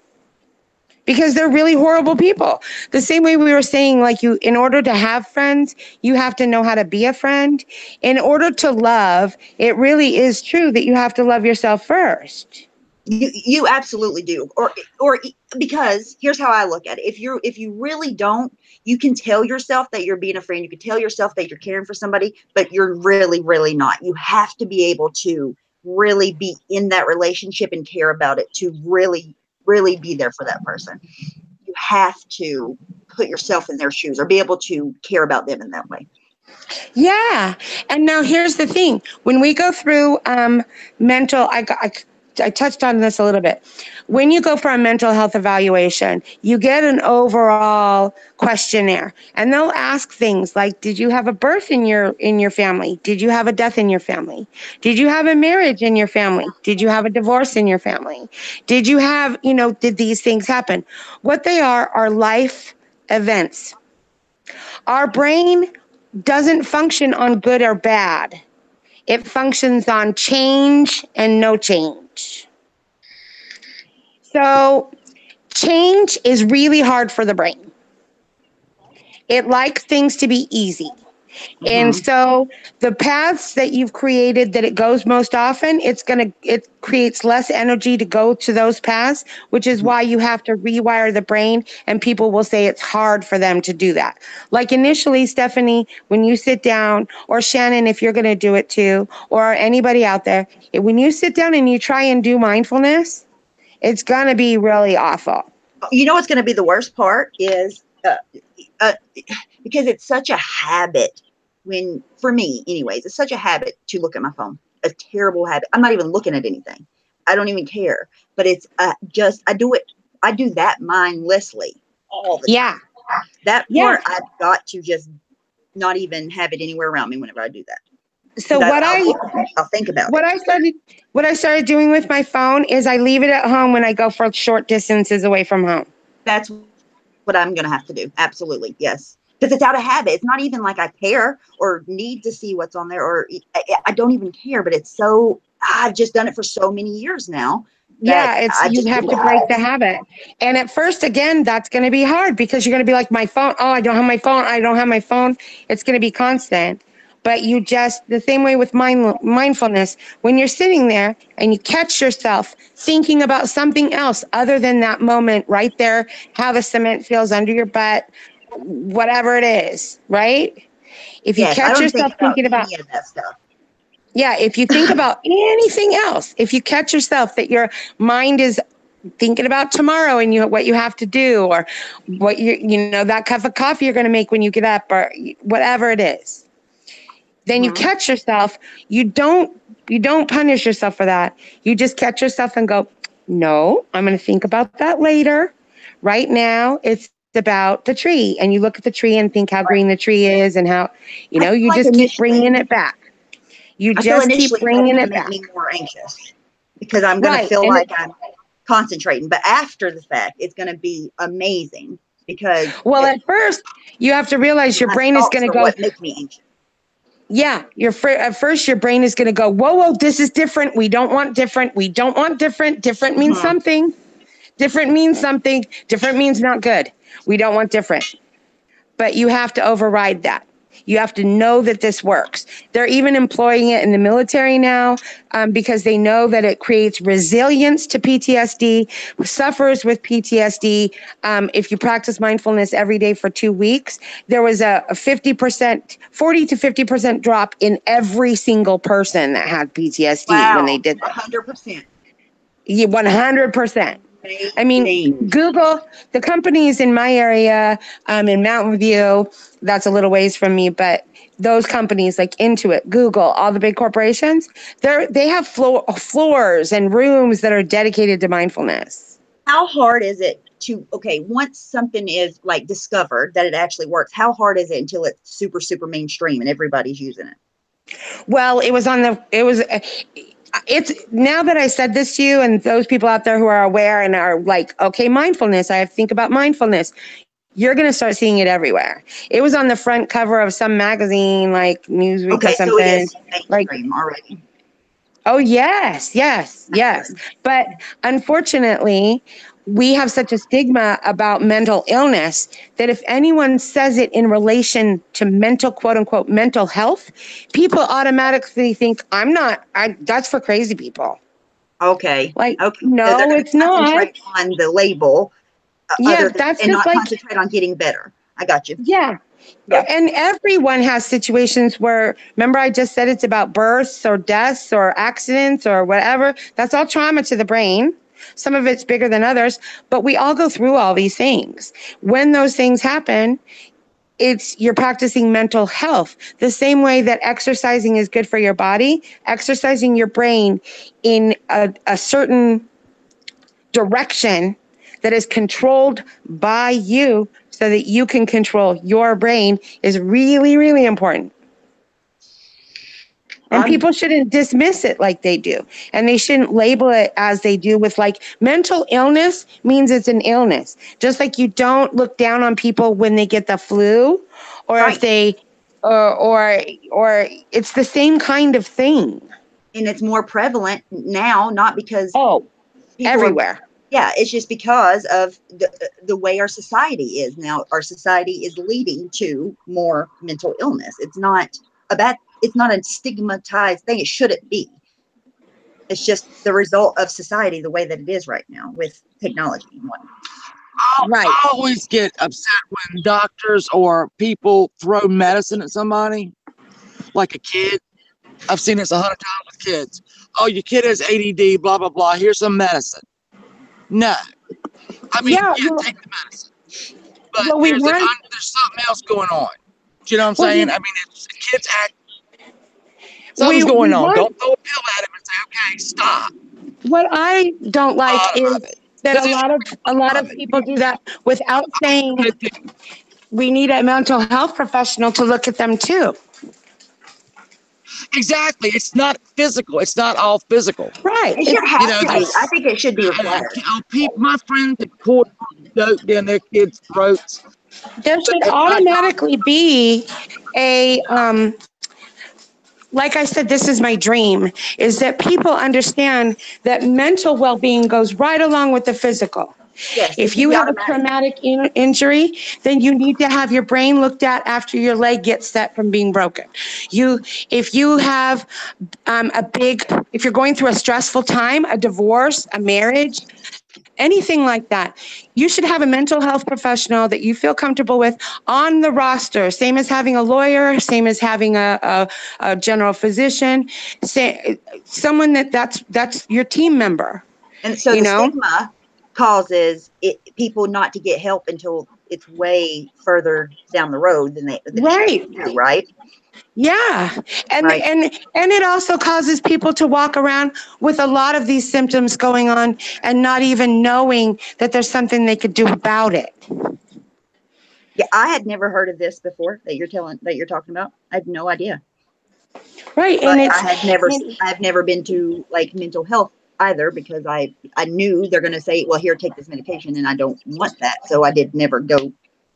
Because they're really horrible people. The same way we were saying, like, in order to have friends, you have to know how to be a friend. In order to love, it really is true that you have to love yourself first. You absolutely do. Or because here's how I look at it. If you really don't, you can tell yourself that you're being a friend. You can tell yourself that you're caring for somebody, but you're really, really not. You have to be able to really be in that relationship and care about it to really be there for that person. You have to put yourself in their shoes or be able to care about them in that way. Yeah. And now here's the thing. When we go through mental, I touched on this a little bit. When you go for a mental health evaluation, you get an overall questionnaire, and they'll ask things like, did you have a birth in your family? Did you have a death in your family? Did you have a marriage in your family? Did you have a divorce in your family? Did you have, did these things happen? What they are life events. Our brain doesn't function on good or bad. It functions on change and no change. So change is really hard for the brain. It likes things to be easy. Mm-hmm. And so the paths that you've created that it goes most often, it creates less energy to go to those paths, which is why you have to rewire the brain, and people will say it's hard for them to do that. Like initially, Stephanie, when you sit down, or Shannon, if you're going to do it too, or anybody out there, when you sit down and you try and do mindfulness, it's going to be really awful. You know what's going to be the worst part is because it's such a habit. For me anyways, it's such a habit to look at my phone. A terrible habit. I'm not even looking at anything. I don't even care. But it's I do that mindlessly all the time. That part I've got to just not even have it anywhere around me whenever I do that. So I'll think about it. What I started doing with my phone is I leave it at home when I go for short distances away from home. That's what I'm going to have to do. Absolutely. Yes. Because it's out of habit. It's not even like I care or need to see what's on there, or I don't even care, but it's so, I've just done it for so many years now. Yeah, you have to break the habit. And at first, again, that's going to be hard because you're going to be like, my phone. Oh, I don't have my phone. I don't have my phone. It's going to be constant. but you just, the same way with mindfulness, when you're sitting there and you catch yourself thinking about something else other than that moment right there, how the cement feels under your butt, whatever it is, right? If you Yes, I catch don't think yourself about thinking about, any of that stuff. yeah, if you think about anything else, if you catch yourself that your mind is thinking about tomorrow and what you have to do, or what that cup of coffee you're going to make when you get up, or whatever it is, then you catch yourself. You don't punish yourself for that. You just catch yourself and go, no, I'm going to think about that later. Right now, it's about the tree. And you look at the tree and think how green the tree is, and how, I feel you like just keep initially, bringing it back. You I feel just keep initially that's bringing going to it make back. me more anxious because I'm going to Right. feel And like I'm concentrating. But after the fact, it's going to be amazing because well, at first, you have to realize your my brain is thoughts going to are go, what make me anxious. yeah, at first your brain is going to go, whoa, this is different. We don't want different. We don't want different. Different means something. Different means something. Different means not good. We don't want different. But you have to override that. You have to know that this works. They're even employing it in the military now because they know that it creates resilience to PTSD. Sufferers with PTSD, if you practice mindfulness every day for 2 weeks, there was a 50%, 40 to 50% drop in every single person that had PTSD when they Wow, did that. 100%. Yeah, 100%. I mean, Amazing. Google, the companies in my area, in Mountain View, that's a little ways from me, but those companies like Intuit, Google, all the big corporations, they have floors and rooms that are dedicated to mindfulness. How hard is it to, okay, once something is like discovered that it actually works, how hard is it until it's super, super mainstream and everybody's using it? Well, it's now that I said this to you, and those people out there who are aware and are like, okay, mindfulness, I have to think about mindfulness. You're going to start seeing it everywhere. It was on the front cover of some magazine, like Newsweek or Okay, so it something. is Like, mainstream already. oh, yes. But unfortunately, we have such a stigma about mental illness that if anyone says it in relation to mental, quote unquote, mental health, people automatically think that's for crazy people. Okay. Like, Okay. So they're no, going to it's not. concentrate on the label Yeah, that's and just not like, concentrate on getting better. I got you. yeah. Yeah. And everyone has situations where, remember I just said it's about births or deaths or accidents or whatever. That's all trauma to the brain. Some of it's bigger than others, but we all go through all these things. When those things happen, you're practicing mental health. The same way that exercising is good for your body, exercising your brain in a certain direction that is controlled by you so that you can control your brain is really, really important. And people shouldn't dismiss it like they do. And they shouldn't label it as they do with like mental illness means it's an illness. Just like you don't look down on people when they get the flu or if they or it's the same kind of thing. And it's more prevalent now, not because everywhere. Yeah, it's just because of the way our society is now. Our society is leading to more mental illness. It's not a stigmatized thing. It shouldn't be. It's just the result of society, the way that it is right now with technology and whatnot. I always get upset when doctors or people throw medicine at somebody, like a kid. I've seen this 100 times with kids. Oh, your kid has ADD, blah, blah, blah. Here's some medicine. No. I mean, take the medicine. But there's something else going on. Do you know what I'm saying? I mean, it's kids act. Something's going on. Don't throw a pill at him and say, okay, stop. What I don't like is that a lot of people do that without saying we need a mental health professional to look at them too. Exactly. It's not physical. It's not all physical. Right. It should have to be. I think it should be required. My friends that poured dope down their kids' throats. There should automatically be a like I said, this is my dream, is that people understand that mental well-being goes right along with the physical. Yes, it If should you be have a automatic. traumatic injury, then you need to have your brain looked at after your leg gets set from being broken. If you have if you're going through a stressful time, a divorce, a marriage, anything like that, you should have a mental health professional that you feel comfortable with on the roster, same as having a lawyer, same as having a general physician, someone that's your team member. And so the stigma causes people not to get help until it's way further down the road than they Right. do, right? Yeah. And Right. and it also causes people to walk around with a lot of these symptoms going on and not even knowing that there's something they could do about it. Yeah, I had never heard of this before that you're talking about. I had no idea. Right. But And I've never been to like mental health either, because I knew they're going to say, well, here, take this medication, and I don't want that. So I did never go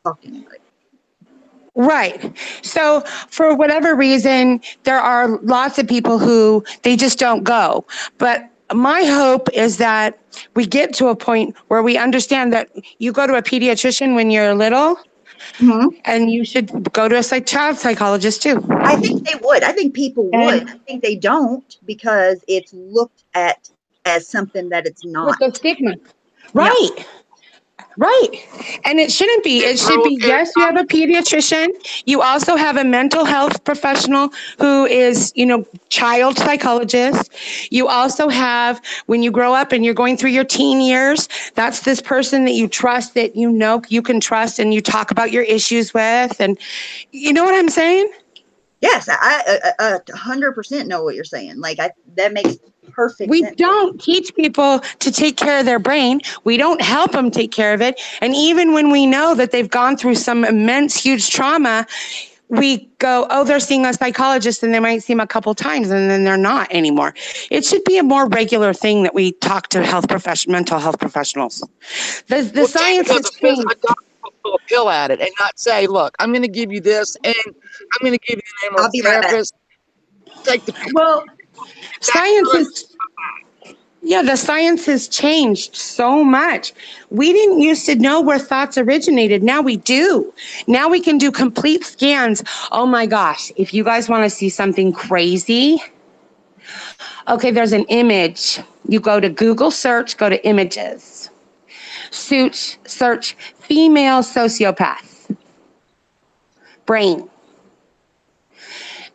talk to anybody. right. So for whatever reason, there are lots of people who they just don't go. But my hope is that we get to a point where we understand that you go to a pediatrician when you're little, Mm-hmm. and you should go to a child psychologist too. I think they would. I think people would. I think they don't, because it's looked at as something that it's not. With the stigma. Right. Yeah. Right. And it shouldn't be. It should be, yes, you have a pediatrician. You also have a mental health professional who is, child psychologist. You also have, when you grow up and you're going through your teen years, that's this person that you trust, that you can trust, and you talk about your issues with. And you know what I'm saying? Yes, I 100% know what you're saying. Like, that makes perfect sense. We don't teach people to take care of their brain. We don't help them take care of it. And even when we know that they've gone through some immense, huge trauma, we go, oh, they're seeing a psychologist, and they might see him a couple times, and then they're not anymore. It should be a more regular thing that we talk to mental health professionals. The science has changed. A doctor will pull a pill at it and not say, look, I'm going to give you this, and I'm going to give you the name of a therapist. Take the pill. Well, the science has changed so much. We didn't used to know where thoughts originated. Now we do. Now we can do complete scans. Oh my gosh, if you guys want to see something crazy, okay, there's an image. You go to Google search, go to images. Search female sociopath. Brain.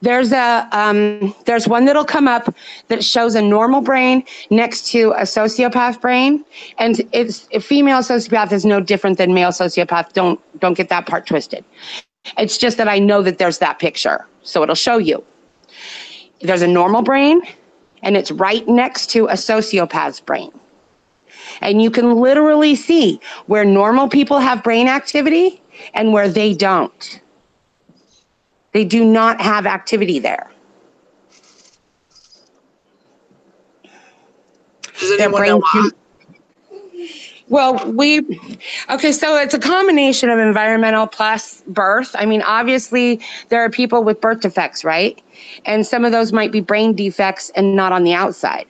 There's one that'll come up that shows a normal brain next to a sociopath brain, and a female sociopath is no different than male sociopath. Don't get that part twisted. It's just that I know that there's that picture, so it'll show you. There's a normal brain, and it's right next to a sociopath's brain, and you can literally see where normal people have brain activity and where they don't. They do not have activity there. Does anyone know why? Well, so it's a combination of environmental plus birth. I mean, obviously, there are people with birth defects, right? And some of those might be brain defects and not on the outside.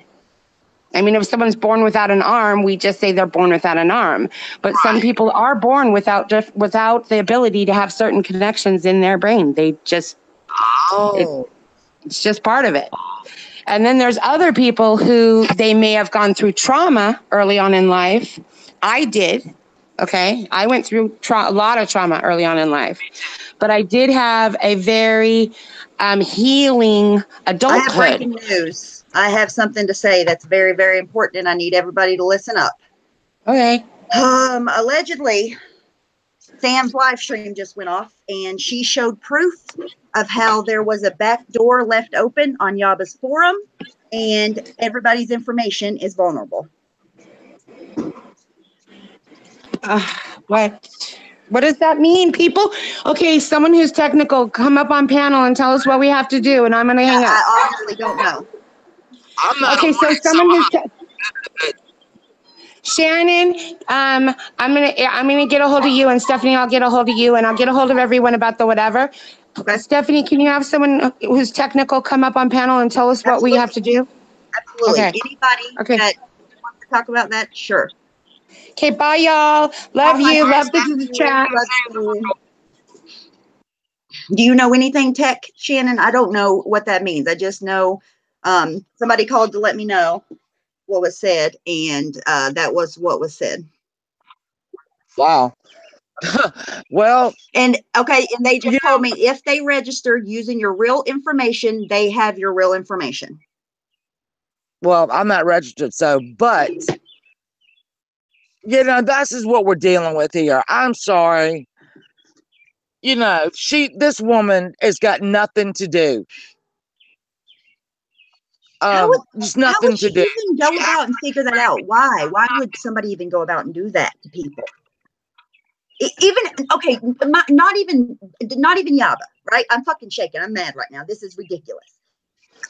I mean, if someone's born without an arm, we just say they're born without an arm. But some people are born without the ability to have certain connections in their brain. They just... It's just part of it. And then there's other people who they may have gone through trauma early on in life. I did. Okay. I went through a lot of trauma early on in life, but I did have a very healing adulthood. I have breaking news. I have something to say that's very, very important, and I need everybody to listen up. Okay. Allegedly, Sam's live stream just went off, and she showed proof of how there was a back door left open on Yaba's forum, and everybody's information is vulnerable. What does that mean, people? Okay, someone who's technical, come up on panel and tell us what we have to do, and I'm going to hang up. I honestly don't know. Okay, so someone who's Shannon, I'm gonna get a hold of you, and Stephanie, I'll get a hold of you, and I'll get a hold of everyone about the whatever. Okay. Stephanie, can you have someone who's technical come up on panel and tell us what we have to do? Absolutely. Okay. Anybody that wants to talk about that, sure. Okay, bye, y'all. Love Bye, you. Love love the chat. you. Do you know anything tech, Shannon? I don't know what that means. I just know somebody called to let me know what was said, and that was what was said. Wow. Well, and okay, and they just told me if they registered using your real information, they have your real information. Well, I'm not registered, so, but, you know, this is what we're dealing with here. I'm sorry. You know, this woman has got nothing to do. Just nothing how would to she do. even go about and figure that out? Why would somebody even go about and do that to people? Even okay, not even Yaba, right? I'm fucking shaking. I'm mad right now. This is ridiculous.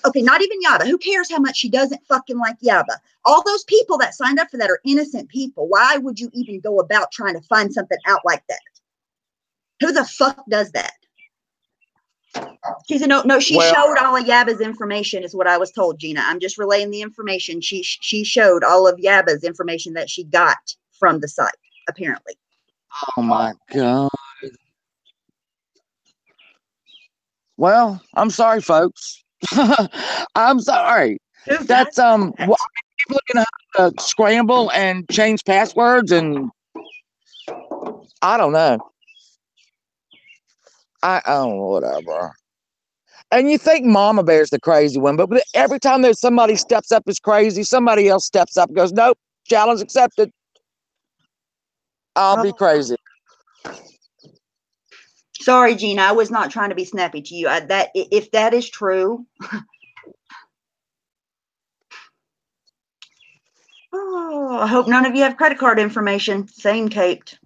Okay, not even Yaba. Who cares how much she doesn't fucking like Yaba? All those people that signed up for that are innocent people. Why would you even go about trying to find something out like that? Who the fuck does that? She said, no, she showed all of Yaba's information is what I was told, Gina. I'm just relaying the information. She showed all of Yaba's information that she got from the site, apparently. Oh my God. Well, I'm sorry, folks. I'm sorry. That's people are gonna have to scramble and change passwords, and I don't know. Whatever. And you think Mama Bear's the crazy one, but every time there's somebody steps up as crazy, somebody else steps up and goes, nope, challenge accepted. I'll be crazy. Sorry, Gina, I was not trying to be snappy to you. If that is true, I hope none of you have credit card information. Same, Kate.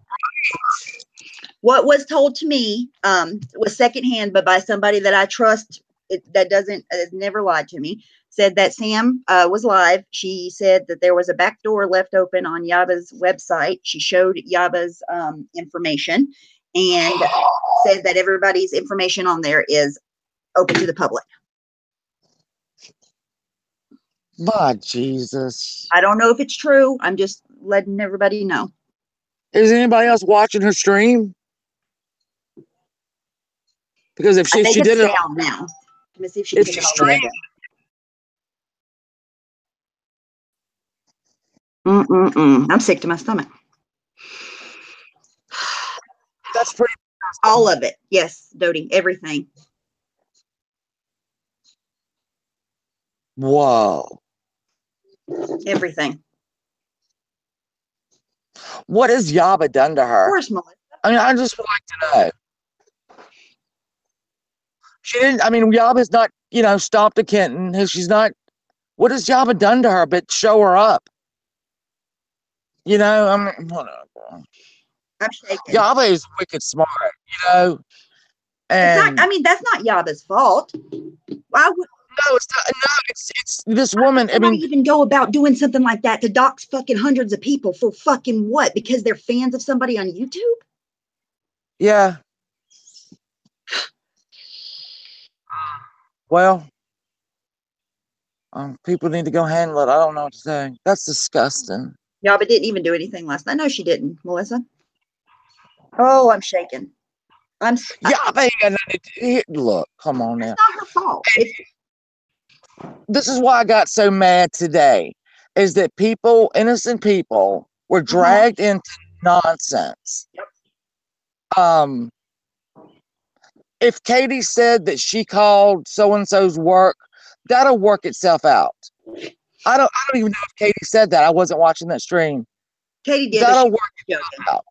What was told to me was secondhand, but by somebody that I trust, that has never lied to me. Said that Sam was live. She said that there was a back door left open on Yaba's website. She showed Yaba's information and said that everybody's information on there is open to the public. My Jesus. I don't know if it's true. I'm just letting everybody know. Is anybody else watching her stream? Because if she did it down now. Let me see if she streamed. I'm sick to my stomach. That's pretty. All of it. Yes, Dodie. Everything. Whoa. Everything. What has Yaba done to her? Of course, Melissa. I mean, I just would like to know. She didn't, I mean, Yaba's not, stopped a kitten. She's not, what has Yaba done to her but show her up? I mean, whatever. I'm shaking. Yaba is wicked smart, And that's not Yaba's fault. Why would? No, it's not. No, it's this woman. I mean, even go about doing something like that to dox fucking hundreds of people for fucking what? Because they're fans of somebody on YouTube? Yeah. Well, people need to go handle it. I don't know what to say. That's disgusting. Yaba didn't even do anything last night. No, she didn't, Melissa. Oh, I'm shaking. Yaba ain't got nothing to, look, come on now. It's not her fault. This is why I got so mad today, is that innocent people, were dragged into nonsense. Yep. If Katie said that she called so-and-so's work, that'll work itself out. I don't even know if Katie said that. I wasn't watching that stream. Katie did. That'll work itself out.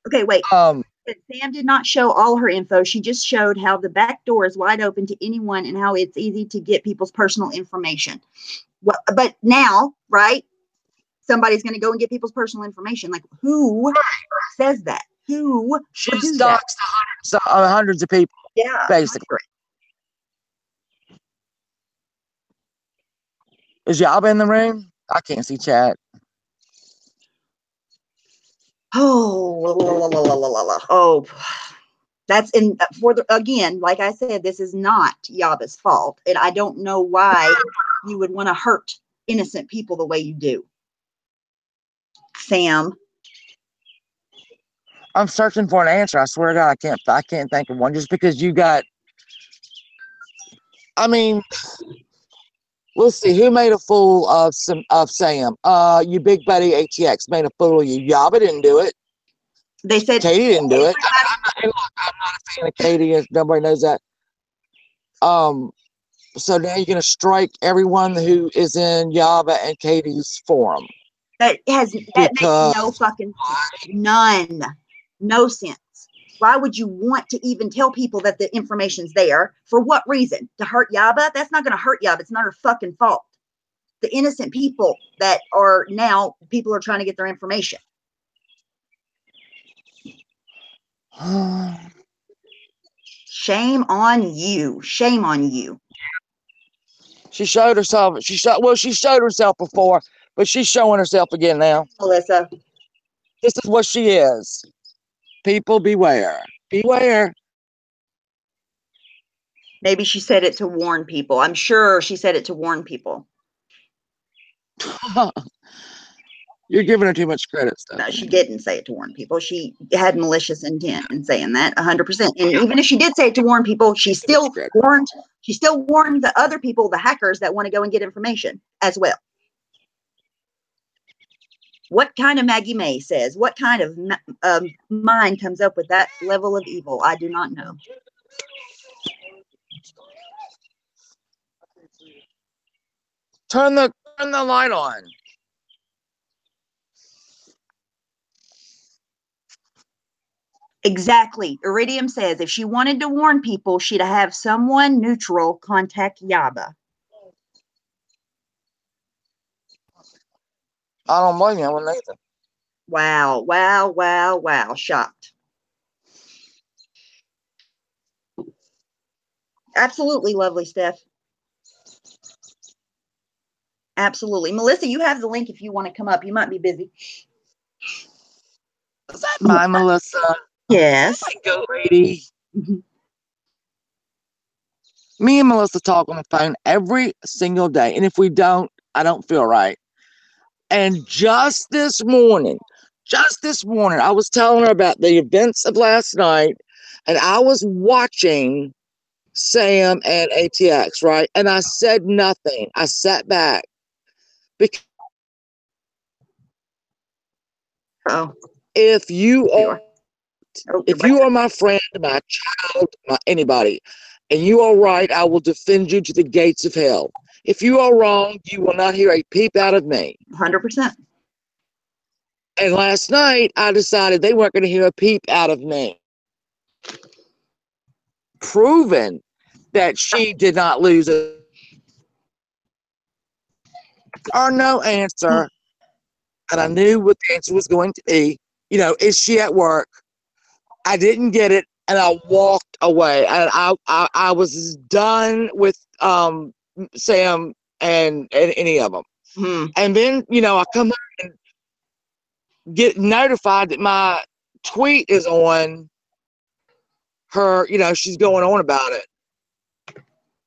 Okay, wait. Sam did not show all her info. She just showed how the back door is wide open to anyone and how it's easy to get people's personal information. Well, but now, right, somebody's going to go and get people's personal information. Like, who says that? Who? She stalks hundreds of people. Yeah, basically. Is Yaba in the room? I can't see chat. Oh, that's again, like I said, this is not Yaba's fault, and I don't know why you would want to hurt innocent people the way you do, Sam. I'm searching for an answer. I swear to God, I can't think of one. Just because you got, I mean, we'll see. Who made a fool of Sam? You big buddy ATX made a fool of you. Yaba didn't do it. They said Katie didn't do it. I'm not a fan of Katie. Nobody knows that. So now you're gonna strike everyone who is in Yaba and Katie's forum. that makes no fucking none, no sense. Why would you want to even tell people that the information's there? For what reason? To hurt Yaba? That's not going to hurt Yaba. It's not her fucking fault. The innocent people that are now, people are trying to get their information. Shame on you. Shame on you. She showed herself. She showed herself before, but she's showing herself again now. Melissa. This is what she is. People beware. Beware. Maybe she said it to warn people. I'm sure she said it to warn people. You're giving her too much credit, Stephanie. No, she didn't say it to warn people. She had malicious intent in saying that 100%. And even if she did say it to warn people, she still warned the other people, the hackers that want to go and get information as well. What kind of Maggie May says, what kind of mind comes up with that level of evil? I do not know. Turn the light on. Exactly. Iridium says if she wanted to warn people, she'd have someone neutral contact Yaba. I don't blame you, Nathan. Wow, wow, wow, wow. Shocked. Absolutely lovely, Steph. Absolutely. Melissa, you have the link if you want to come up. You might be busy. Is that my Melissa? Yes. My go lady. Me and Melissa talk on the phone every single day. And if we don't, I don't feel right. And just this morning, I was telling her about the events of last night. And I was watching Sam and ATX, right? And I said nothing. I sat back. Because if you are my friend, my child, anybody, and you are right, I will defend you to the gates of hell. If you are wrong, you will not hear a peep out of me. 100%. And last night, I decided they weren't going to hear a peep out of me. Proven that she did not lose or no answer. And I knew what the answer was going to be. You know, is she at work? I didn't get it, and I walked away. And I was done with Sam and any of them. And then, you know, I come and get notified that my tweet is on her. You know, she's going on about it.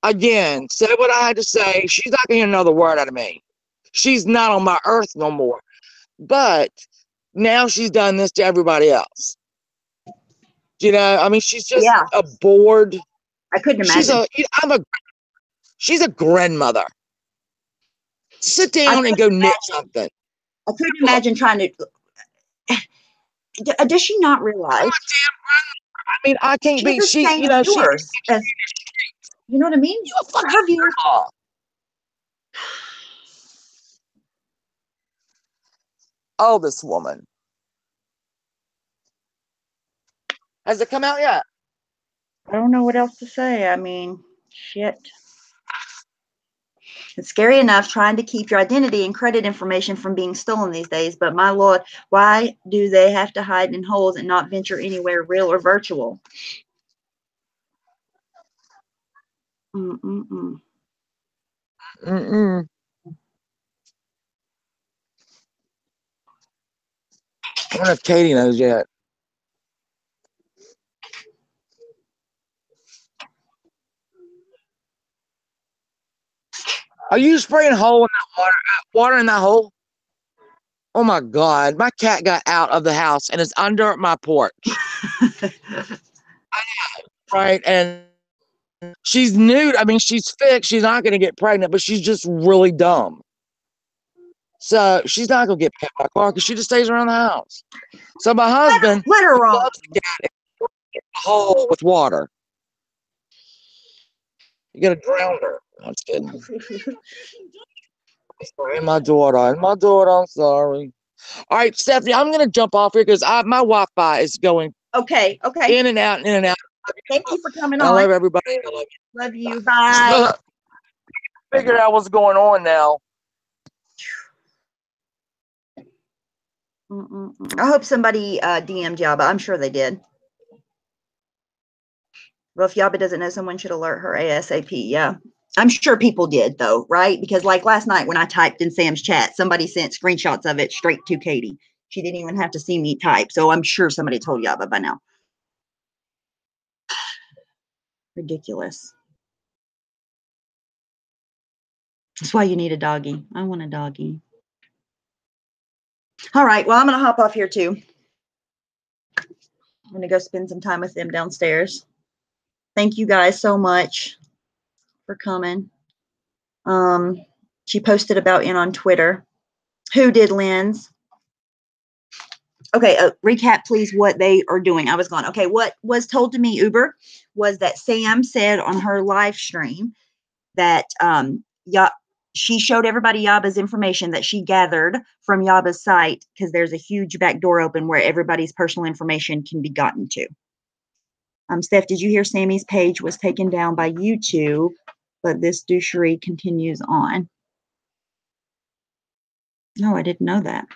Again, said what I had to say. She's not going to hear another word out of me. She's not on my earth no more. But now she's done this to everybody else. You know, I mean, she's just a bored. I couldn't imagine. She's a grandmother. Sit down and go knit something. I couldn't imagine trying to. Does she not realize? I mean, I can't be. She, you know, viewers, you know what I mean? You a fucking her viewers. Oh, this woman. Has it come out yet? I don't know what else to say. I mean, shit. It's scary enough trying to keep your identity and credit information from being stolen these days, but my Lord, why do they have to hide in holes and not venture anywhere real or virtual? Mm-mm-mm. Mm-mm. I wonder if Katie knows yet. Are you spraying water in that hole? Oh my God, my cat got out of the house and is under my porch. Right. And she's nude. I mean, she's fixed. She's not going to get pregnant, but she's just really dumb. So she's not going to get hit by a car because she just stays around the house. So my husband Let her roam. loves to get in a hole with water. You got to drown her. I'm just kidding. And my daughter, I'm sorry. All right, Stephanie, I'm going to jump off here because my Wi-Fi is going Okay. in and out, in and out. Thank you for coming I on. love everybody. I love you. Love you. Bye. Figured out what's going on now. I hope somebody DM'd Yaba. I'm sure they did. Well, if Yaba doesn't know, someone should alert her ASAP. Yeah. I'm sure people did, though, right? Because like last night when I typed in Sam's chat, somebody sent screenshots of it straight to Katie. She didn't even have to see me type. So I'm sure somebody told Yaba by now. Ridiculous. That's why you need a doggy. I want a doggy. All right. Well, I'm going to hop off here, too. I'm going to go spend some time with them downstairs. Thank you guys so much for coming. She posted about it on Twitter. Who did, Lynn's? Okay, recap, please, what they are doing. I was gone. Okay, what was told to me, Uber, was that Sam said on her live stream that she showed everybody Yaba's information that she gathered from Yaba's site because there's a huge back door open where everybody's personal information can be gotten to. Steph, did you hear Sammy's page was taken down by YouTube, but this douchery continues on? No, I didn't know that.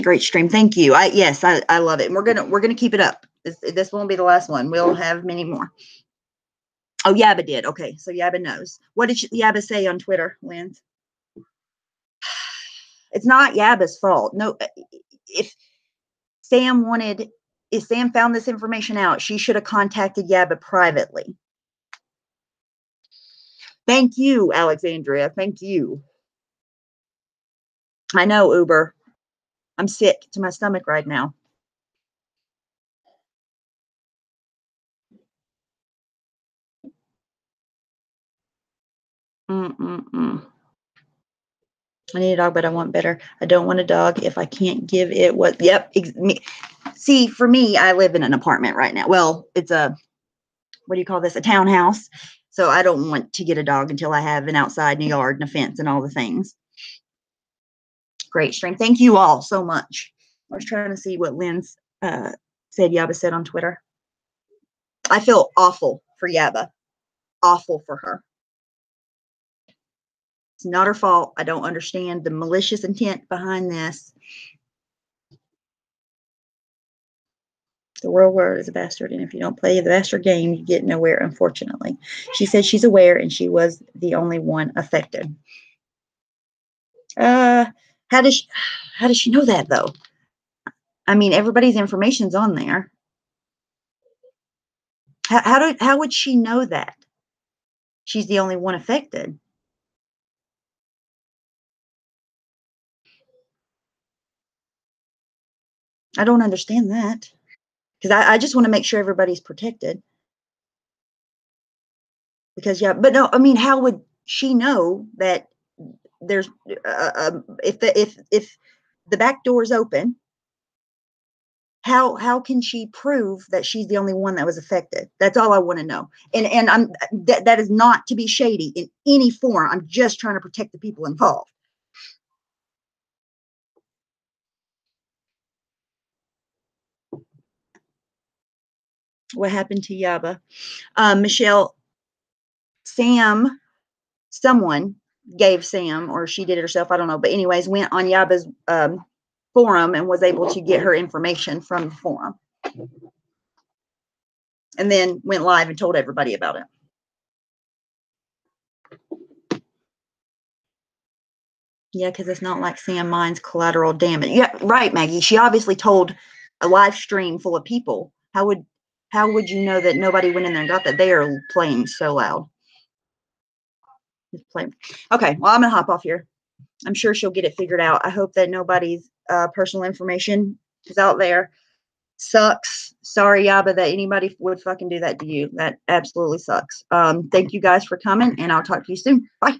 Great stream. Thank you. Yes, I love it. And we're gonna keep it up. This won't be the last one. We'll have many more. Oh, Yaba did. Okay, so Yaba knows. What did Yaba say on Twitter, Lynn? It's not Yaba's fault. No, if Sam found this information out, she should have contacted Yaba privately. Thank you, Alexandria. Thank you. I know, Uber. I'm sick to my stomach right now. I need a dog, but I want better. I don't want a dog if I can't give it what. Yep. See, for me, I live in an apartment right now. Well, it's what do you call this? A townhouse. So I don't want to get a dog until I have an outside and a yard and a fence and all the things. Great stream. Thank you all so much. I was trying to see what Lynn's said Yaba said on Twitter. I feel awful for Yaba. Awful for her. It's not her fault. I don't understand the malicious intent behind this. The real world is a bastard, and if you don't play the bastard game, you get nowhere, unfortunately. She said she's aware, and she was the only one affected. How does she know that, though? I mean, everybody's information's on there. How would she know that? She's the only one affected. I don't understand that. Because I just want to make sure everybody's protected. Because, yeah, but no, I mean, how would she know that there's, if the back door is open, how can she prove that she's the only one that was affected? That's all I want to know. And that is not to be shady in any form. I'm just trying to protect the people involved. What happened to Yaba? Michelle, someone gave Sam, or she did it herself, I don't know. But anyways, went on Yaba's forum and was able to get her information from the forum. And then went live and told everybody about it. Yeah, because it's not like Sam Mine's collateral damage. Yeah, right, Maggie. She obviously told a live stream full of people. How would you know that nobody went in there and got that? They are playing so loud. Okay, well, I'm gonna hop off here. I'm sure she'll get it figured out. I hope that nobody's personal information is out there. Sucks. Sorry, Yaba, that anybody would fucking do that to you. That absolutely sucks. Thank you guys for coming, and I'll talk to you soon. Bye.